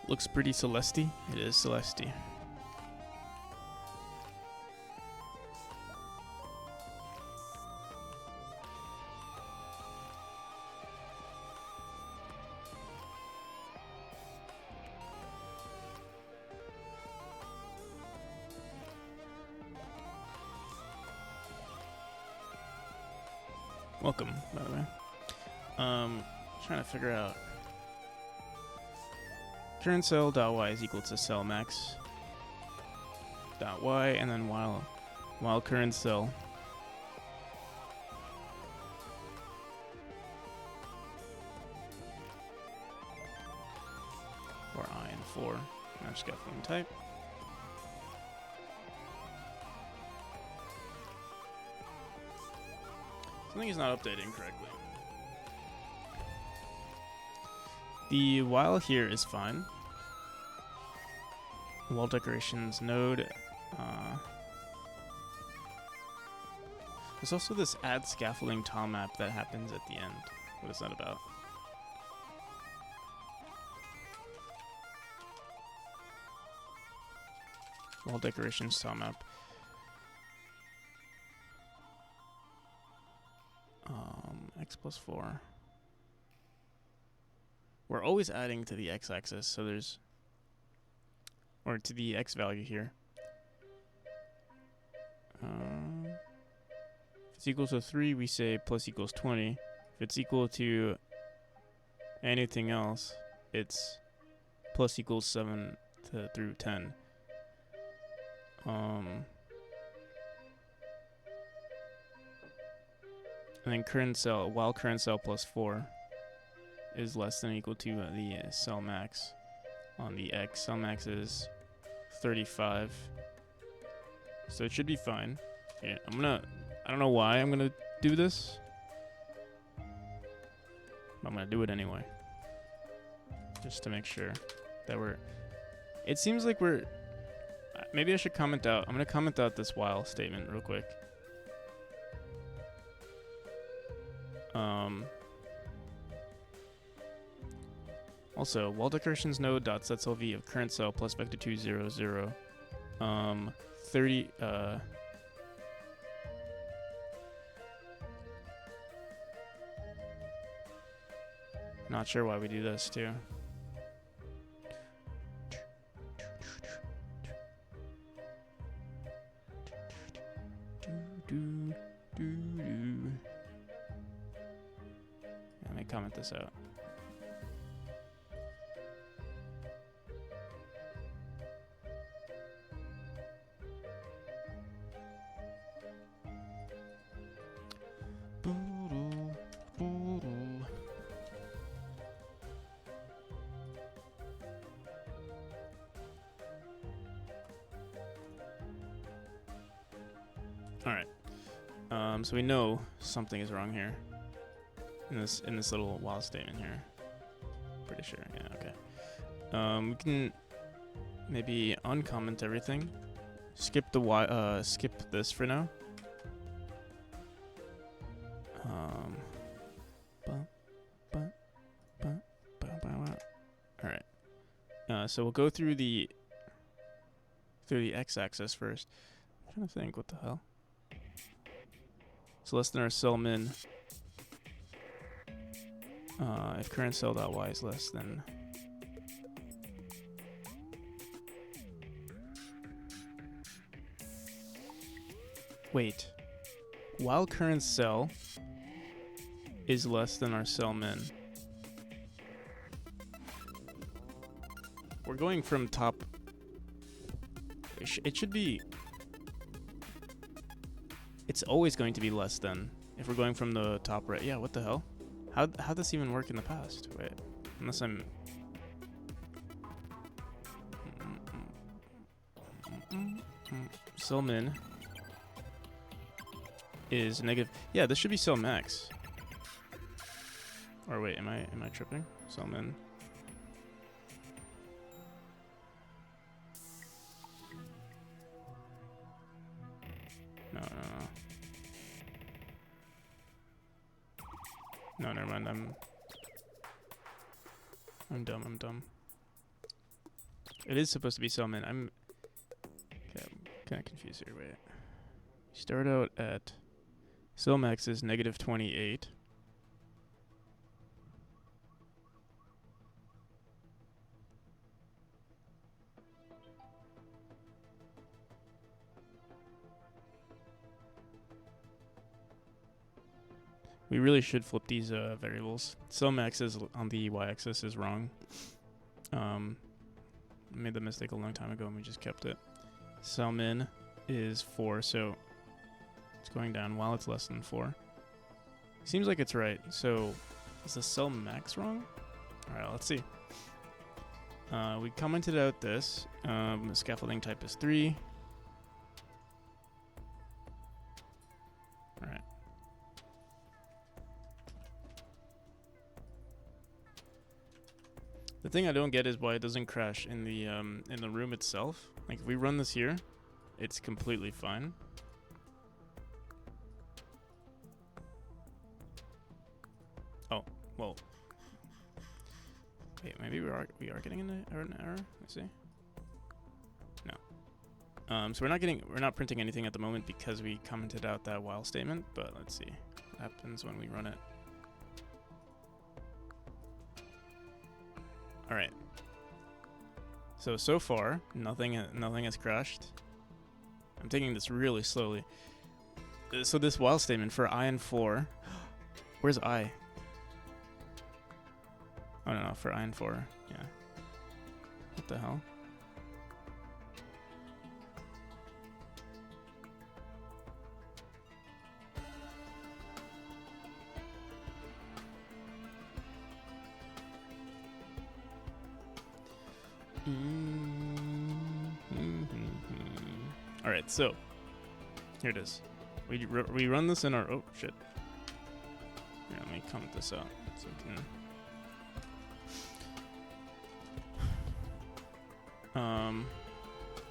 looks pretty Celeste. It is Celeste. Welcome, by the way. Trying to figure out current cell dot y is equal to cell max dot y, and then while while current cell or I and 4 match scaffolding type. Something is not updating correctly. The while here is fine. Wall decorations node. There's also this add scaffolding tile map that happens at the end. What is that about? Wall decorations tile map. X+4. We're always adding to the x-axis, so there's, or to the x value here. If it's equal to 3, we say plus equals 20. If it's equal to anything else, it's plus equals 7 through 10. And then current cell, while current cell plus 4 is less than or equal to the cell max on the x. Cell max is 35. So it should be fine. Yeah, I don't know why I'm gonna do this, but I'm gonna do it anyway. Just to make sure that it seems like maybe I should comment out. I'm gonna comment out this while statement real quick. Also, wall decorations node dot set cell v of current cell plus vector 2 0 0. 30 not sure why we do this too. Let me comment this out. So we know something is wrong here in this little while statement here. Pretty sure, yeah, okay. We can maybe uncomment everything. Skip skip this for now. All right. So we'll go through the x-axis first. I'm trying to think, what the hell? So less than our cell min. If current cell dot y is less than. Wait. While current cell is less than our cell min. We're going from top. It should be. It's always going to be less than if we're going from the top right. Yeah, what the hell? How'd this even work in the past? Wait, unless I'm... Cell min is negative. Yeah, this should be cell max. Or wait, am I tripping? Cell min. No, never mind. I'm dumb. It is supposed to be cell min. I'm kind of confused here. Wait. Start out at cell max is negative 28. We really should flip these variables. Cell max is on the y-axis is wrong. I made the mistake a long time ago and we just kept it. Cell min is 4, so It's going down while it's less than 4. Seems like it's right. So is the cell max wrong? All right, let's see. We commented out this. The scaffolding type is 3. All right. The thing I don't get is why it doesn't crash in the room itself. Like if we run this here, it's completely fine. Oh, well. Wait, maybe we are getting an error. Let's see. No. So we're not printing anything at the moment because we commented out that while statement. But let's see what happens when we run it. All right. So far nothing has crashed. I'm taking this really slowly. So this while statement for I and 4. Where's I? Oh no, for I and 4. Yeah. What the hell? All right, so here it is. We run this in our shit. Here, let me comment this out so we can.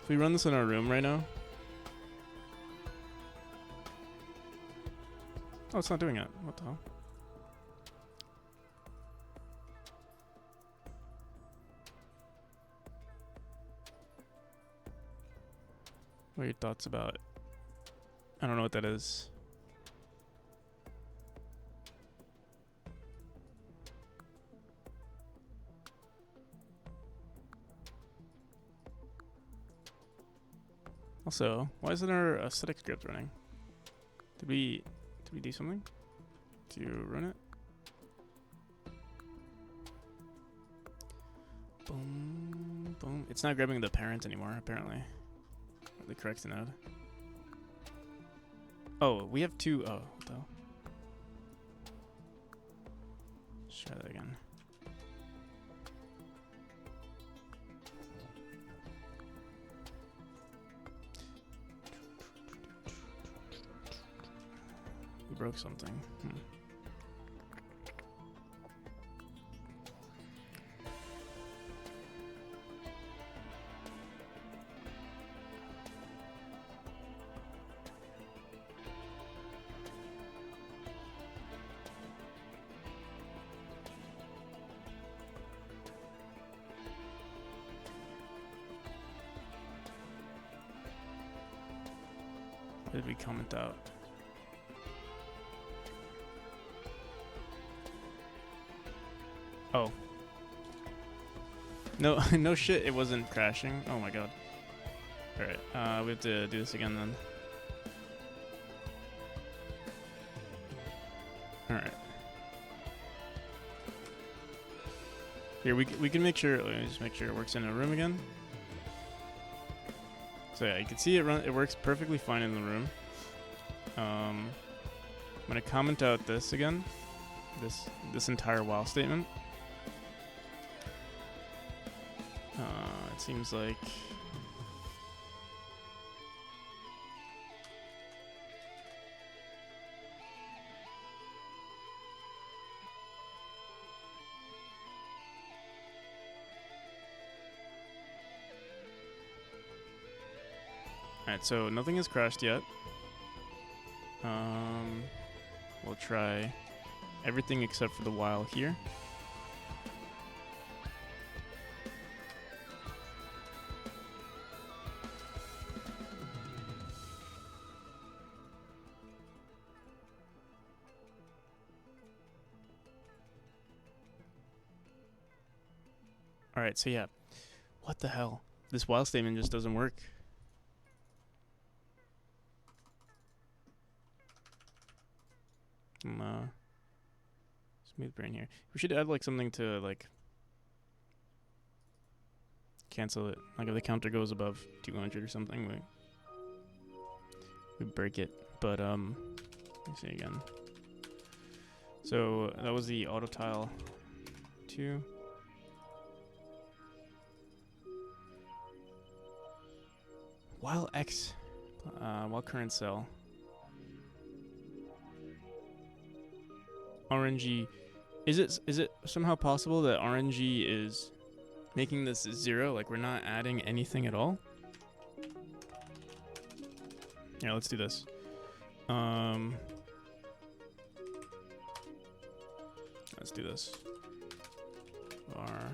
If we run this in our room right now. Oh, it's not doing it. What the hell? What are your thoughts about it? I don't know what that is. Also, why isn't our aesthetic script running? Did we do something to run it? Boom, boom. It's not grabbing the parent anymore, apparently. The correct node. Oh, we have 2. Oh, what the hell? Let's try that again. We broke something. What did we comment out? Oh. No, no shit, it wasn't crashing. Oh my god. Alright, we have to do this again then. Alright. Here, we can make sure, let me just make sure it works in a room again. So yeah, you can see it works perfectly fine in the room. I'm gonna comment out this again. This entire while statement. It seems like alright, so nothing has crashed yet. We'll try everything except for the while here. Alright, so yeah. What the hell? This while statement just doesn't work. Smooth brain here. We should add like something to like cancel it. Like if the counter goes above 200 or something, we break it. But let me see again. So that was the auto tile 2. While X, while current cell. RNG, is it somehow possible that RNG is making this 0? Like we're not adding anything at all? Yeah, let's do this. Let's do this. Var.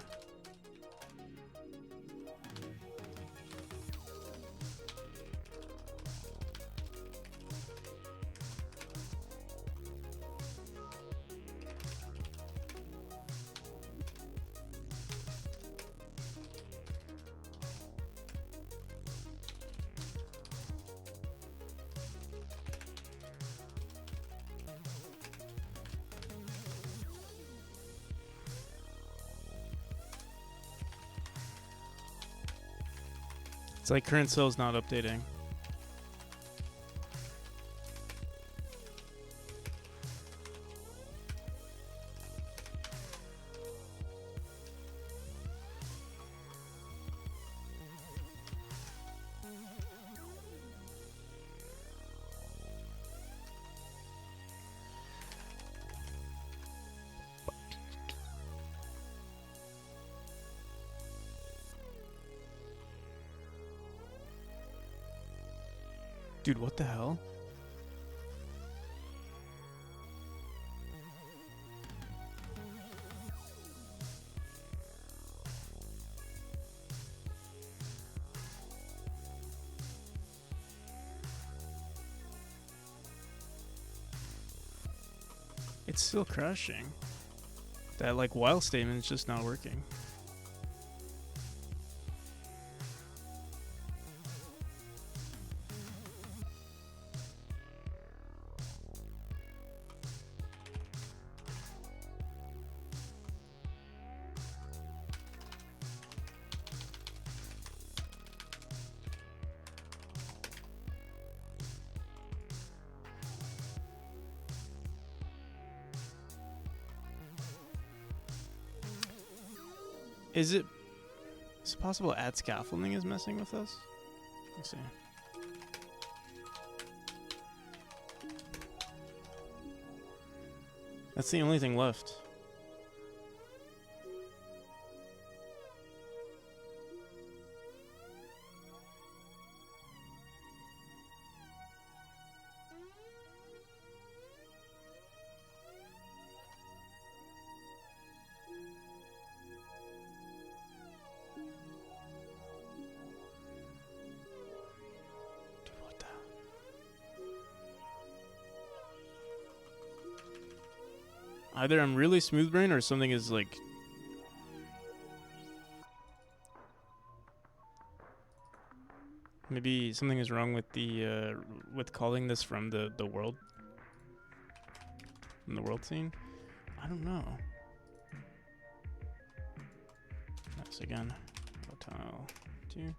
It's like current cell's not updating. Dude, what the hell? It's still crashing. That like while statement is just not working. Is it possible add scaffolding is messing with us? Let's see. That's the only thing left. Either I'm really smooth brain or something is like maybe something is wrong with the with calling this from the world scene. I don't know. That's again tile 2.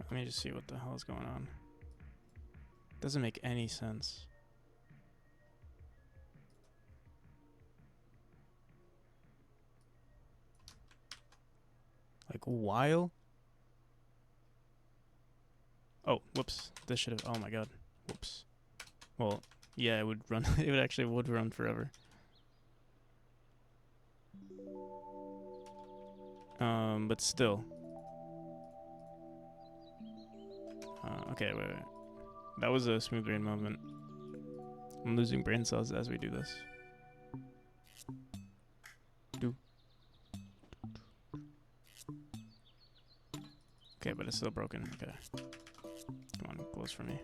Let me just see what the hell is going on. Doesn't make any sense. Like while? Oh, whoops. This should have. Oh my god. Whoops. Well, yeah, it would run. It would actually run forever. But still. Okay, wait. That was a smooth brain moment. I'm losing brain cells as we do this. Okay, but it's still broken. Okay. Come on, close for me.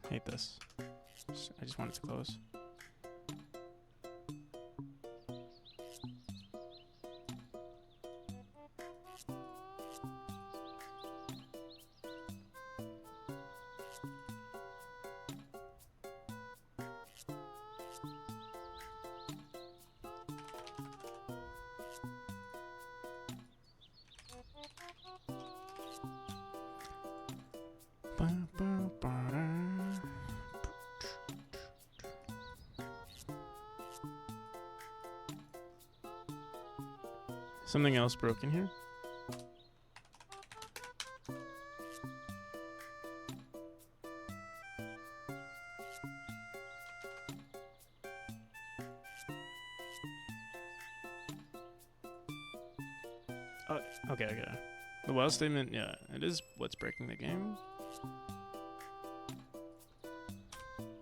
Hate this. I just want it to close. Something else broken here? Oh, okay. The while statement, yeah, it is what's breaking the game.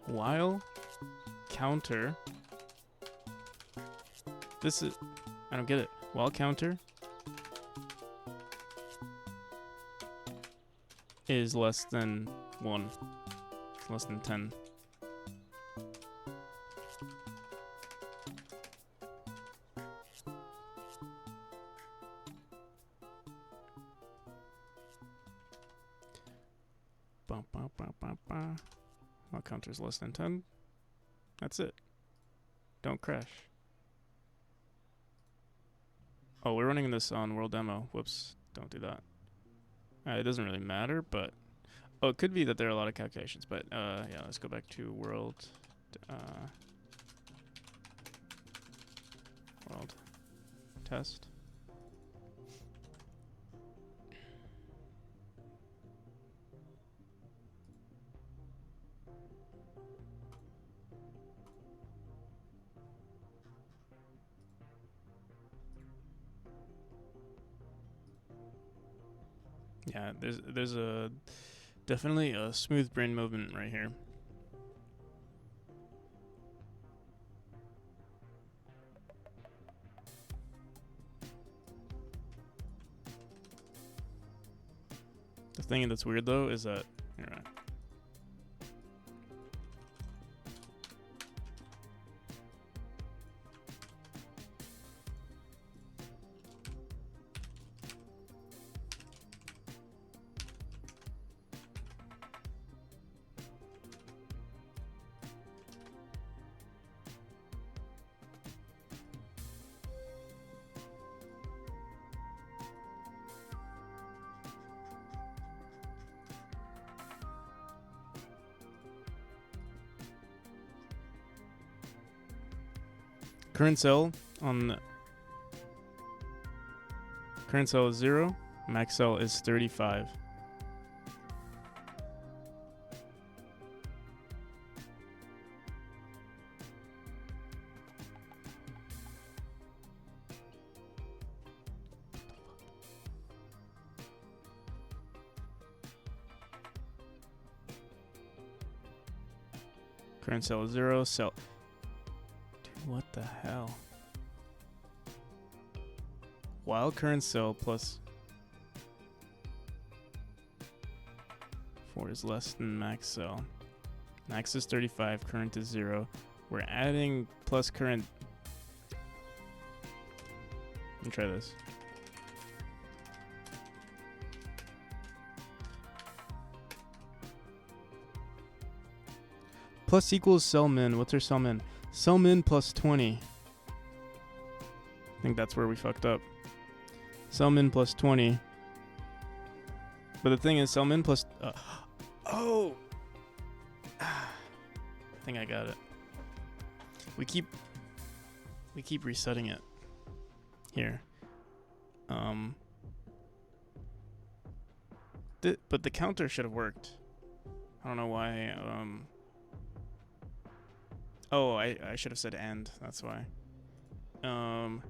While counter. This is, I don't get it. While counter is less than 1. It's less than 10. While counter is less than 10. That's it. Don't crash. Oh, we're running this on world demo. Whoops, don't do that. It doesn't really matter, but... Oh, it could be that there are a lot of calculations, but yeah, let's go back to world test. Yeah, there's a definitely a smooth brain movement right here. The thing that's weird though is that current cell is 0, max cell is 35. Current cell is 0, cell... What the hell? While current cell plus 4 is less than max cell. Max is 35, current is 0. We're adding plus current. Let me try this. Plus equals cell min. What's our cell min? Cell min plus 20. I think that's where we fucked up. Cell min plus 20. But the thing is, cell min plus... oh! I think I got it. We keep resetting it. Here. But the counter should have worked. I don't know why... Oh, I should have said and. That's why.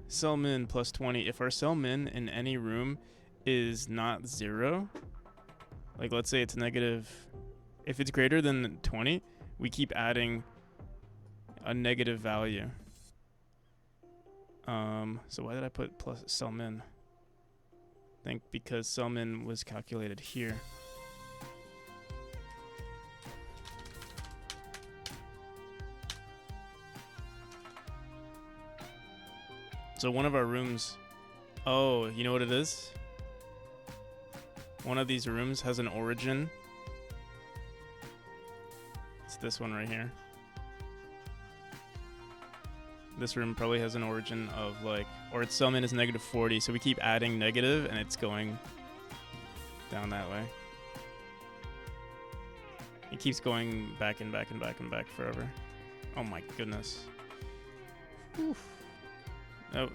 Cell min plus 20. If our cell min in any room is not 0, like let's say it's negative, if it's greater than 20, we keep adding a negative value. So why did I put plus cell min? I think because cell min was calculated here. So one of our rooms, oh, you know what it is? One of these rooms has an origin. It's this one right here. This room probably has an origin of like, or its cell min is negative 40, so we keep adding negative and it's going down that way. It keeps going back and back and back and back forever. Oh my goodness. Oof. Oh.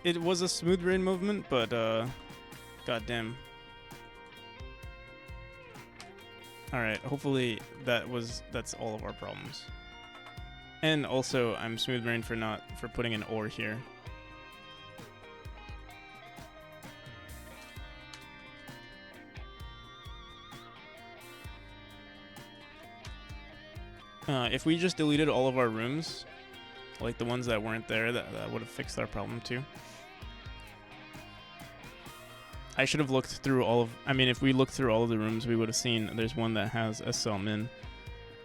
It was a smooth rain movement, but goddamn. All right, hopefully that's all of our problems. And also, I'm smooth rain for putting an ore here. If we just deleted all of our rooms, like the ones that weren't there, that would have fixed our problem too. I should have looked through all of... I mean, if we looked through all of the rooms, we would have seen there's one that has a cell min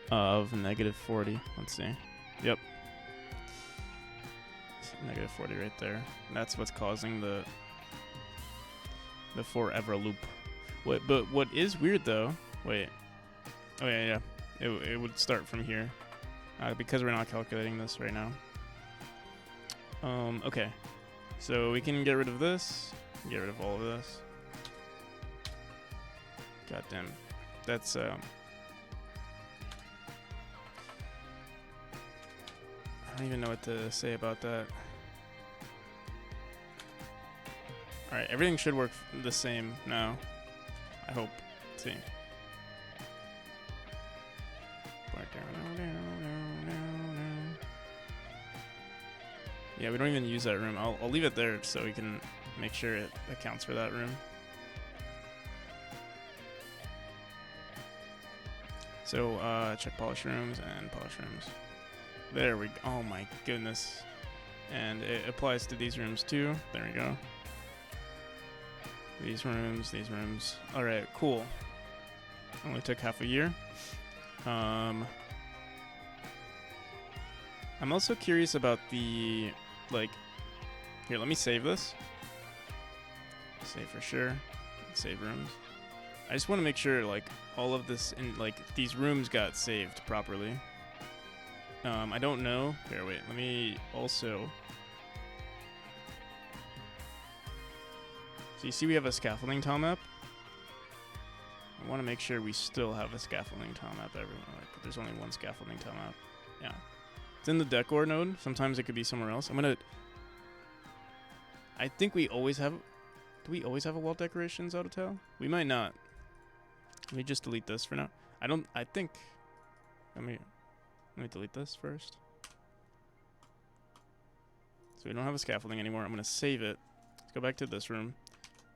of -40. Let's see. Yep. -40 right there. That's what's causing the forever loop. Wait, but what is weird though... Wait. Oh yeah. It would start from here. Because we're not calculating this right now. Okay. So we can get rid of this. Get rid of all of this. God damn. That's I don't even know what to say about that. Alright, everything should work the same now. I hope. Let's see. Yeah, we don't even use that room. I'll leave it there so we can make sure it accounts for that room. So, check polish rooms and polish rooms. There we go. Oh my goodness. And it applies to these rooms too. There we go. These rooms. Alright, cool. Only took half a year. I'm also curious about the, like, here, let me save this. Save for sure. Save rooms. I just want to make sure, like, all of this, these rooms got saved properly. I don't know. Here, wait, let me also... So you see we have a scaffolding tile map? I want to make sure we still have a scaffolding tile map everywhere. Like, there's only one scaffolding tile map. Yeah. It's in the decor node. Sometimes it could be somewhere else. I think we always have... Do we always have a wall decorations auto tile? We might not. Let me just delete this for now. I think... Let me delete this first. So we don't have a scaffolding anymore. I'm going to save it. Let's go back to this room.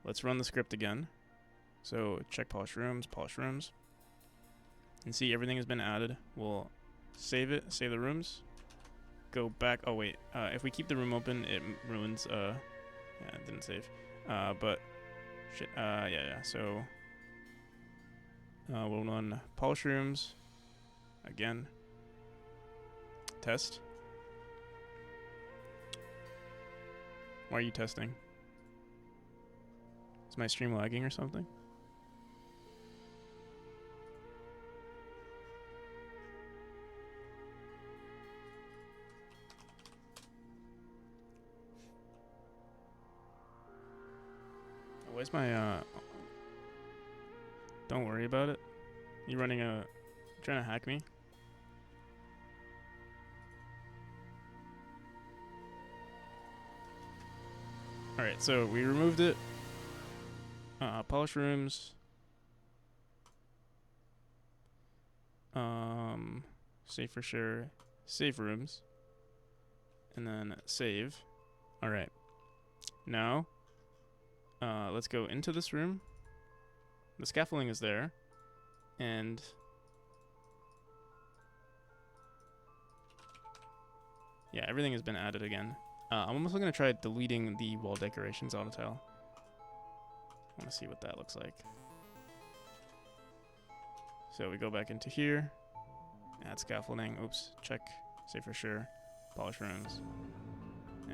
Let's run the script again. So check polish rooms. And see everything has been added. We'll save it, save the rooms. Go back. Oh wait, if we keep the room open, it ruins, yeah, it didn't save. But, shit, yeah. So, we'll run polish rooms. Again. Test. Why are you testing? Is my stream lagging or something? Where's my, Don't worry about it. You trying to hack me? Alright, so we removed it. Polish rooms. Save for sure. Save rooms. And then save. Alright. Now, let's go into this room. The scaffolding is there. And yeah, everything has been added again. I'm also going to try deleting the wall decorations auto tile. I want to see what that looks like. So we go back into here. Add scaffolding. Oops. Check. Save for sure. Polish rooms.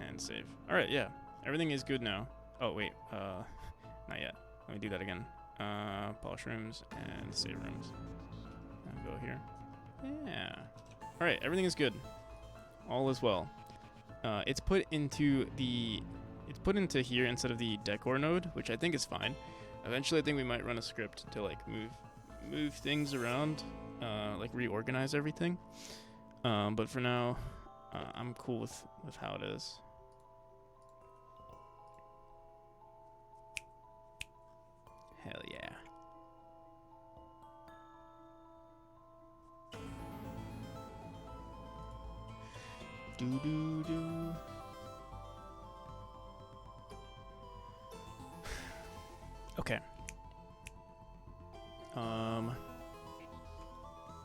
And save. Alright, yeah. Everything is good now. Oh, wait. Not yet. Let me do that again. Polish rooms and save rooms. And go here. Yeah. Alright, everything is good. All is well. It's put into here instead of the decor node, which I think is fine. Eventually, I think we might run a script to like move things around, like reorganize everything. But for now, I'm cool with how it is. Hell yeah. Do. Okay.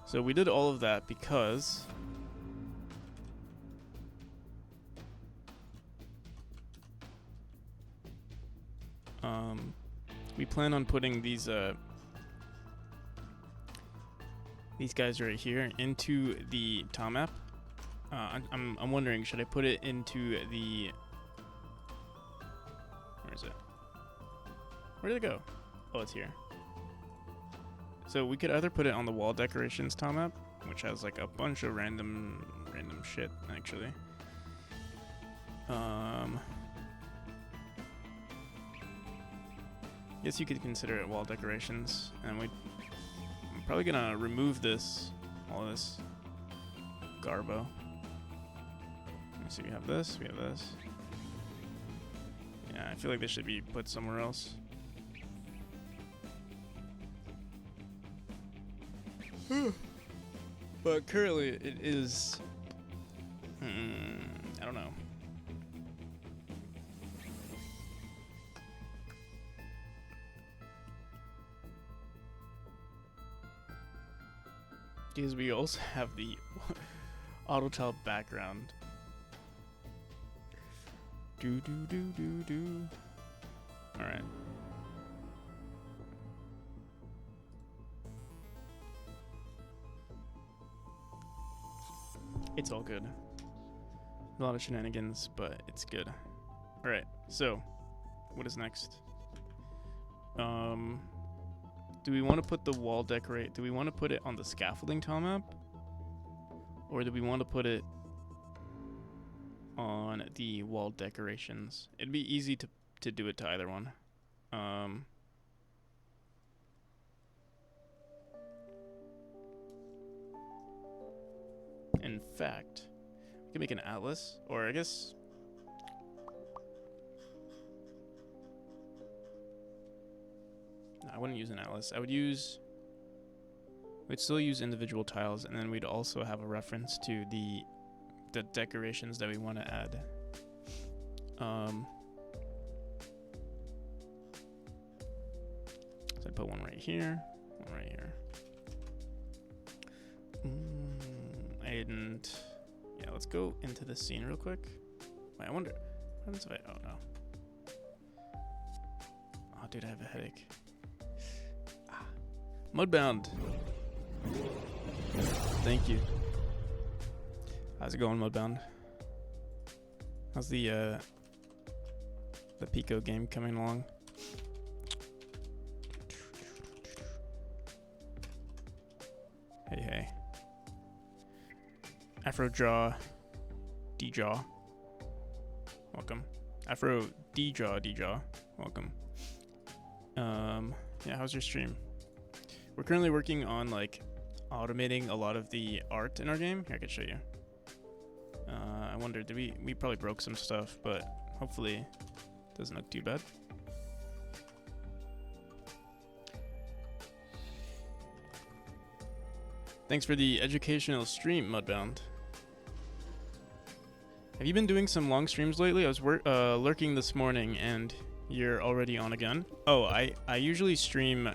So we did all of that because we plan on putting these guys right here into the tile map. I'm wondering, should I put it into the... Where is it? Where did it go? Oh, it's here. So we could either put it on the wall decorations tile map, which has like a bunch of random shit, actually. Guess you could consider it wall decorations, and I'm probably gonna remove all this garbo. So we have this, Yeah, I feel like this should be put somewhere else. But currently it is... I don't know. Because we also have the auto tile background. Do. Alright. It's all good. A lot of shenanigans, but it's good. Alright, so what is next? Do we want to put the wall decorate? Do we want to put it on the scaffolding tile map? Or do we want to put it on the wall decorations? It'd be easy to do it to either one. In fact, we can make an atlas, or I guess... No, I wouldn't use an atlas. We'd still use individual tiles, and then we'd also have a reference to the decorations that we want to add. So I put one right here, one right here. And yeah, let's go into the scene real quick. Wait, I wonder what happens if I... Oh no. Oh dude, I have a headache. Mudbound. Thank you. How's it going, Mudbound? How's the Pico game coming along? Hey. Afro Jaw D-Jaw. Welcome. Afro D-Jaw. Welcome. Yeah, how's your stream? We're currently working on like automating a lot of the art in our game. Here, I could show you. I wonder, we probably broke some stuff, but hopefully it doesn't look too bad. Thanks for the educational stream, Mudbound. Have you been doing some long streams lately? I was lurking this morning and you're already on again. Oh, I usually stream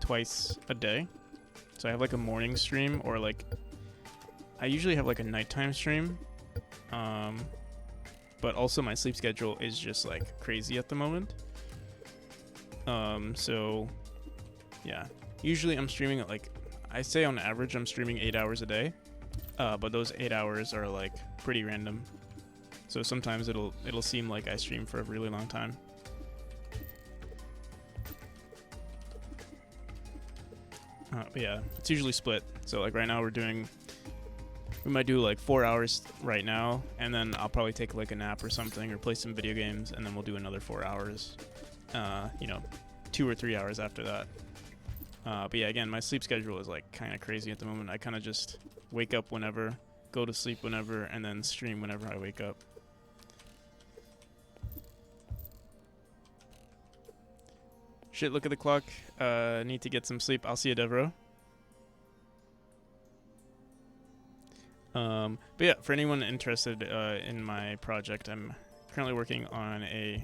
twice a day. So I have like a morning stream, or like I usually have like a nighttime stream. But also my sleep schedule is just like crazy at the moment. So yeah, usually I'm streaming at like, I say on average I'm streaming 8 hours a day. But those 8 hours are like pretty random. So sometimes it'll seem like I stream for a really long time. But yeah, it's usually split. So like right now we might do like 4 hours right now, and then I'll probably take like a nap or something, or play some video games, and then we'll do another 4 hours. 2 or 3 hours after that. But yeah, again, my sleep schedule is like kind of crazy at the moment. I kind of just wake up whenever, go to sleep whenever, and then stream whenever I wake up. Shit, look at the clock. Need to get some sleep. I'll see you, Devereaux. But yeah, for anyone interested in my project, I'm currently working on a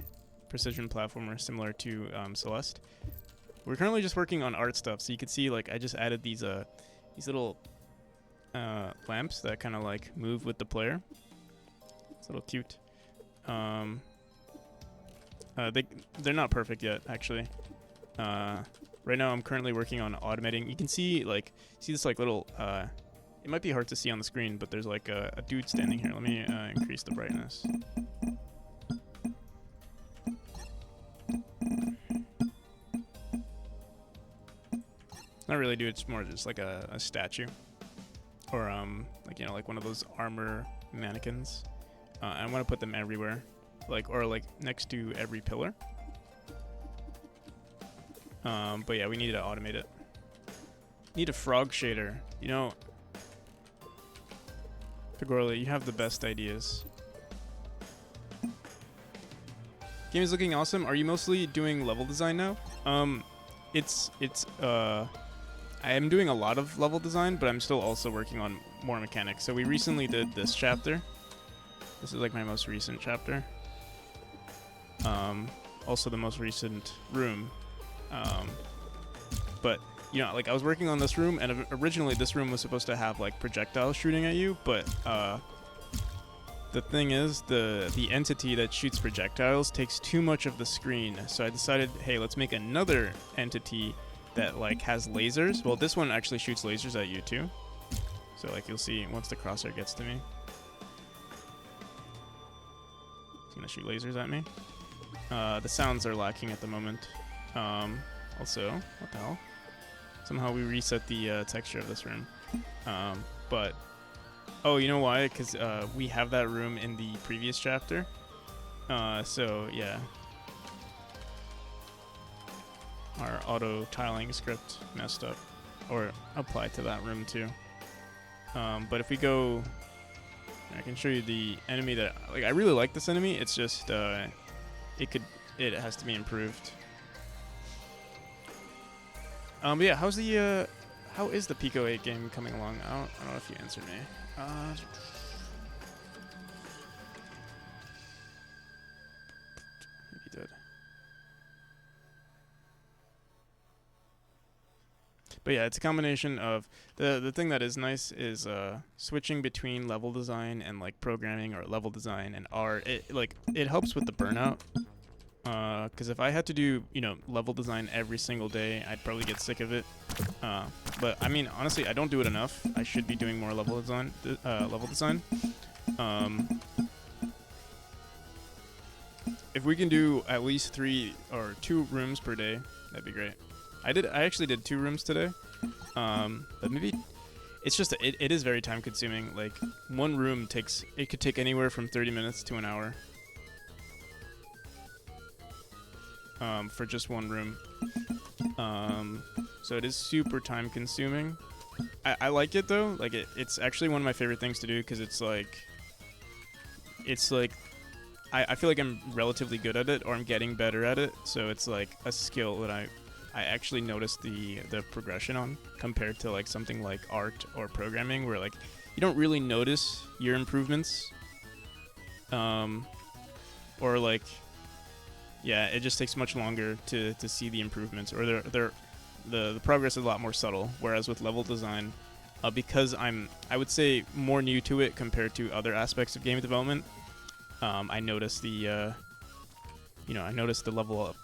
precision platformer similar to Celeste. We're currently just working on art stuff, so you can see like I just added these little lamps that kind of like move with the player. It's a little cute. They're not perfect yet, actually. Right now I'm currently working on automating. You can see this like little it might be hard to see on the screen, but there's like a dude standing here. Let me increase the brightness. Not really dude, it's more just like a statue. Or like, you know, like one of those armor mannequins. I want to put them everywhere. Or next to every pillar. But yeah, we need to automate it. Need a frog shader. You know, Pagorli, you have the best ideas. Game is looking awesome. Are you mostly doing level design now? I am doing a lot of level design, but I'm still also working on more mechanics. So we recently did this chapter. This is like my most recent chapter. Also the most recent room. But you know, like I was working on this room, and originally this room was supposed to have like projectiles shooting at you, but the thing is, the entity that shoots projectiles takes too much of the screen. So I decided, hey, let's make another entity that like has lasers. Well, this one actually shoots lasers at you too. So like you'll see once the crosshair gets to me, it's gonna shoot lasers at me. The sounds are lacking at the moment. Also, what the hell? Somehow we reset the texture of this room. But, oh, you know why? Because we have that room in the previous chapter. So, yeah. Our auto tiling script messed up. Or applied to that room too. But if we go... I can show you the enemy that... Like, I really like this enemy. It's just... It has to be improved. But yeah, how is the Pico 8 game coming along? I don't know if you answered me. Maybe you did. But yeah, it's a combination of the thing that is nice is switching between level design and like programming, or level design and art. It helps with the burnout. Because if I had to do, you know, level design every single day, I'd probably get sick of it. But I mean, honestly, I don't do it enough. I should be doing more level design. If we can do at least 3 or 2 rooms per day, that'd be great. I actually did 2 rooms today. But maybe it's just it is very time consuming. Like one room could take anywhere from 30 minutes to an hour. For just one room. So it is super time consuming. I like it though. Like it's actually one of my favorite things to do, because it's like I feel like I'm relatively good at it, or I'm getting better at it. So it's like a skill that I actually notice the progression on, compared to like something like art or programming, where like you don't really notice your improvements. Or like, yeah, it just takes much longer to see the improvements, or the progress is a lot more subtle. Whereas with level design, because I would say more new to it compared to other aspects of game development, I notice the level up,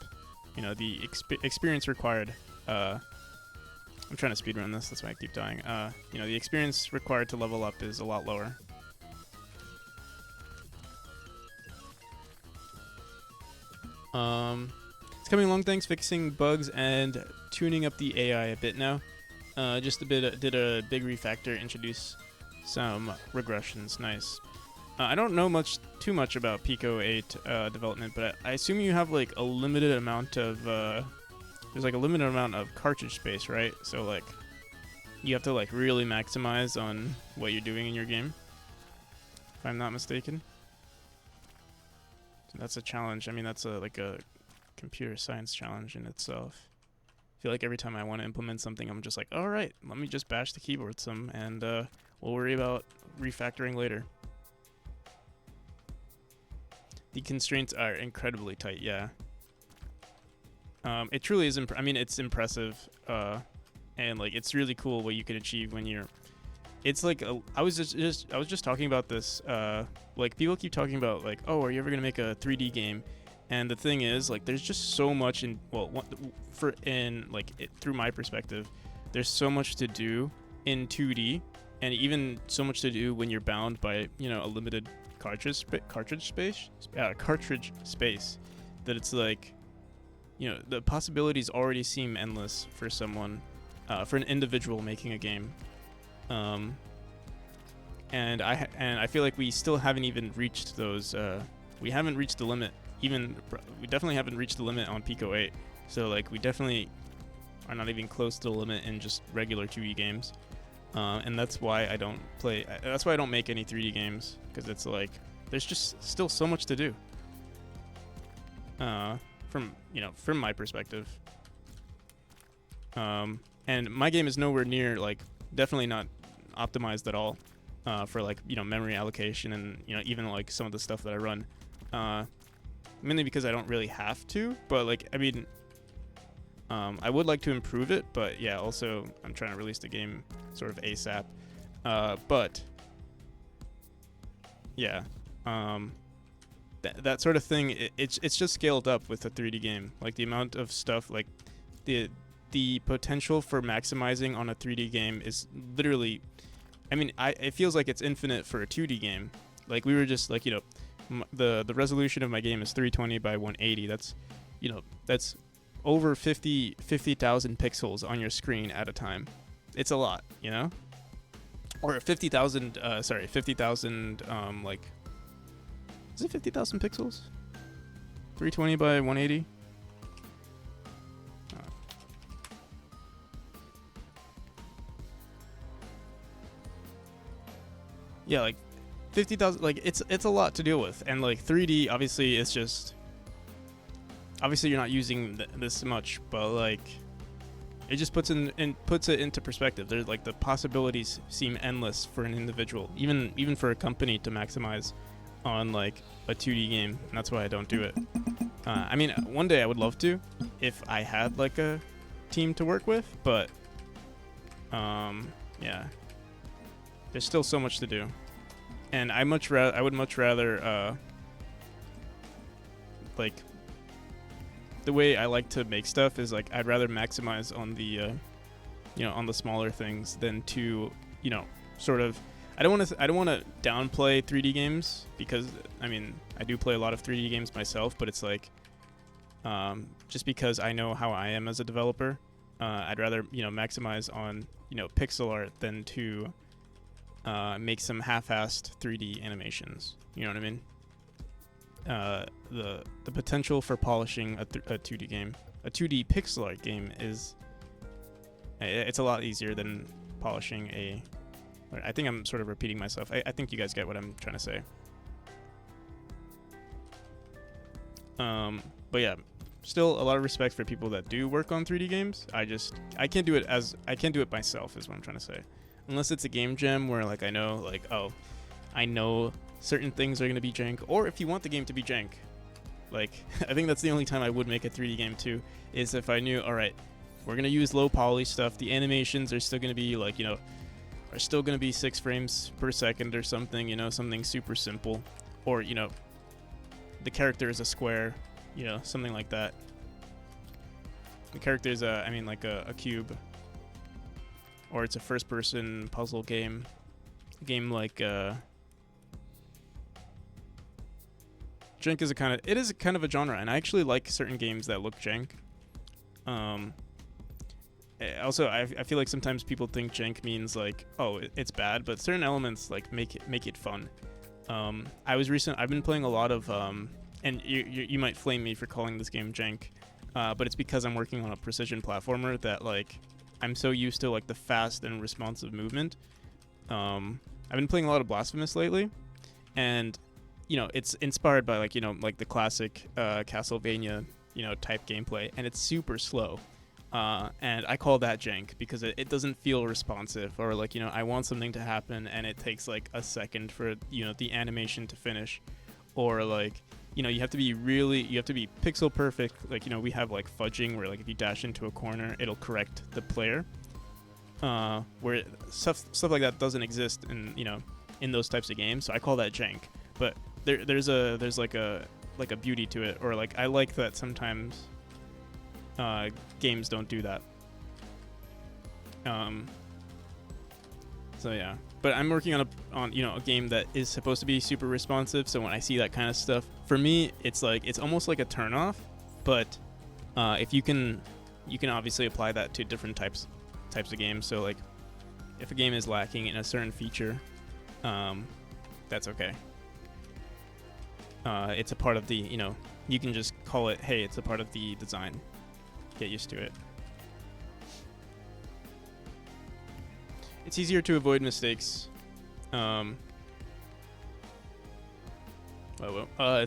the experience required. I'm trying to speedrun this, that's why I keep dying. The experience required to level up is a lot lower. It's coming along, thanks. Fixing bugs and tuning up the AI a bit now. Did a big refactor, introduce some regressions. Nice. I don't know too much about Pico 8 development, but I assume you have like a limited amount of there's like a limited amount of cartridge space, right? So like you have to like really maximize on what you're doing in your game, if I'm not mistaken. So that's a challenge. I mean, that's like a computer science challenge in itself. I feel like every time I want to implement something, I'm just like, all right, let me just bash the keyboard some, and we'll worry about refactoring later. The constraints are incredibly tight, yeah. It truly is. I mean, it's impressive, and like it's really cool what you can achieve when you're. It's like I was just talking about this. Like people keep talking about like, oh, are you ever gonna make a 3D game? And the thing is, like, there's just so much through my perspective, there's so much to do in 2D, and even so much to do when you're bound by a limited cartridge space, that it's like, the possibilities already seem endless for someone, for an individual making a game, and I feel like we still haven't even reached those. We haven't reached the limit. We definitely haven't reached the limit on Pico 8. So like we definitely are not even close to the limit in just regular 2D games, and that's why I don't play. That's why I don't make any 3D games, because it's like there's just still so much to do. From my perspective. And my game is nowhere near, like, definitely not optimized at all for like memory allocation and even like some of the stuff that I run. Mainly because I don't really have to, but like I mean, I would like to improve it, but yeah, also I'm trying to release the game sort of ASAP. But yeah, that sort of thing, it's just scaled up with a 3D game. Like the amount of stuff, like the potential for maximizing on a 3D game is literally, I mean, it feels like it's infinite for a 2D game. Like we were just like, the resolution of my game is 320 by 180. That's over 50,000 pixels on your screen at a time. It's a lot, or 50,000 like, is it 50,000 pixels? 320 by 180. Yeah, like 50,000, like it's a lot to deal with, and like 3D obviously it's just, obviously you're not using this much, but like it just puts it into perspective. There's like the possibilities seem endless for an individual, even for a company to maximize on like a 2D game, and that's why I don't do it. I mean, one day I would love to if I had like a team to work with, but yeah, there's still so much to do. And I would much rather like the way I like to make stuff is like I'd rather maximize on the on the smaller things than to sort of, I don't want to downplay 3D games, because I mean I do play a lot of 3D games myself, but it's like just because I know how I am as a developer, I'd rather maximize on pixel art than to make some half-assed 3D animations. You know what I mean? The potential for polishing a 2D game, a 2D pixel art game, it's a lot easier than polishing a. I think I'm sort of repeating myself. I think you guys get what I'm trying to say. But yeah, still a lot of respect for people that do work on 3D games. I can't do it myself, is what I'm trying to say. Unless it's a game jam where like I know certain things are going to be jank, or if you want the game to be jank. Like I think that's the only time I would make a 3D game too, is if I knew, all right, we're going to use low poly stuff. The animations are still going to be like, are still going to be 6 frames per second or something, something super simple, or the character is a square, something like that. The character is a cube. Or it's a first-person puzzle game. A game like jank is kind of a genre, and I actually like certain games that look jank. Also, I feel like sometimes people think jank means like, oh, it's bad, but certain elements like make it fun. I've been playing a lot of and you might flame me for calling this game jank. but it's because I'm working on a precision platformer that like I'm so used to like the fast and responsive movement. I've been playing a lot of Blasphemous lately, and it's inspired by like like the classic Castlevania type gameplay, and it's super slow. And I call that jank because it doesn't feel responsive, or like I want something to happen and it takes like a second for the animation to finish, or like you have to be pixel perfect. Like we have like fudging where like if you dash into a corner it'll correct the player, where stuff like that doesn't exist in those types of games. So I call that jank. But there's like a beauty to it, or like I like that sometimes games don't do that. So yeah, but I'm working on a game that is supposed to be super responsive. So when I see that kind of stuff, for me, it's almost like a turnoff. But if you can obviously apply that to different types of games. So like, if a game is lacking in a certain feature, that's okay. It's a part of the you can just call it, hey, it's a part of the design. Get used to it. It's easier to avoid mistakes. It's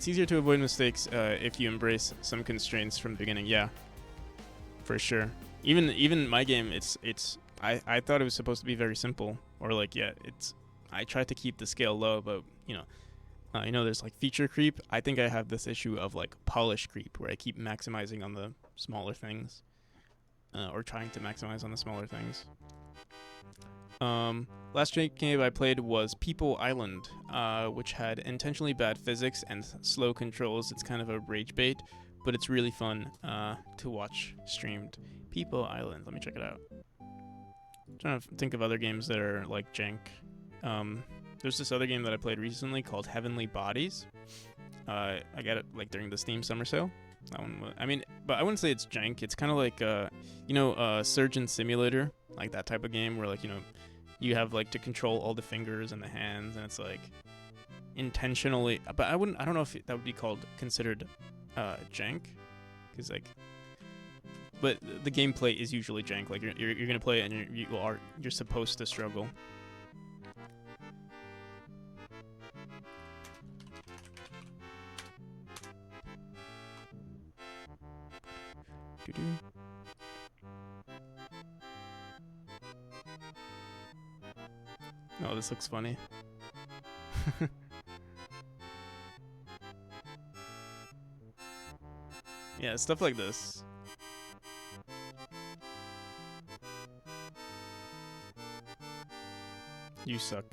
easier to avoid mistakes if you embrace some constraints from the beginning. Yeah, for sure. Even my game, I thought it was supposed to be very simple, or like I tried to keep the scale low, but there's like feature creep. I think I have this issue of like polish creep, where I keep maximizing on the smaller things, or trying to maximize on the smaller things. Last game I played was People Island, which had intentionally bad physics and slow controls. It's kind of a rage bait, but it's really fun to watch streamed. People Island, let me check it out. I'm trying to think of other games that are like jank. There's this other game that I played recently called Heavenly Bodies. I got it like during the Steam summer sale. That one, but I wouldn't say it's jank. It's kind of like Surgeon Simulator, like that type of game where like you have like to control all the fingers and the hands, and it's like intentionally. But I don't know if that would be considered jank, because like. But the gameplay is usually jank. Like you're gonna play it and you're supposed to struggle. Oh, this looks funny. Yeah, stuff like this. You suck.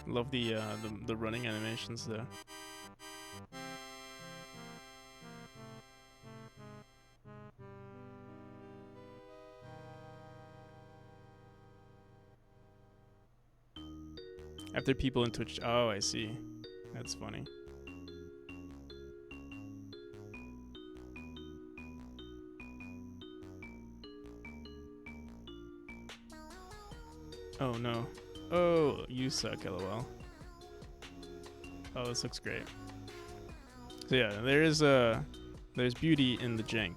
Love the running animations though. After people in Twitch. Oh, I see. That's funny. Oh no. Oh, you suck, lol. Oh, this looks great. So yeah, there's beauty in the jank.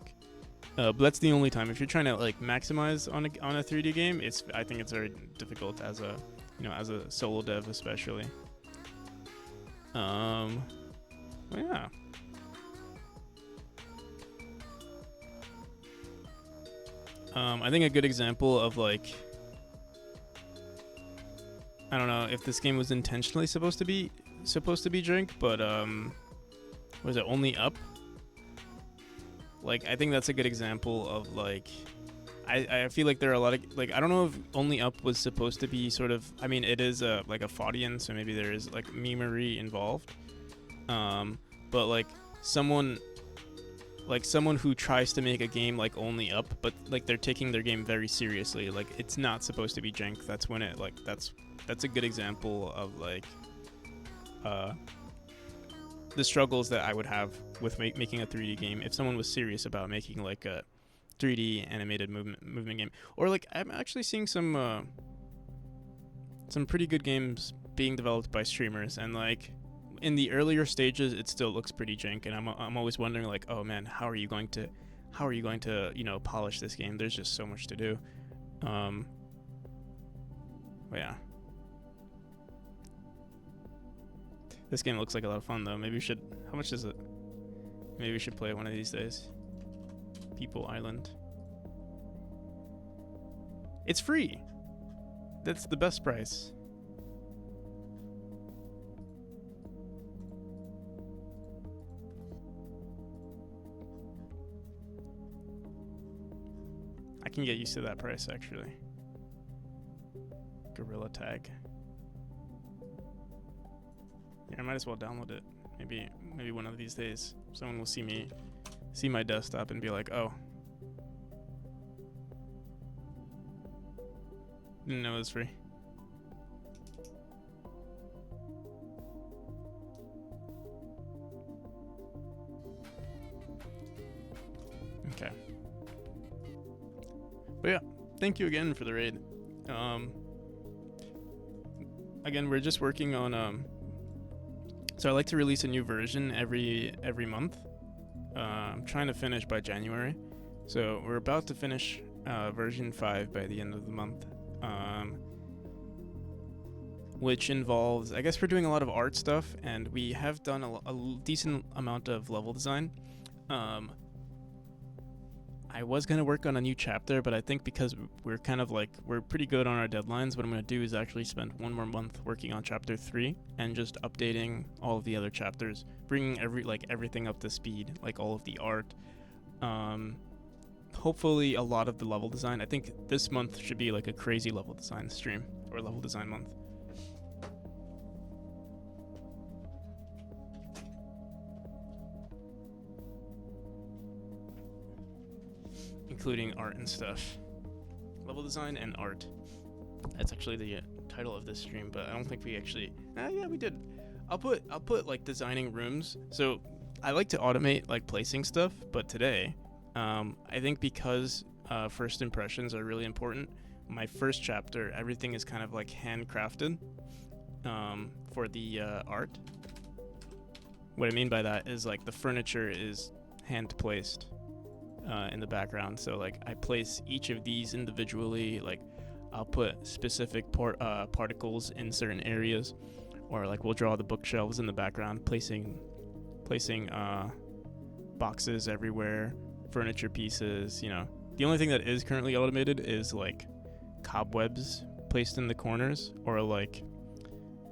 But that's the only time. If you're trying to like maximize on a 3D game, I think it's very difficult as a solo dev especially. Well, yeah. I think a good example of like, I don't know if this game was intentionally supposed to be jank, but was it Only Up? Like, I think that's a good example of like, I feel like there are a lot of like, I don't know if Only Up was supposed to be sort of, it is like a Faudian, so maybe there is like memery involved, but like someone who tries to make a game like Only Up, but like they're taking their game very seriously, like it's not supposed to be jank. That's when it like that's a good example of like the struggles that I would have with making a 3D game if someone was serious about making like a 3D animated movement game. Or like I'm actually seeing some pretty good games being developed by streamers, and like in the earlier stages, it still looks pretty jank, and I'm always wondering like, oh man, how are you going to polish this game? There's just so much to do. But yeah. This game looks like a lot of fun though. Maybe we should. How much is it? Maybe we should play it one of these days. People Island. It's free. That's the best price. I can get used to that price actually. Gorilla Tag. Yeah, I might as well download it. Maybe one of these days someone will see my desktop and be like, oh, didn't know it was free. Okay. But yeah, thank you again for the raid. Again, we're just working on so I like to release a new version every month. I'm trying to finish by January. So we're about to finish version 5 by the end of the month. Which involves, I guess we're doing a lot of art stuff, and we have done a decent amount of level design. I was going to work on a new chapter, but I think because we're kind of like, we're pretty good on our deadlines, what I'm going to do is actually spend one more month working on chapter 3 and just updating all of the other chapters, bringing everything up to speed, like all of the art. Hopefully a lot of the level design. I think this month should be like a crazy level design stream, or level design month. Including art and stuff. Level design and art. That's actually the title of this stream, but I don't think we actually... yeah, we did. I'll put like designing rooms. So I like to automate like placing stuff, but today, I think because first impressions are really important, my first chapter, everything is kind of like handcrafted for the art. What I mean by that is like the furniture is hand placed in the background. So like I place each of these individually. Like I'll put specific particles in certain areas, or like we'll draw the bookshelves in the background, placing boxes everywhere, furniture pieces. You know, the only thing that is currently automated is like cobwebs placed in the corners, or like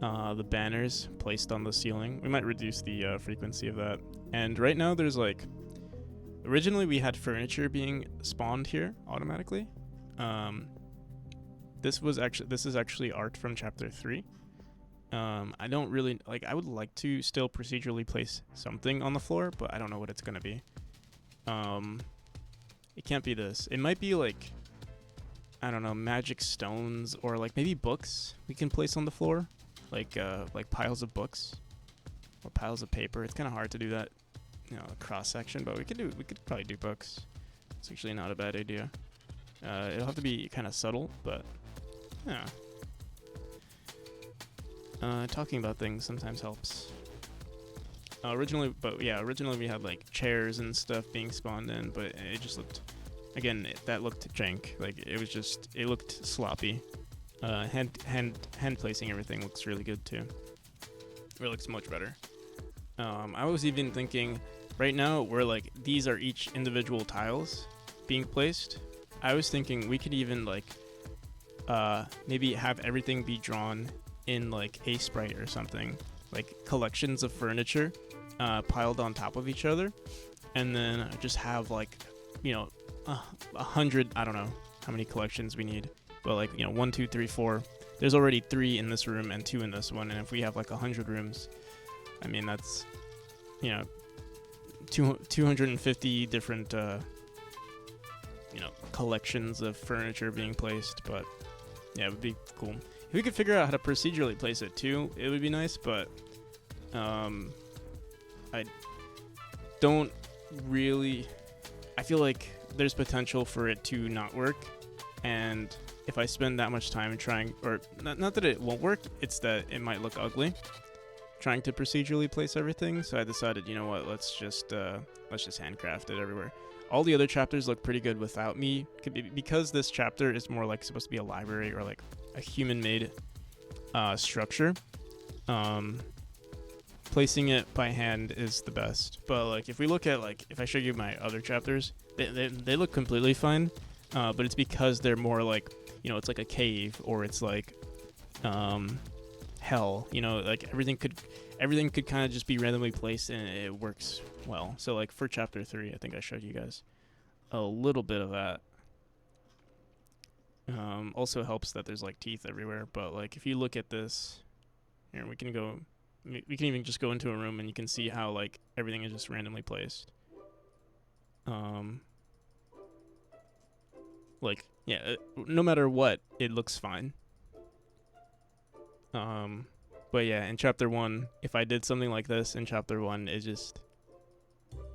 the banners placed on the ceiling. We might reduce the frequency of that. And right now there's like, originally we had furniture being spawned here automatically. This is actually art from chapter 3. I don't really like, I would like to still procedurally place something on the floor, but I don't know what it's gonna be. It can't be this. It might be like, I don't know, magic stones, or like maybe books we can place on the floor, like piles of books or piles of paper. It's kind of hard to do that, you know, cross section, but we could probably do books. It's actually not a bad idea. It'll have to be kind of subtle, but yeah. Talking about things sometimes helps. Originally we had like chairs and stuff being spawned in, but it just looked, again, that looked jank. Like it looked sloppy. Hand placing everything looks really good too. It looks much better. I was even thinking, right now we're like, these are each individual tiles being placed. I was thinking we could even like maybe have everything be drawn in like a sprite or something, like collections of furniture piled on top of each other, and then just have like, you know, 100, I don't know how many collections we need, but like, you know, 1, 2, 3, 4. There's already 3 in this room and 2 in this one, and if we have like 100 rooms, I mean, that's, you know, 250 different you know, collections of furniture being placed. But yeah, it would be cool if we could figure out how to procedurally place it too. It would be nice, but I don't really, I feel like there's potential for it to not work, and if I spend that much time trying, or not that it won't work, it's that it might look ugly. trying to procedurally place everything, so I decided, you know what, let's just handcraft it everywhere. All the other chapters look pretty good without me, because this chapter is more like supposed to be a library or like a human-made structure. Placing it by hand is the best. But like if we look at like if I show you my other chapters, they look completely fine. But it's because they're more like, you know, it's like a cave, or it's like hell. You know, like everything could kind of just be randomly placed and it works well. So like for chapter 3, I think I showed you guys a little bit of that. Also helps that there's like teeth everywhere. But like if you look at this, here we can even just go into a room and you can see how like everything is just randomly placed. Like yeah, no matter what, it looks fine. But yeah, in chapter 1, if I did something like this in chapter 1, it just,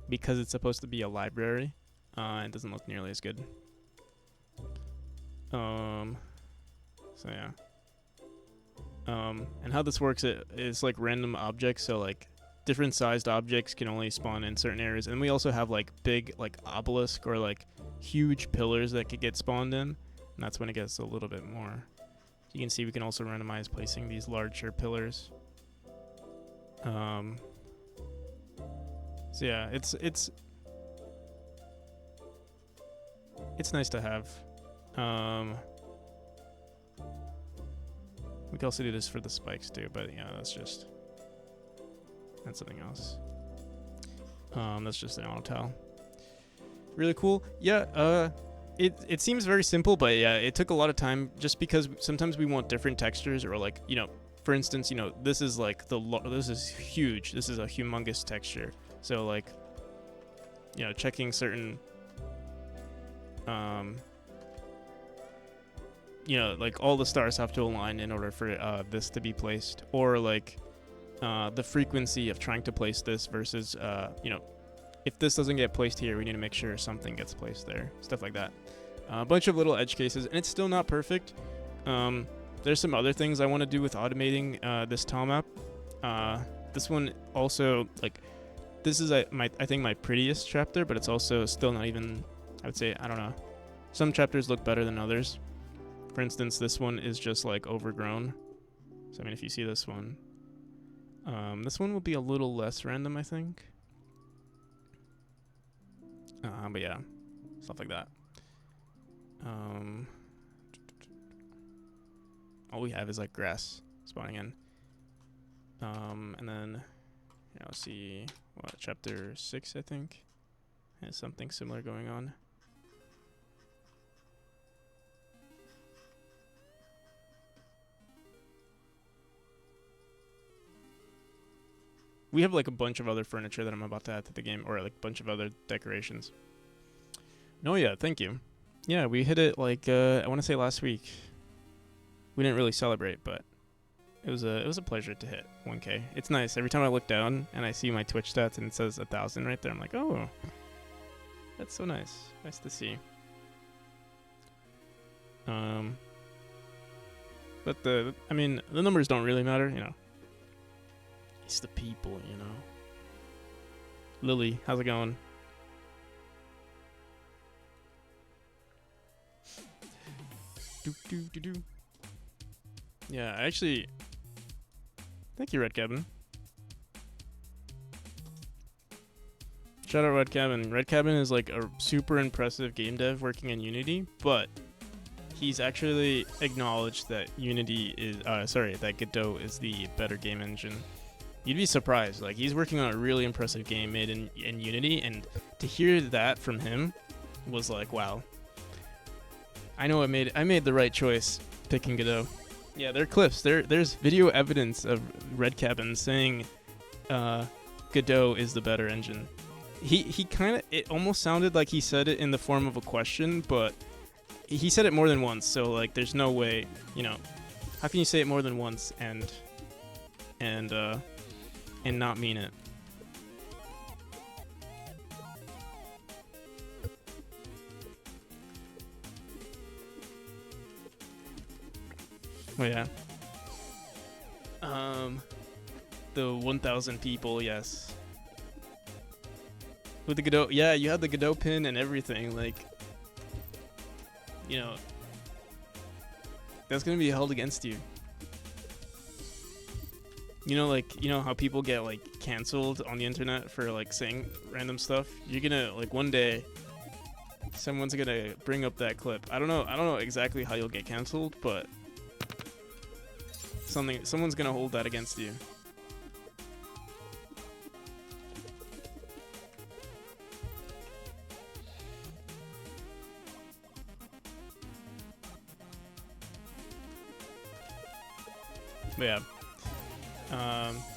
because it's supposed to be a library, it doesn't look nearly as good. So yeah. And how this works, is like random objects, so like different sized objects can only spawn in certain areas, and we also have like big like obelisk or like huge pillars that could get spawned in, and that's when it gets a little bit more. You can see we can also randomize placing these larger pillars. So yeah, it's nice to have. We can also do this for the spikes too, but yeah, that's something else. That's just an auto tile. Really cool. Yeah, it seems very simple, but yeah, it took a lot of time just because sometimes we want different textures, or like, you know, for instance, you know, this is like this is huge. This is a humongous texture. So like, you know, checking certain you know, like all the stars have to align in order for this to be placed, or like the frequency of trying to place this versus you know, if this doesn't get placed here, we need to make sure something gets placed there, stuff like that. A bunch of little edge cases, and it's still not perfect. There's some other things I want to do with automating this tile map. This one also, like, this is I think my prettiest chapter, but it's also still not even, I would say, I don't know. Some chapters look better than others. For instance, this one is just like overgrown. So I mean, if you see this one will be a little less random, I think. But yeah, stuff like that. All we have is like grass spawning in. And then, you know, see what, chapter 6, I think, has something similar going on. We have like a bunch of other furniture that I'm about to add to the game, or like a bunch of other decorations. No, yeah, thank you. Yeah, we hit it like I want to say last week. We didn't really celebrate, but it was a pleasure to hit 1K. It's nice. Every time I look down and I see my Twitch stats and it says 1,000 right there, I'm like, oh, that's so nice. Nice to see. But the numbers don't really matter, you know. It's the people, you know. Lily, how's it going? Do. Yeah, actually, thank you, Red Cabin. Shout out Red Cabin. Red Cabin is like a super impressive game dev working in Unity, but he's actually acknowledged that Unity is, that Godot is the better game engine. You'd be surprised. Like, he's working on a really impressive game made in Unity, and to hear that from him was like, wow. I know I made the right choice picking Godot. Yeah, there are clips. There's video evidence of Red Cabin saying Godot is the better engine. He kind of, it almost sounded like he said it in the form of a question, but he said it more than once, so like there's no way, you know, how can you say it more than once and not mean it? Oh yeah. the 1,000 people, yes. With the Godot, yeah, you had the Godot pin and everything, like, you know, that's gonna be held against you. You know, like, you know how people get, like, canceled on the internet for, like, saying random stuff? You're gonna, like, one day, someone's gonna bring up that clip. I don't know exactly how you'll get canceled, but someone's gonna hold that against you. But yeah.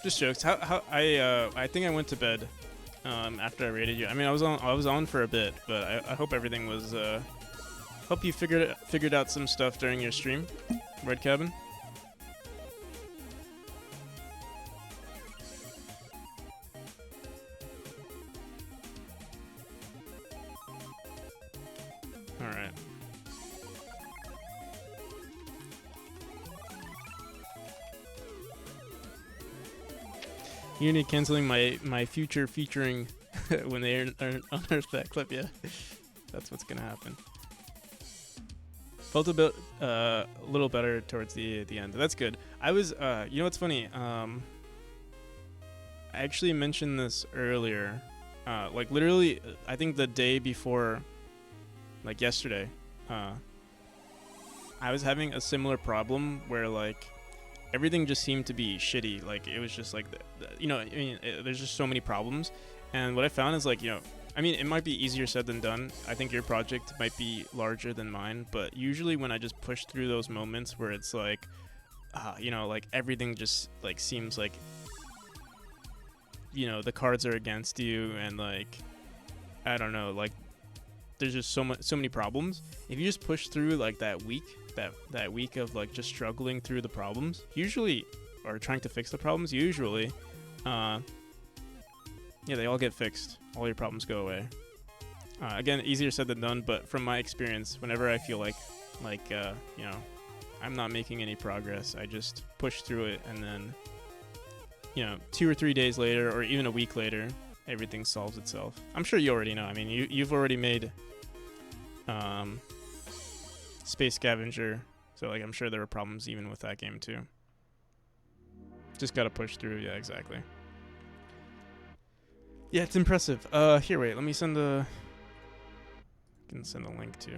Just jokes. I think I went to bed after I raided you. I mean, I was on for a bit, but I hope everything was. Hope you figured out some stuff during your stream, Red Cabin. All right. Unity canceling my future featuring when they unearth that clip. Yeah, that's what's gonna happen. Felt a little better towards the end. That's good. I was you know what's funny? I actually mentioned this earlier. Like literally, I think the day before, like yesterday, I was having a similar problem where like everything just seemed to be shitty. Like it was just like, you know, I mean, there's just so many problems. And what I found is like, you know, I mean, it might be easier said than done. I think your project might be larger than mine, but usually when I just push through those moments where it's like, you know, like everything just like seems like, you know, the cards are against you and like, I don't know, like there's just so many problems. If you just push through like that week of like just struggling through the problems, usually, or trying to fix the problems, usually, yeah, they all get fixed. All your problems go away. Again, easier said than done, but from my experience, whenever I feel like, you know, I'm not making any progress, I just push through it, and then, you know, 2 or 3 days later, or even a week later, everything solves itself. I'm sure you already know. I mean, you've already made Space Scavenger, so like I'm sure there were problems even with that game too. Just gotta push through. Yeah, exactly. Yeah, it's impressive. Here, wait, let me send I can send a link to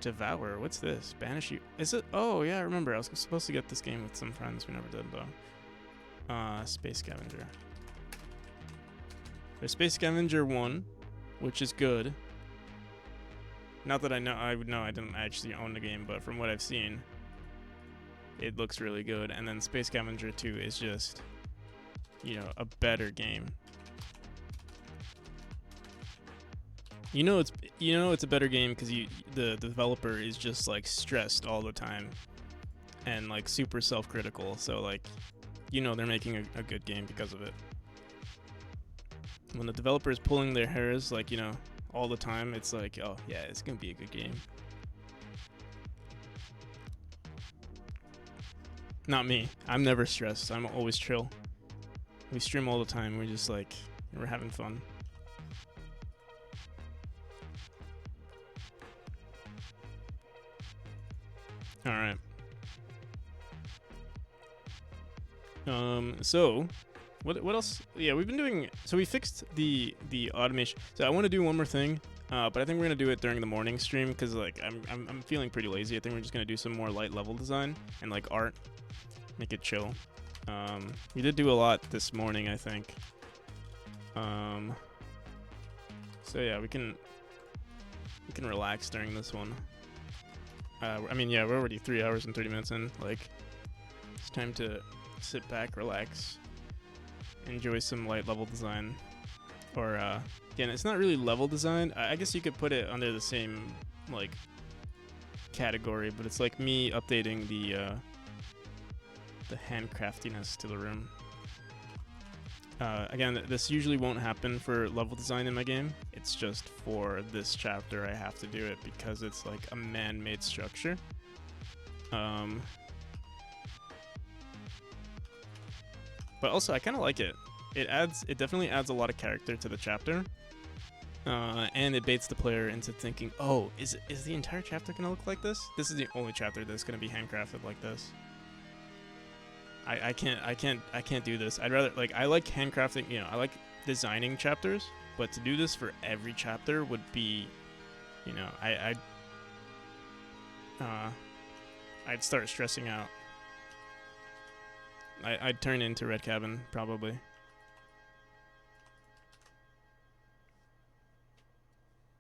Devour. What's this? Banish you? Is it? Oh yeah, I remember. I was supposed to get this game with some friends. We never did though. Space Scavenger. There's Space Scavenger 1, which is good. Not that I didn't actually own the game, but from what I've seen, it looks really good. And then Space Scavenger 2 is just, you know, a better game. You know it's a better game because the developer is just like stressed all the time and like super self-critical. So like, you know, they're making a good game because of it. When the developer is pulling their hairs, like, you know, all the time, it's like, oh yeah, it's gonna be a good game. Not me. I'm never stressed. I'm always chill. We stream all the time. We're just like, we're having fun. All right. So what else? Yeah, we've been doing. So we fixed the automation. So I want to do one more thing, but I think we're gonna do it during the morning stream because like I'm feeling pretty lazy. I think we're just gonna do some more light level design and like art, make it chill. We did do a lot this morning, I think. So yeah, we can relax during this one. I mean, yeah, we're already 3 hours and 30 minutes in. Like, it's time to sit back, relax, enjoy some light level design. Or, again, it's not really level design. I guess you could put it under the same, like, category, but it's like me updating the handcraftiness to the room. Again, this usually won't happen for level design in my game. It's just for this chapter I have to do it because it's like a man-made structure. But But also, I kind of like it. It definitely adds a lot of character to the chapter. And it baits the player into thinking, oh, is the entire chapter gonna look like this? This is the only chapter that's gonna be handcrafted like this. I can't do this. I'd rather, like, I like handcrafting, you know, I like designing chapters, but to do this for every chapter would be, you know, I'd start stressing out. I'd turn into Red Cabin probably.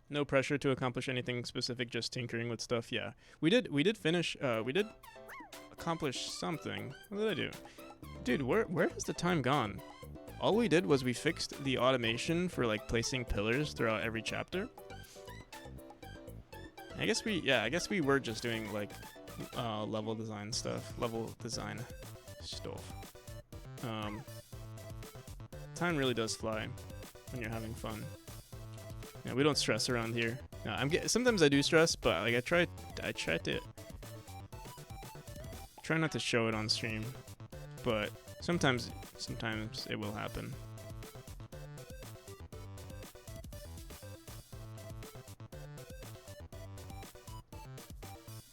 No pressure to accomplish anything specific, just tinkering with stuff. Yeah, we did finish. We did accomplish something. What did I do, dude? Where has the time gone? All we did was we fixed the automation for like placing pillars throughout every chapter. I guess we were just doing like level design stuff. Time really does fly when you're having fun. Yeah, we don't stress around here. No, sometimes I do stress, but like I try to try not to show it on stream, but sometimes it will happen.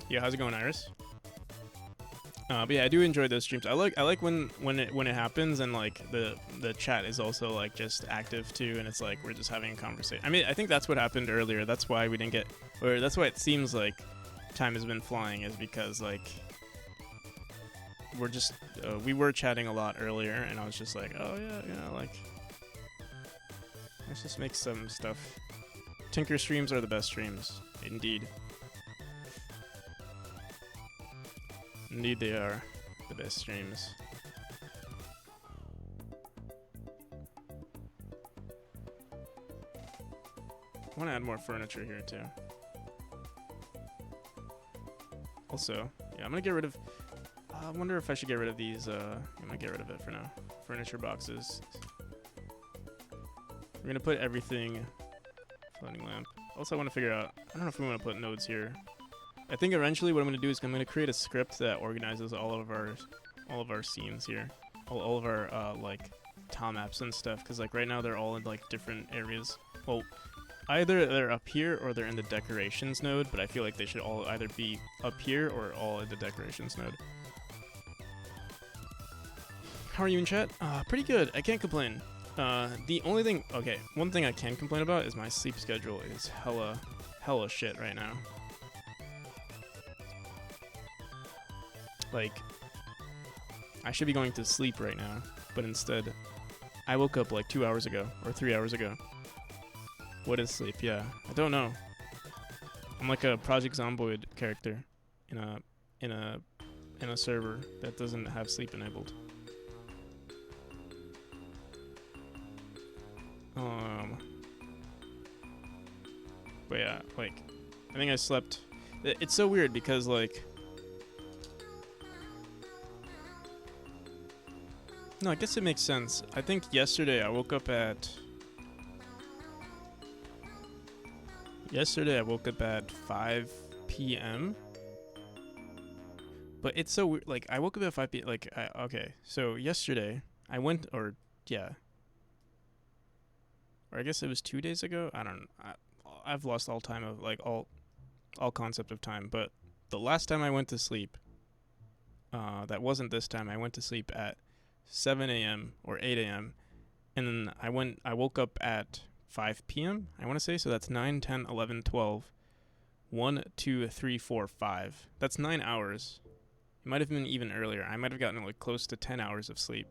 Yeah, how's it going, Iris? But yeah, I do enjoy those streams. I like when it happens and like the chat is also like just active too, and it's like we're just having a conversation. I mean, I think that's what happened earlier. That's why we didn't get, or that's why it seems like time has been flying, is because like we were chatting a lot earlier, and I was just like, oh yeah, like let's just make some stuff. Tinker streams are the best streams, indeed. Indeed, they are the best streams. I want to add more furniture here too. Also, yeah, I'm gonna get rid of. I wonder if I should get rid of these. I'm gonna get rid of it for now. Furniture boxes. We're gonna put everything. Floating lamp. Also, I want to figure out. I don't know if we want to put nodes here. I think eventually what I'm going to do is I'm going to create a script that organizes all of our scenes here, all of our like tile maps and stuff. Because like right now they're all in like different areas. Well, either they're up here or they're in the decorations node. But I feel like they should all either be up here or all in the decorations node. How are you in chat? Pretty good. I can't complain. The only thing, okay, one thing I can complain about is my sleep schedule is hella shit right now. Like, I should be going to sleep right now, but instead, I woke up like 2 hours ago, or 3 hours ago. What is sleep? Yeah, I don't know. I'm like a Project Zomboid character in a server that doesn't have sleep enabled. But yeah, like, I think I slept. It's so weird because like. No, I guess it makes sense. I think yesterday I woke up at 5 p.m. But it's so weird. Like, I woke up at 5 p.m. Like, okay. So yesterday I went, or I guess it was 2 days ago. I don't know. I've lost all time of like all concept of time. But the last time I went to sleep, that wasn't this time. I went to sleep at 7 a.m. or 8 a.m. and then I woke up at 5 p.m. I want to say, so that's 9, 10, 11, 12, 1, 2, 3, 4, 5. That's 9 hours. It might have been even earlier. I might have gotten like close to 10 hours of sleep.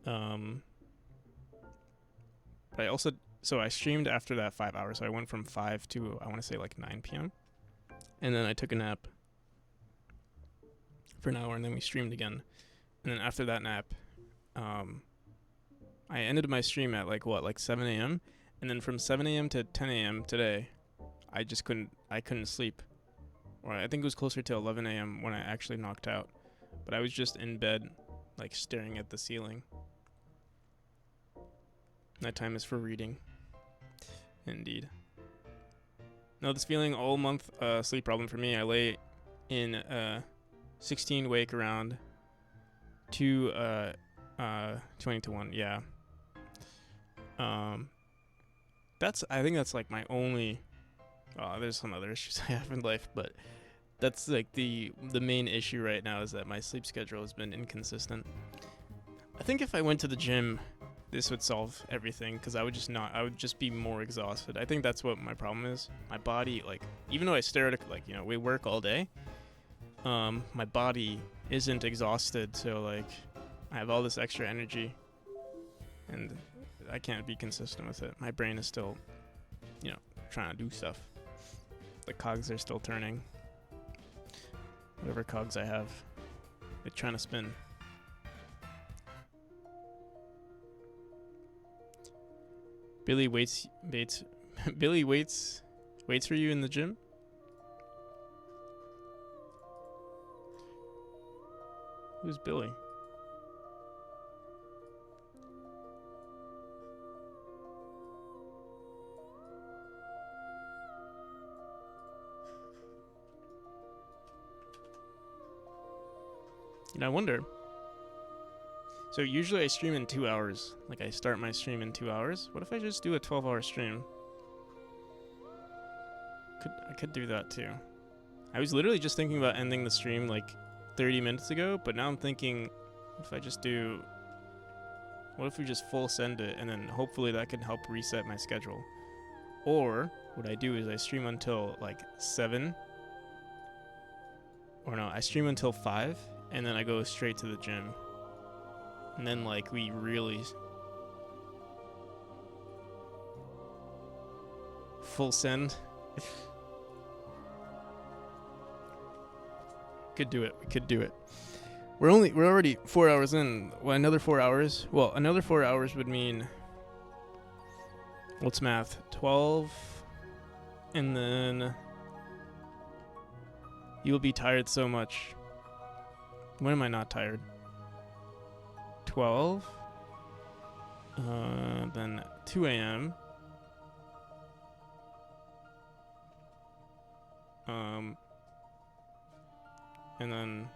But I also, so I streamed after that 5 hours. So I went from 5 to, I want to say like 9 p.m. And then I took a nap for an hour, and then we streamed again. And then after that nap, I ended my stream at like 7 a.m. And then from 7 a.m. to 10 a.m. today, I couldn't sleep. Or I think it was closer to 11 a.m. when I actually knocked out. But I was just in bed, like staring at the ceiling. That time is for reading. Indeed. No, this feeling all month sleep problem for me. I lay in 16 wake around 2 20 to 1, yeah. I think that's like my only, there's some other issues I have in life, but that's like the main issue right now is that my sleep schedule has been inconsistent. I think if I went to the gym, this would solve everything, because I would just be more exhausted. I think that's what my problem is. My body, like, even though I stare at we work all day, my body isn't exhausted, so like I have all this extra energy and I can't be consistent with it. My brain is still, trying to do stuff. The cogs are still turning. Whatever cogs I have, they're trying to spin. Billy waits for you in the gym? Who's Billy? I wonder. So usually I stream in 2 hours. Like I start my stream in 2 hours. What if I just do a 12-hour stream? I could do that too. I was literally just thinking about ending the stream like 30 minutes ago, but now I'm thinking, what if we just full send it, and then hopefully that can help reset my schedule. Or what I do is I stream until like 7. Or no, I stream until 5, and then I go straight to the gym. And then like we really full send. Could do it. We could do it. We're already 4 hours in. Well, another 4 hours. Well, another 4 hours would mean, what's math? 12, and then you will be tired so much. When am I not tired? 12. Then 2 a.m. And then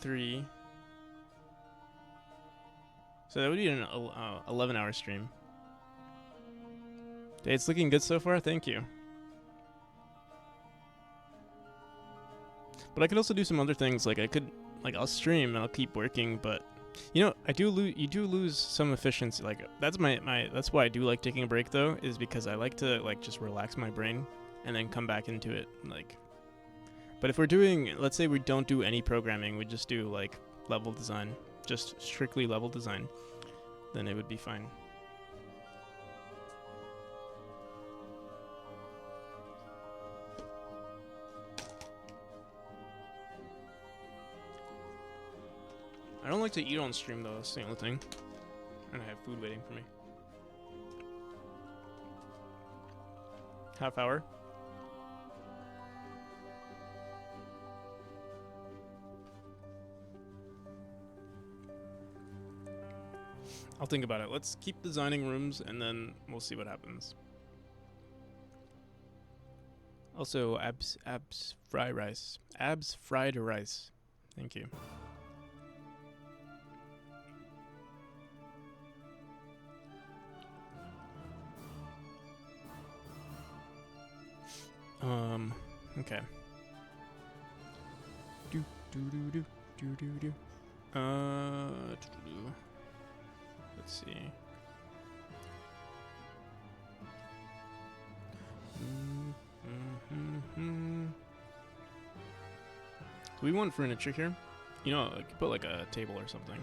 3. So that would be an 11-hour stream. Okay, it's looking good so far. Thank you. But I could also do some other things. Like I'll stream and I'll keep working, but you do lose some efficiency. Like that's that's why I do like taking a break though, is because I like to like just relax my brain and then come back into it. Like, but if we're doing, let's say we don't do any programming, we just do like level design, just strictly level design, then it would be fine. I don't like to eat on stream though, that's the only thing. And I have food waiting for me. Half hour. I'll think about it. Let's keep designing rooms and then we'll see what happens. Also, abs fried rice. Abs fried rice. Thank you. Okay. Let's see. Do we want furniture here? Like put like a table or something.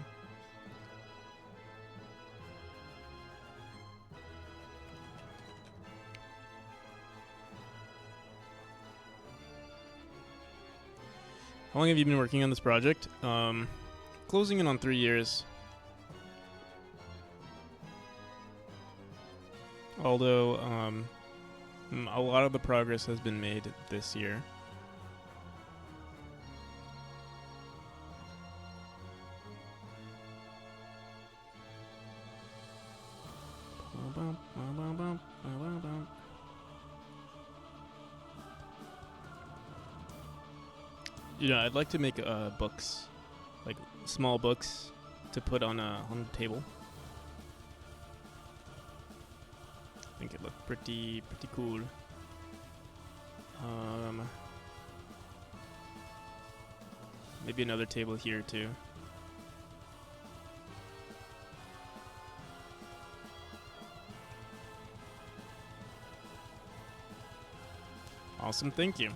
How long have you been working on this project? Closing in on 3 years. Although, a lot of the progress has been made this year. I'd like to make books. like small books to put on the table. I think it looked pretty cool. Maybe another table here too. Awesome, thank you.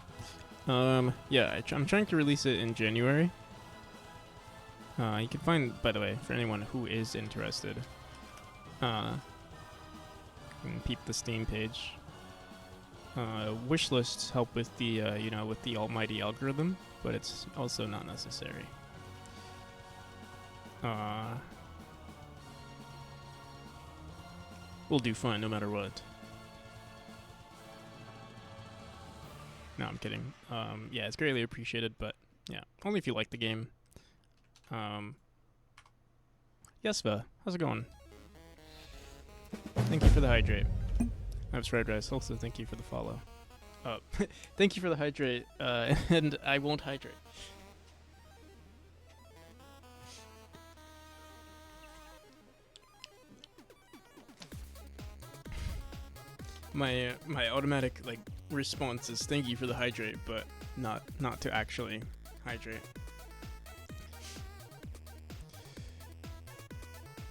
Yeah, I'm trying to release it in January. You can find, by the way, for anyone who is interested, you can peep the Steam page. Wish lists help with the, with the almighty algorithm, but it's also not necessary. We'll do fine no matter what. No, I'm kidding. Yeah, it's greatly appreciated, but yeah, only if you like the game. Yesva, how's it going? Thank you for the hydrate. That's fried rice. Also, thank you for the follow. Thank you for the hydrate, and I won't hydrate. My automatic response is thank you for the hydrate, but not to actually hydrate.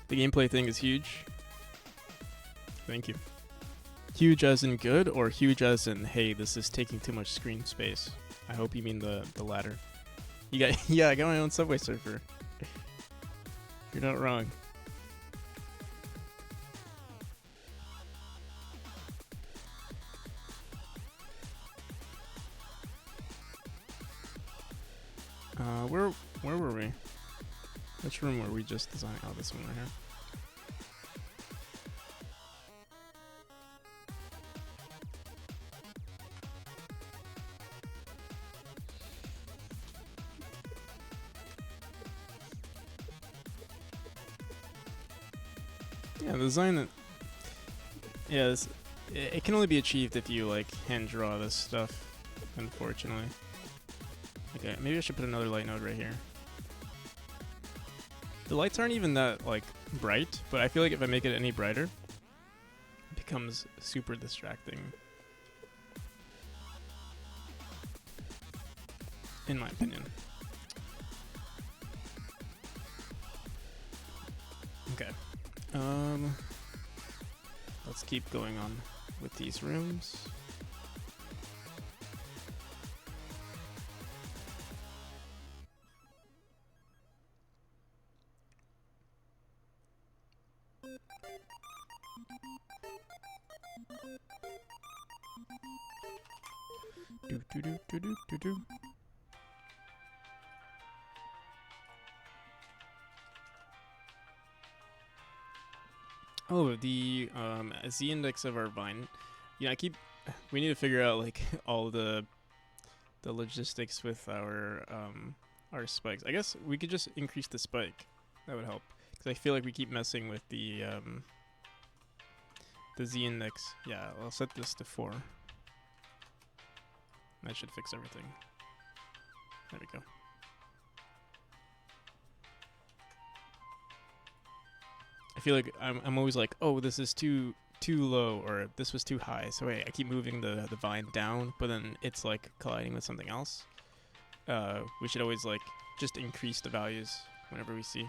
The gameplay thing is huge. Thank you. Huge as in good, or huge as in hey, this is taking too much screen space? I hope you mean the latter. You got yeah, I got my own Subway Surfer. You're not wrong. Where were we? Which room were we just designing? Oh, this one right here. Yeah, the design. Yeah, it can only be achieved if you hand draw this stuff. Unfortunately. Okay, maybe I should put another light node right here. The lights aren't even that bright, but I feel like if I make it any brighter, it becomes super distracting. In my opinion. Okay. Let's keep going on with these rooms. Do. Oh, the Z index of our vine. Yeah, we need to figure out all the logistics with our spikes. I guess we could just increase the spike. That would help, because I feel like we keep messing with the Z index. Yeah, I'll set this to 4. That should fix everything. There we go. I feel like I'm always oh, this is too low, or this was too high. So I keep moving the vine down, but then it's colliding with something else. We should always just increase the values whenever we see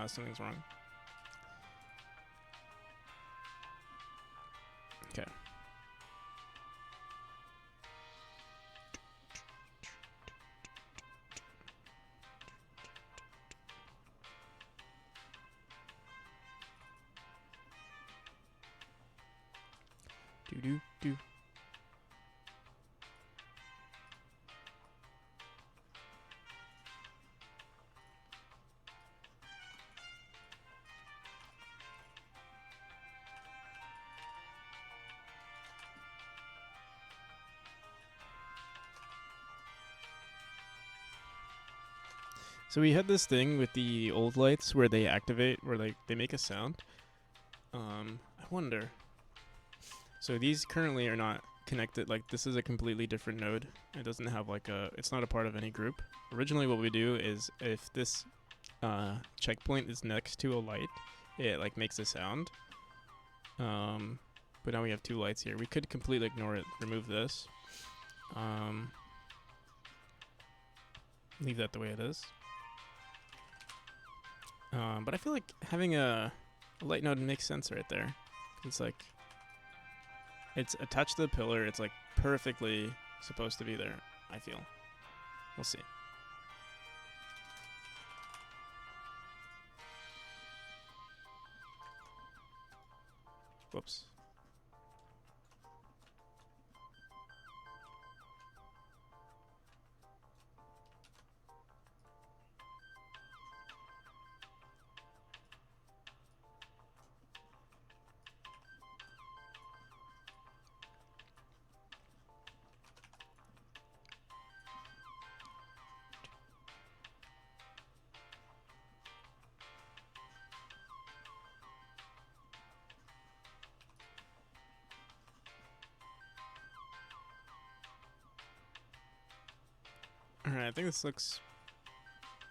something's wrong. Okay. Do. So we had this thing with the old lights where they activate, where they make a sound. I wonder. So these currently are not connect it. Like, this is a completely different node. It doesn't have like a, it's not a part of any group. Originally what we do is if this checkpoint is next to a light, it like makes a sound. But now we have 2 lights here. We could completely ignore it, remove this. Leave that the way it is. But I feel like having a light node makes sense right there. It's like, it's attached to the pillar. It's like perfectly supposed to be there, I feel. We'll see. Whoops. Alright, I think this looks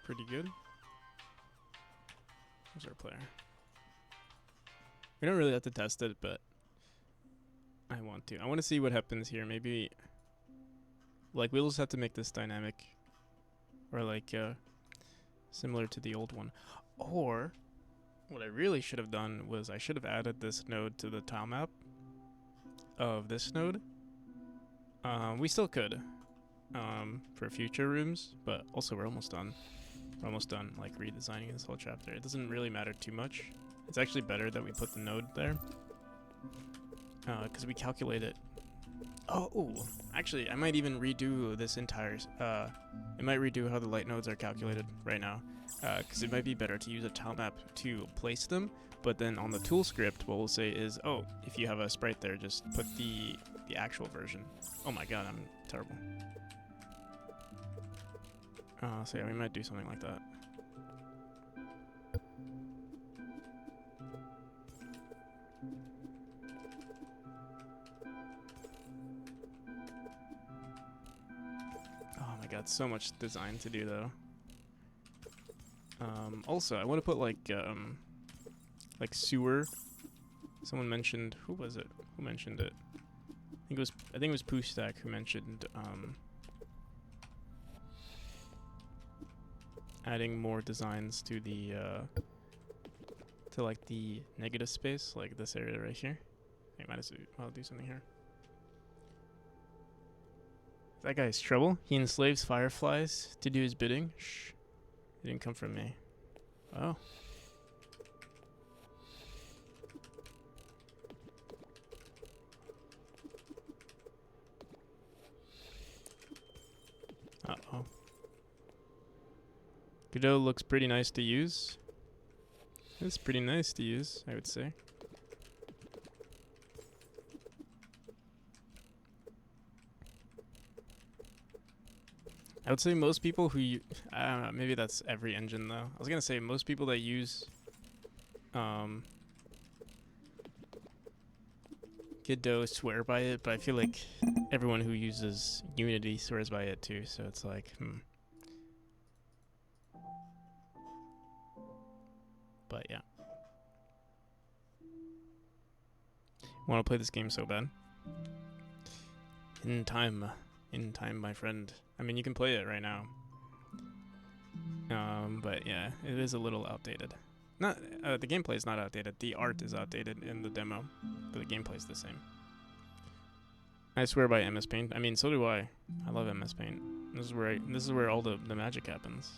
pretty good. Where's our player? We don't really have to test it, but I want to. I want to see what happens here. Maybe, like, we'll just have to make this dynamic, or like similar to the old one. Or what I really should have done was I should have added this node to the tile map of this node. We still could. For future rooms, but also we're almost done. We're almost done, like, redesigning this whole chapter. It doesn't really matter too much. It's actually better that we put the node there, because we calculate it. Oh, ooh. Actually, I might even redo this entire, I might redo how the light nodes are calculated right now, because it might be better to use a tile map to place them, but then on the tool script, what we'll say is, oh, if you have a sprite there, just put the actual version. Oh my god, I'm terrible. So yeah, we might do something like that. Oh my god, so much design to do though. Also, I want to put like sewer. Someone mentioned, who was it? Who mentioned it? I think it was Poostack who mentioned adding more designs to the to like the negative space, like this area right here. I might as well do something here. That guy's trouble. He enslaves fireflies to do his bidding. Shh. It didn't come from me. Oh. Uh-oh. Godot looks pretty nice to use. It's pretty nice to use, I would say. I would say most people who I don't know, maybe that's every engine though. I was gonna say most people that use Godot swear by it, but I feel like everyone who uses Unity swears by it too, so it's like, But yeah. Want to play this game so bad. In time, my friend. I mean, you can play it right now. But yeah, it is a little outdated. Not the gameplay is not outdated. The art is outdated in the demo, but the gameplay is the same. I swear by MS Paint. I mean, so do I. I love MS Paint. This is where all the magic happens.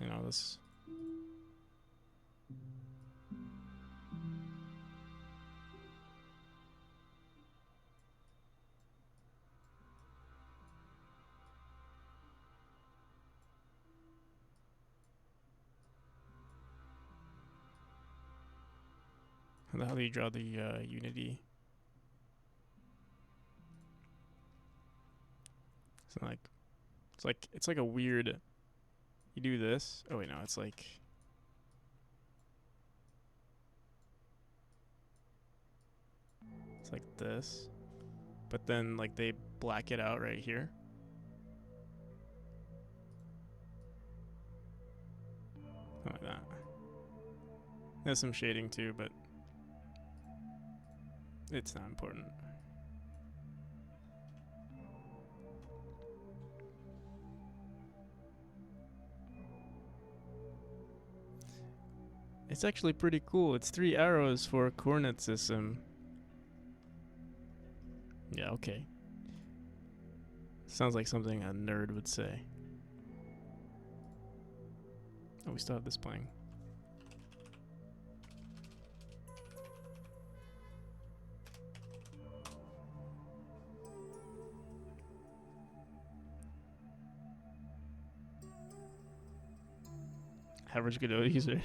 You know, this. How do you draw the Unity? It's like a weird. You do this. Oh wait, no, it's like. It's like this, but then like they black it out right here. Like that. There's some shading too, but it's not important. It's actually pretty cool. It's 3 arrows for a coordinate system. Yeah, okay. Sounds like something a nerd would say. Oh, we still have this playing. Average Godot user.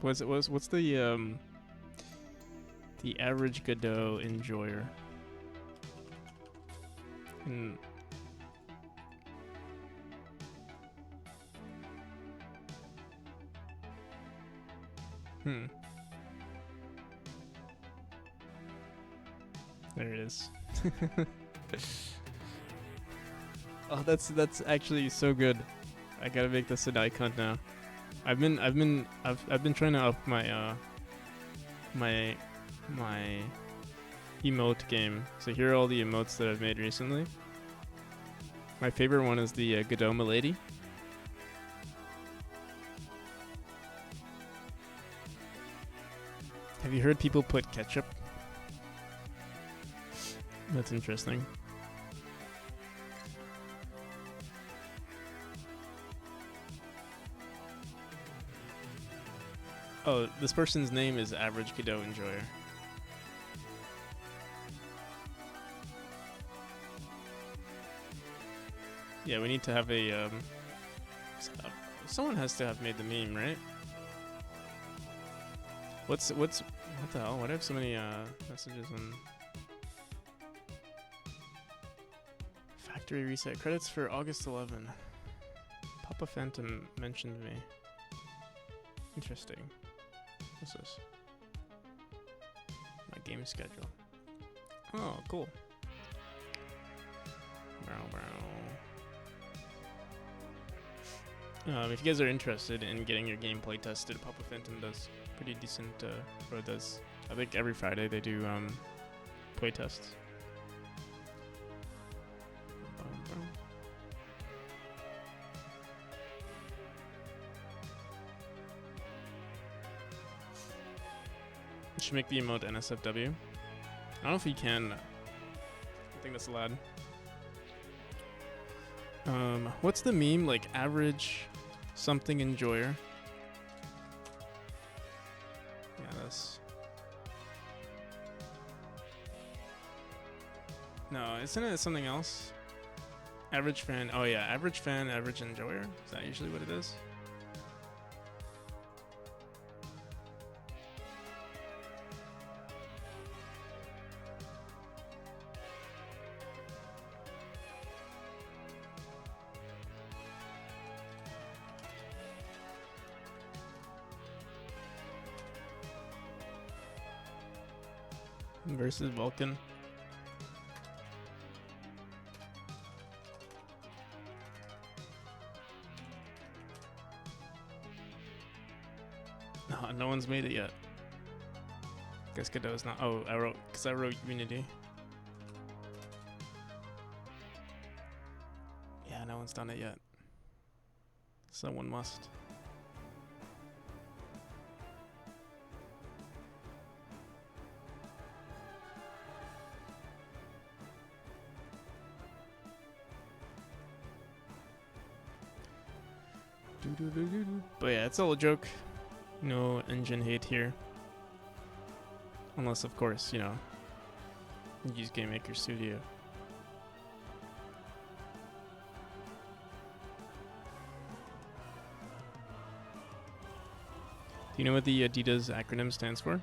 What's the average Godot enjoyer? There it is. Oh, that's actually so good. I gotta make this an icon now. I've been trying to up my my emote game. So here are all the emotes that I've made recently. My favorite one is the Godot Milady. Have you heard people put ketchup? That's interesting. Oh, this person's name is Average Godot Enjoyer. Yeah, we need to have a someone has to have made the meme, right? What the hell? Why do I have so many messages on Factory Reset? Credits for August 11. Papa Phantom mentioned me. Interesting. What's this? My game schedule. Oh, cool. If you guys are interested in getting your gameplay tested, Papa Phantom does pretty decent, or does, I think every Friday they do play tests. You should make the emote NSFW. I don't know if you can. I think that's allowed. What's the meme? Like average something enjoyer. Yeah, that's. No, isn't it something else? Average fan. Oh yeah, average fan, average enjoyer. Is that usually what it is? Versus Vulcan. No one's made it yet. Guess Godot's not. Oh, I wrote Unity. Yeah, no one's done it yet. Someone must. But yeah, it's all a joke. No engine hate here. Unless, of course, you know, you use Game Maker Studio. Do you know what the Adidas acronym stands for?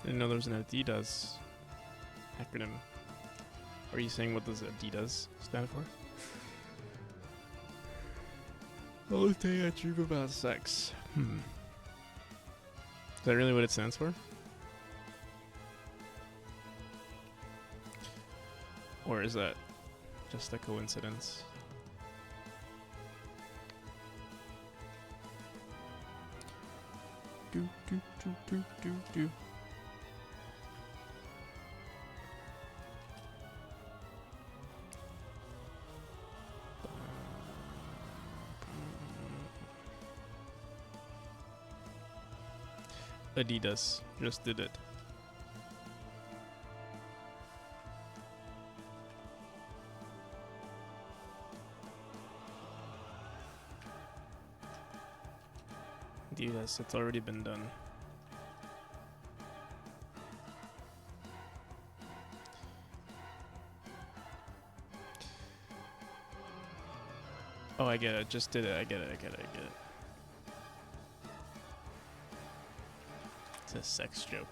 Didn't know there was an Adidas acronym. Are you saying what does Adidas stand for? Only thing I dream about sex. Is that really what it stands for? Or is that just a coincidence? Do do do do do do. Adidas just did it. Adidas, it's already been done. Oh, I get it. Just did it. I get it. It's a sex joke.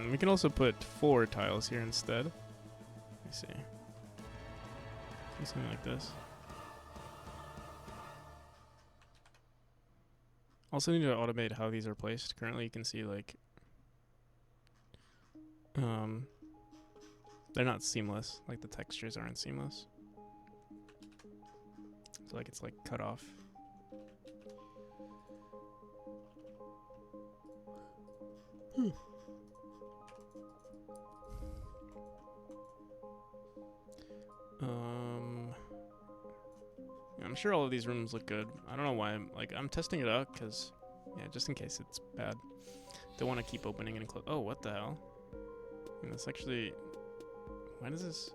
We can also put 4 tiles here instead. Let me see. Do something like this. Also need to automate how these are placed. Currently you can see like they're not seamless, like the textures aren't seamless. So like it's like cut off. I'm sure all of these rooms look good. I don't know why I'm testing it out because, yeah, just in case it's bad. Don't want to keep opening and close. Oh, what the hell? And that's actually, why does this?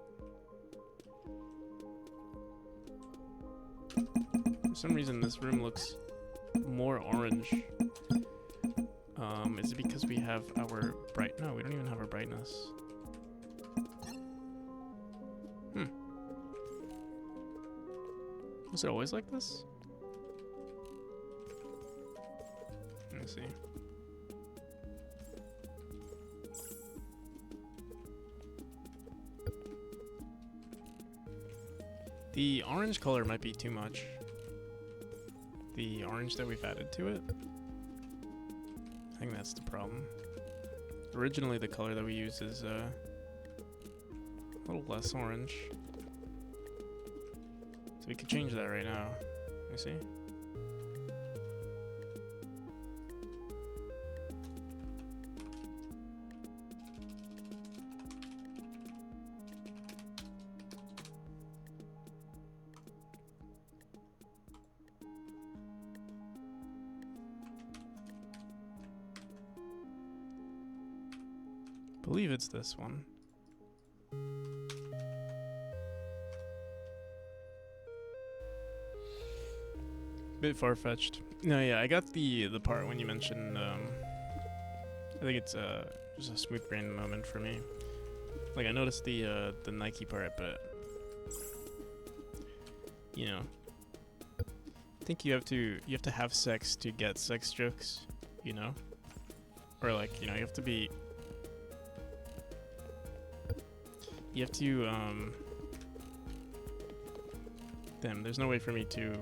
For some reason, this room looks more orange. Is it because we have our no, we don't even have our brightness. Was it always like this? Let me see. The orange color might be too much. The orange that we've added to it. I think that's the problem. Originally the color that we use is a little less orange. So we could change that right now. Let me see. I believe it's this one. Bit far-fetched. No, yeah, I got the part when you mentioned, I think it's just a smooth brain moment for me. Like, I noticed the Nike part, but, you know, I think you have to have sex to get sex jokes, you know? Or, like, you know, you have to, damn, there's no way for me to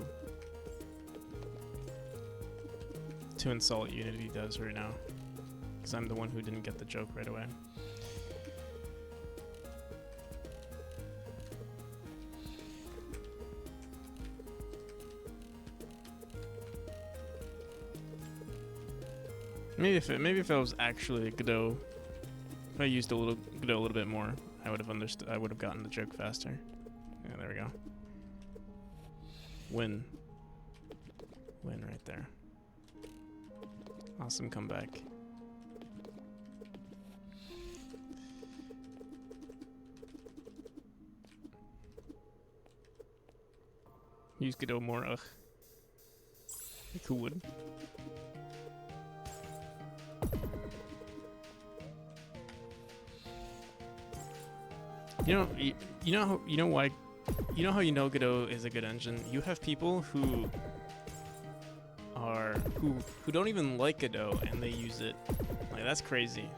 insult Unity does right now, because I'm the one who didn't get the joke right away. Maybe if I was actually Godot, if I used Godot a little bit more, I would have understood. I would have gotten the joke faster. Yeah, there we go. Win. Win right there. Awesome comeback. Use Godot more, ugh. Cool would. You know how Godot is a good engine? You have people who don't even like Godot and they use it. Like, that's crazy.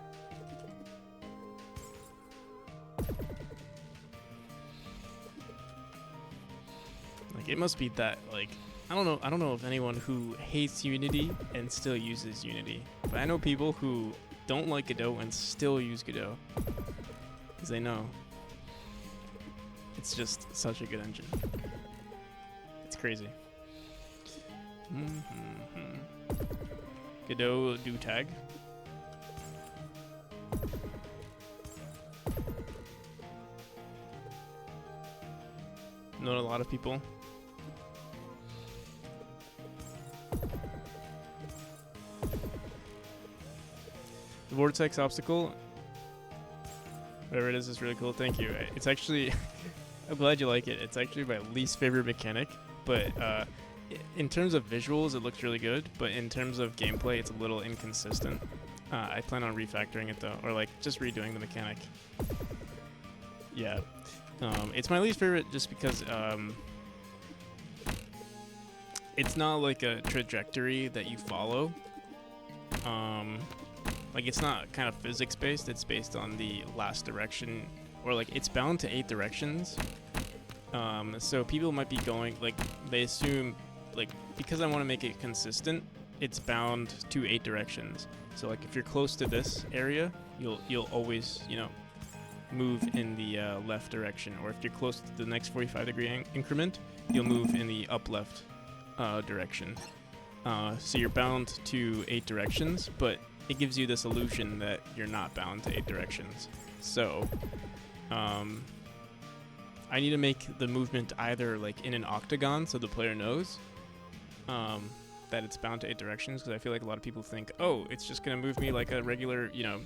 Like, it must be that, like, I don't know of anyone who hates Unity and still uses Unity. But I know people who don't like Godot and still use Godot. Because they know. It's just such a good engine. It's crazy. Godot do tag. Not a lot of people. The vortex obstacle, whatever it is really cool. Thank you. It's actually, I'm glad you like it. It's actually my least favorite mechanic, but in terms of visuals, it looks really good, but in terms of gameplay, it's a little inconsistent. I plan on refactoring it though, or like just redoing the mechanic. Yeah, it's my least favorite just because it's not like a trajectory that you follow. Like, it's not kind of physics based, it's based on the last direction, or like it's bound to 8 directions. So people might be going, like, they assume, like, because I want to make it consistent, it's bound to 8 directions. So like if you're close to this area, you'll always, you know, move in the left direction, or if you're close to the next 45-degree increment, you'll move in the up left direction. So you're bound to 8 directions, but it gives you this illusion that you're not bound to 8 directions. So I need to make the movement either like in an octagon so the player knows that it's bound to 8 directions, because I feel like a lot of people think, oh, it's just going to move me like a regular, you know,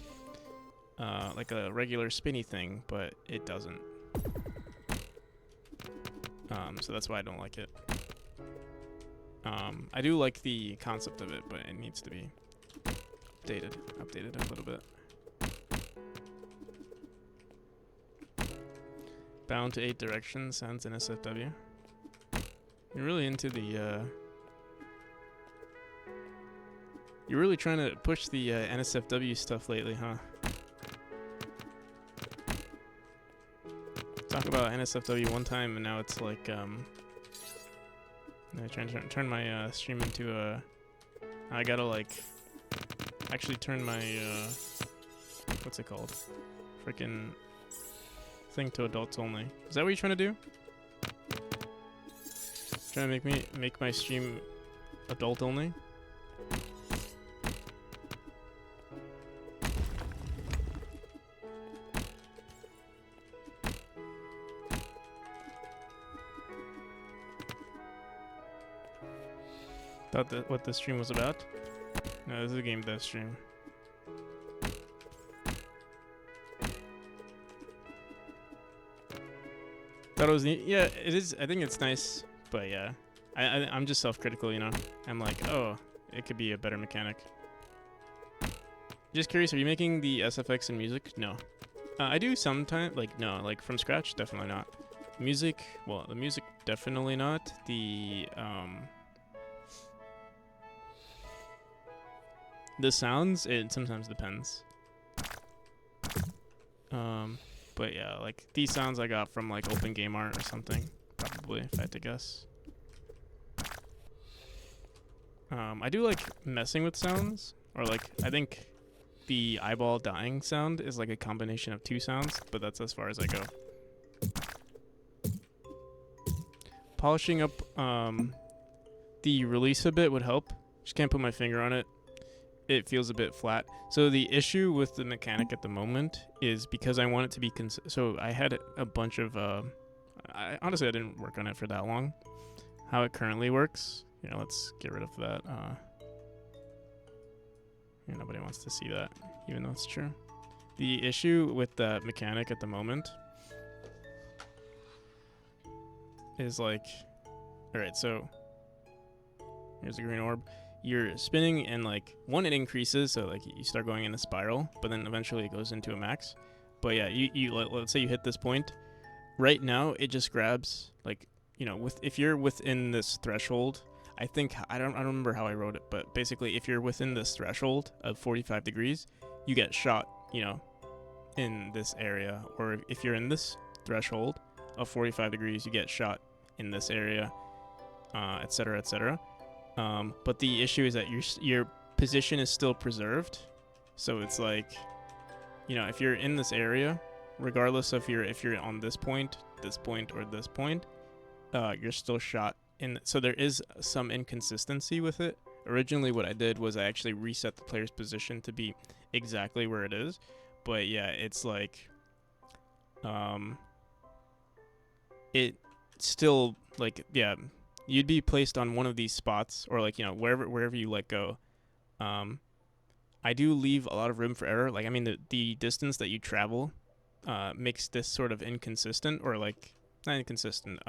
like a regular spinny thing, but it doesn't. So that's why I don't like it. I do like the concept of it, but it needs to be updated a little bit. Bound to 8 directions sounds NSFW. You're really into the you're really trying to push the NSFW stuff lately, huh? Talk about NSFW one time and now it's like I'm trying to turn my stream into a, I gotta like actually turn my what's it called, freaking thing to adults only. Is that what you're trying to do? Trying to make my stream adult only? Thought that what the stream was about? No, this is a game dev stream. Thought it was neat. Yeah, it is. I think it's nice, but yeah, I'm just self-critical, you know. I'm like, oh, it could be a better mechanic. Just curious, are you making the SFX in music? No, I do sometimes. Like, no, like from scratch, definitely not. Music, well, the music definitely not. The sounds, it sometimes depends. But yeah, like these sounds I got from like Open Game Art or something, probably, if I had to guess. I do like messing with sounds, or like I think the eyeball dying sound is like a combination of 2 sounds, but that's as far as I go. Polishing up the release a bit would help. Just can't put my finger on it. It feels a bit flat. So the issue with the mechanic at the moment is because I want it to be so I had a bunch of Honestly, I didn't work on it for that long. How it currently works, let's get rid of that. Nobody wants to see that, even though it's true. The issue with that mechanic at the moment is like, all right, so here's a green orb. You're spinning and like one, it increases, so like you start going in a spiral, but then eventually it goes into a max. But yeah, let's say you hit this point. Right now, it just grabs like, if you're within this threshold. I think I don't remember how I wrote it, but basically, if you're within this threshold of 45 degrees, you get shot, in this area. Or if you're in this threshold of 45 degrees, you get shot in this area, etc., etc. But the issue is that your position is still preserved. So it's like, if you're in this area, regardless of if you're on this point, or this point, you're still shot in. So there is some inconsistency with it. Originally, what I did was I actually reset the player's position to be exactly where it is. But yeah, it's like, it still like, yeah, you'd be placed on one of these spots, or like, wherever you let go. I do leave a lot of room for error. Like, I mean, the distance that you travel makes this sort of inconsistent, or like not inconsistent,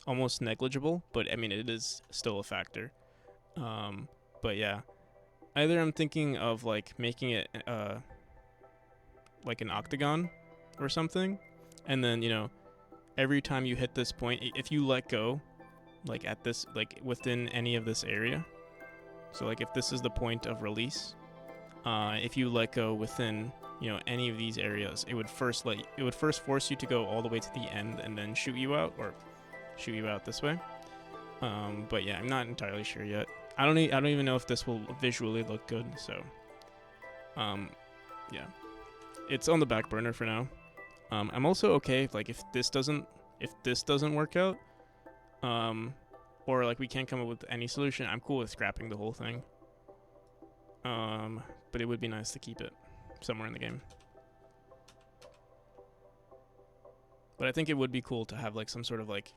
almost negligible. But I mean, it is still a factor. But yeah, either I'm thinking of like making it like an octagon or something, and then every time you hit this point, if you let go, like at this, like within any of this area. So like if this is the point of release, if you let go within any of these areas, it would first force you to go all the way to the end and then shoot you out this way. But yeah, I'm not entirely sure yet. I don't even know if this will visually look good. So yeah, it's on the back burner for now. I'm also okay if this doesn't work out, or like we can't come up with any solution. I'm cool with scrapping the whole thing. But it would be nice to keep it somewhere in the game. But I think it would be cool to have like some sort of like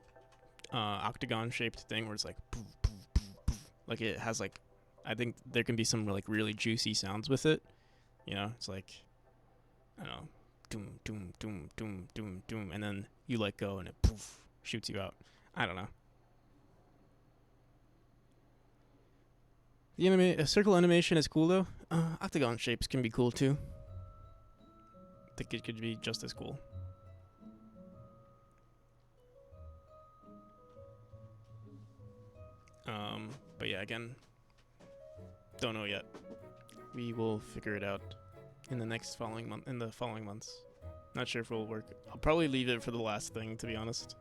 octagon shaped thing where it's like poof, poof, poof, poof. Like it has like, I think there can be some like really juicy sounds with it. It's like, I don't know, doom, doom, doom, doom, doom, doom, and then you let go and it poof shoots you out. I don't know. The circle animation is cool though. Octagon shapes can be cool too. I think it could be just as cool. But yeah, again, don't know yet. We will figure it out in the following months. Not sure if it will work. I'll probably leave it for the last thing, to be honest.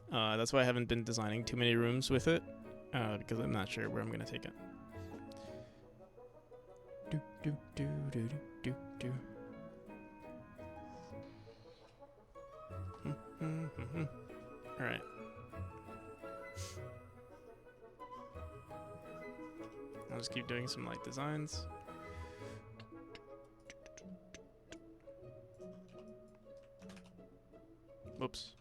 That's why I haven't been designing too many rooms with it, because I'm not sure where I'm gonna take it. Do do do do do do. All right. I'll just keep doing some light designs. Whoops.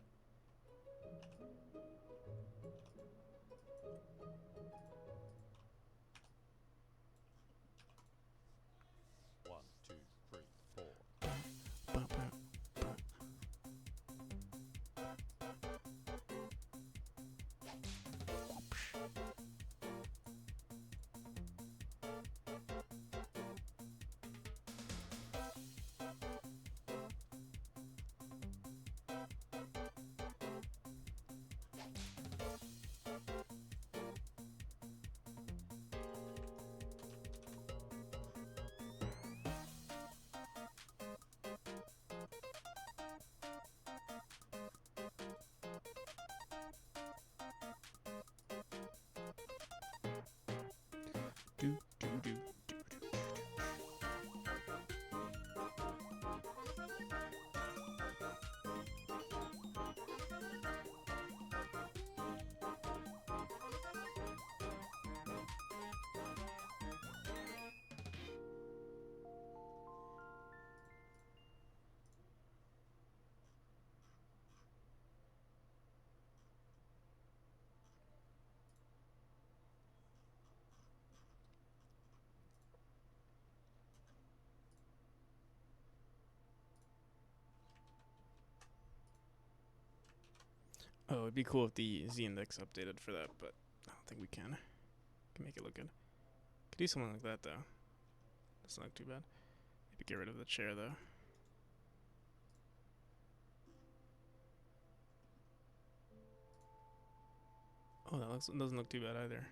Do do do. Oh, it'd be cool if the z-index updated for that, but I don't think we can. Can make it look good. Could do something like that though. That's not too bad. Maybe get rid of the chair though. Oh, that doesn't look too bad either.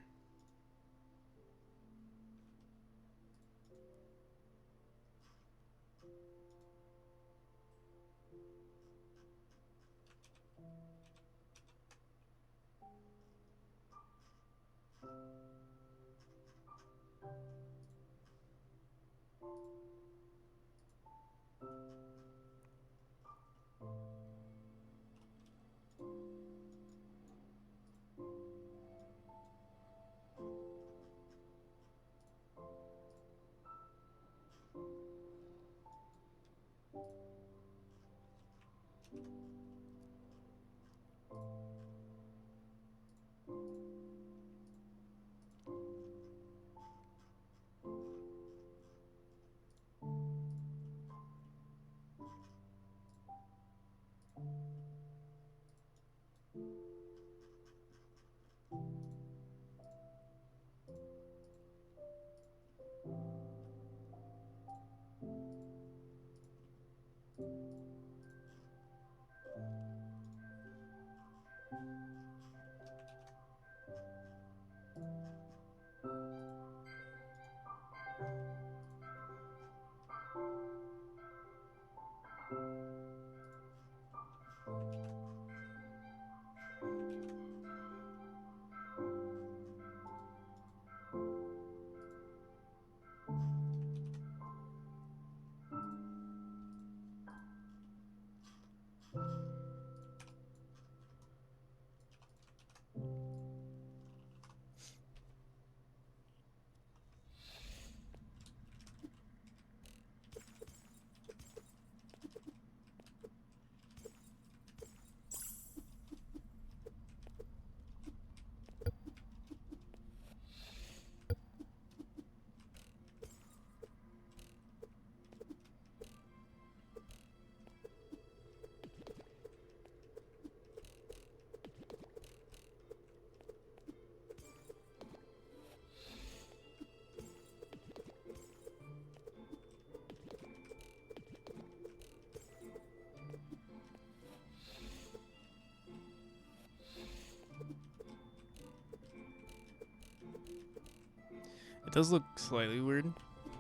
It does look slightly weird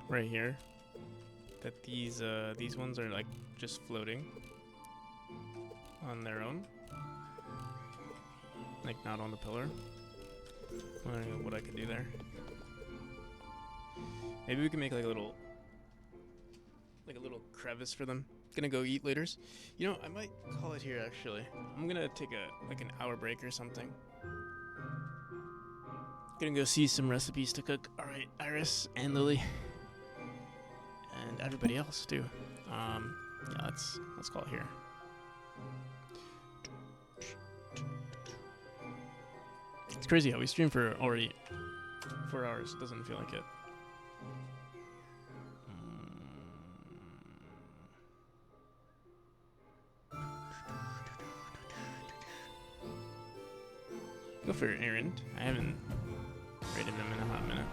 right here that these ones are like just floating on their own, like not on the pillar. I don't know what I could do there. Maybe we can make like a little crevice for them. Gonna go eat laters. You know, I might call it here actually. I'm gonna take an hour break or something. Gonna go see some recipes to cook. All right, Iris and Lily, and everybody else too. Yeah, let's call it here. It's crazy how we stream for already 4 hours. It doesn't feel like it. Go for errand. I haven't rated him in a hot minute.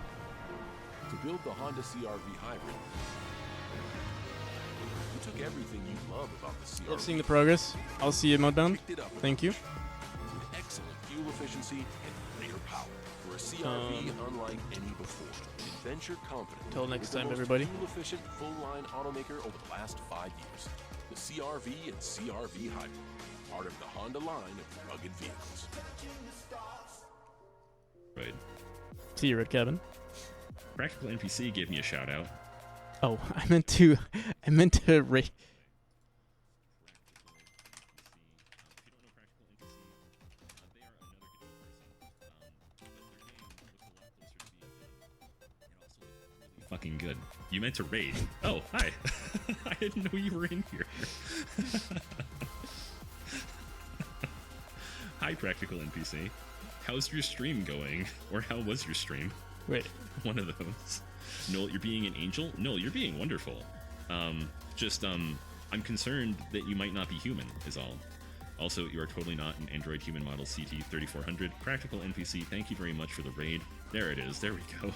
To build the Honda CR-V hybrid, you took everything you love about the CR-V. Love seeing the progress. I'll see you, Mudbound. Thank you. With excellent fuel efficiency and greater power for a CR-V unlike any before. Adventure confident. Till next with the time, most everybody. Fuel-efficient, full-line automaker over the last 5 years. The CR-V and CR-V hybrid, part of the Honda line of rugged vehicles. Right. See you, Red Cabin. Practical NPC gave me a shout out. Oh, I meant to rate. Fucking good. You meant to raid. Oh, hi. I didn't know you were in here. Hi, Practical NPC. How's your stream going? Or how was your stream? Wait. One of those. Noel, you're being an angel? No, you're being wonderful. I'm concerned that you might not be human, is all. Also, you are totally not an Android human model CT3400. Practical NPC, thank you very much for the raid. There it is. There we go.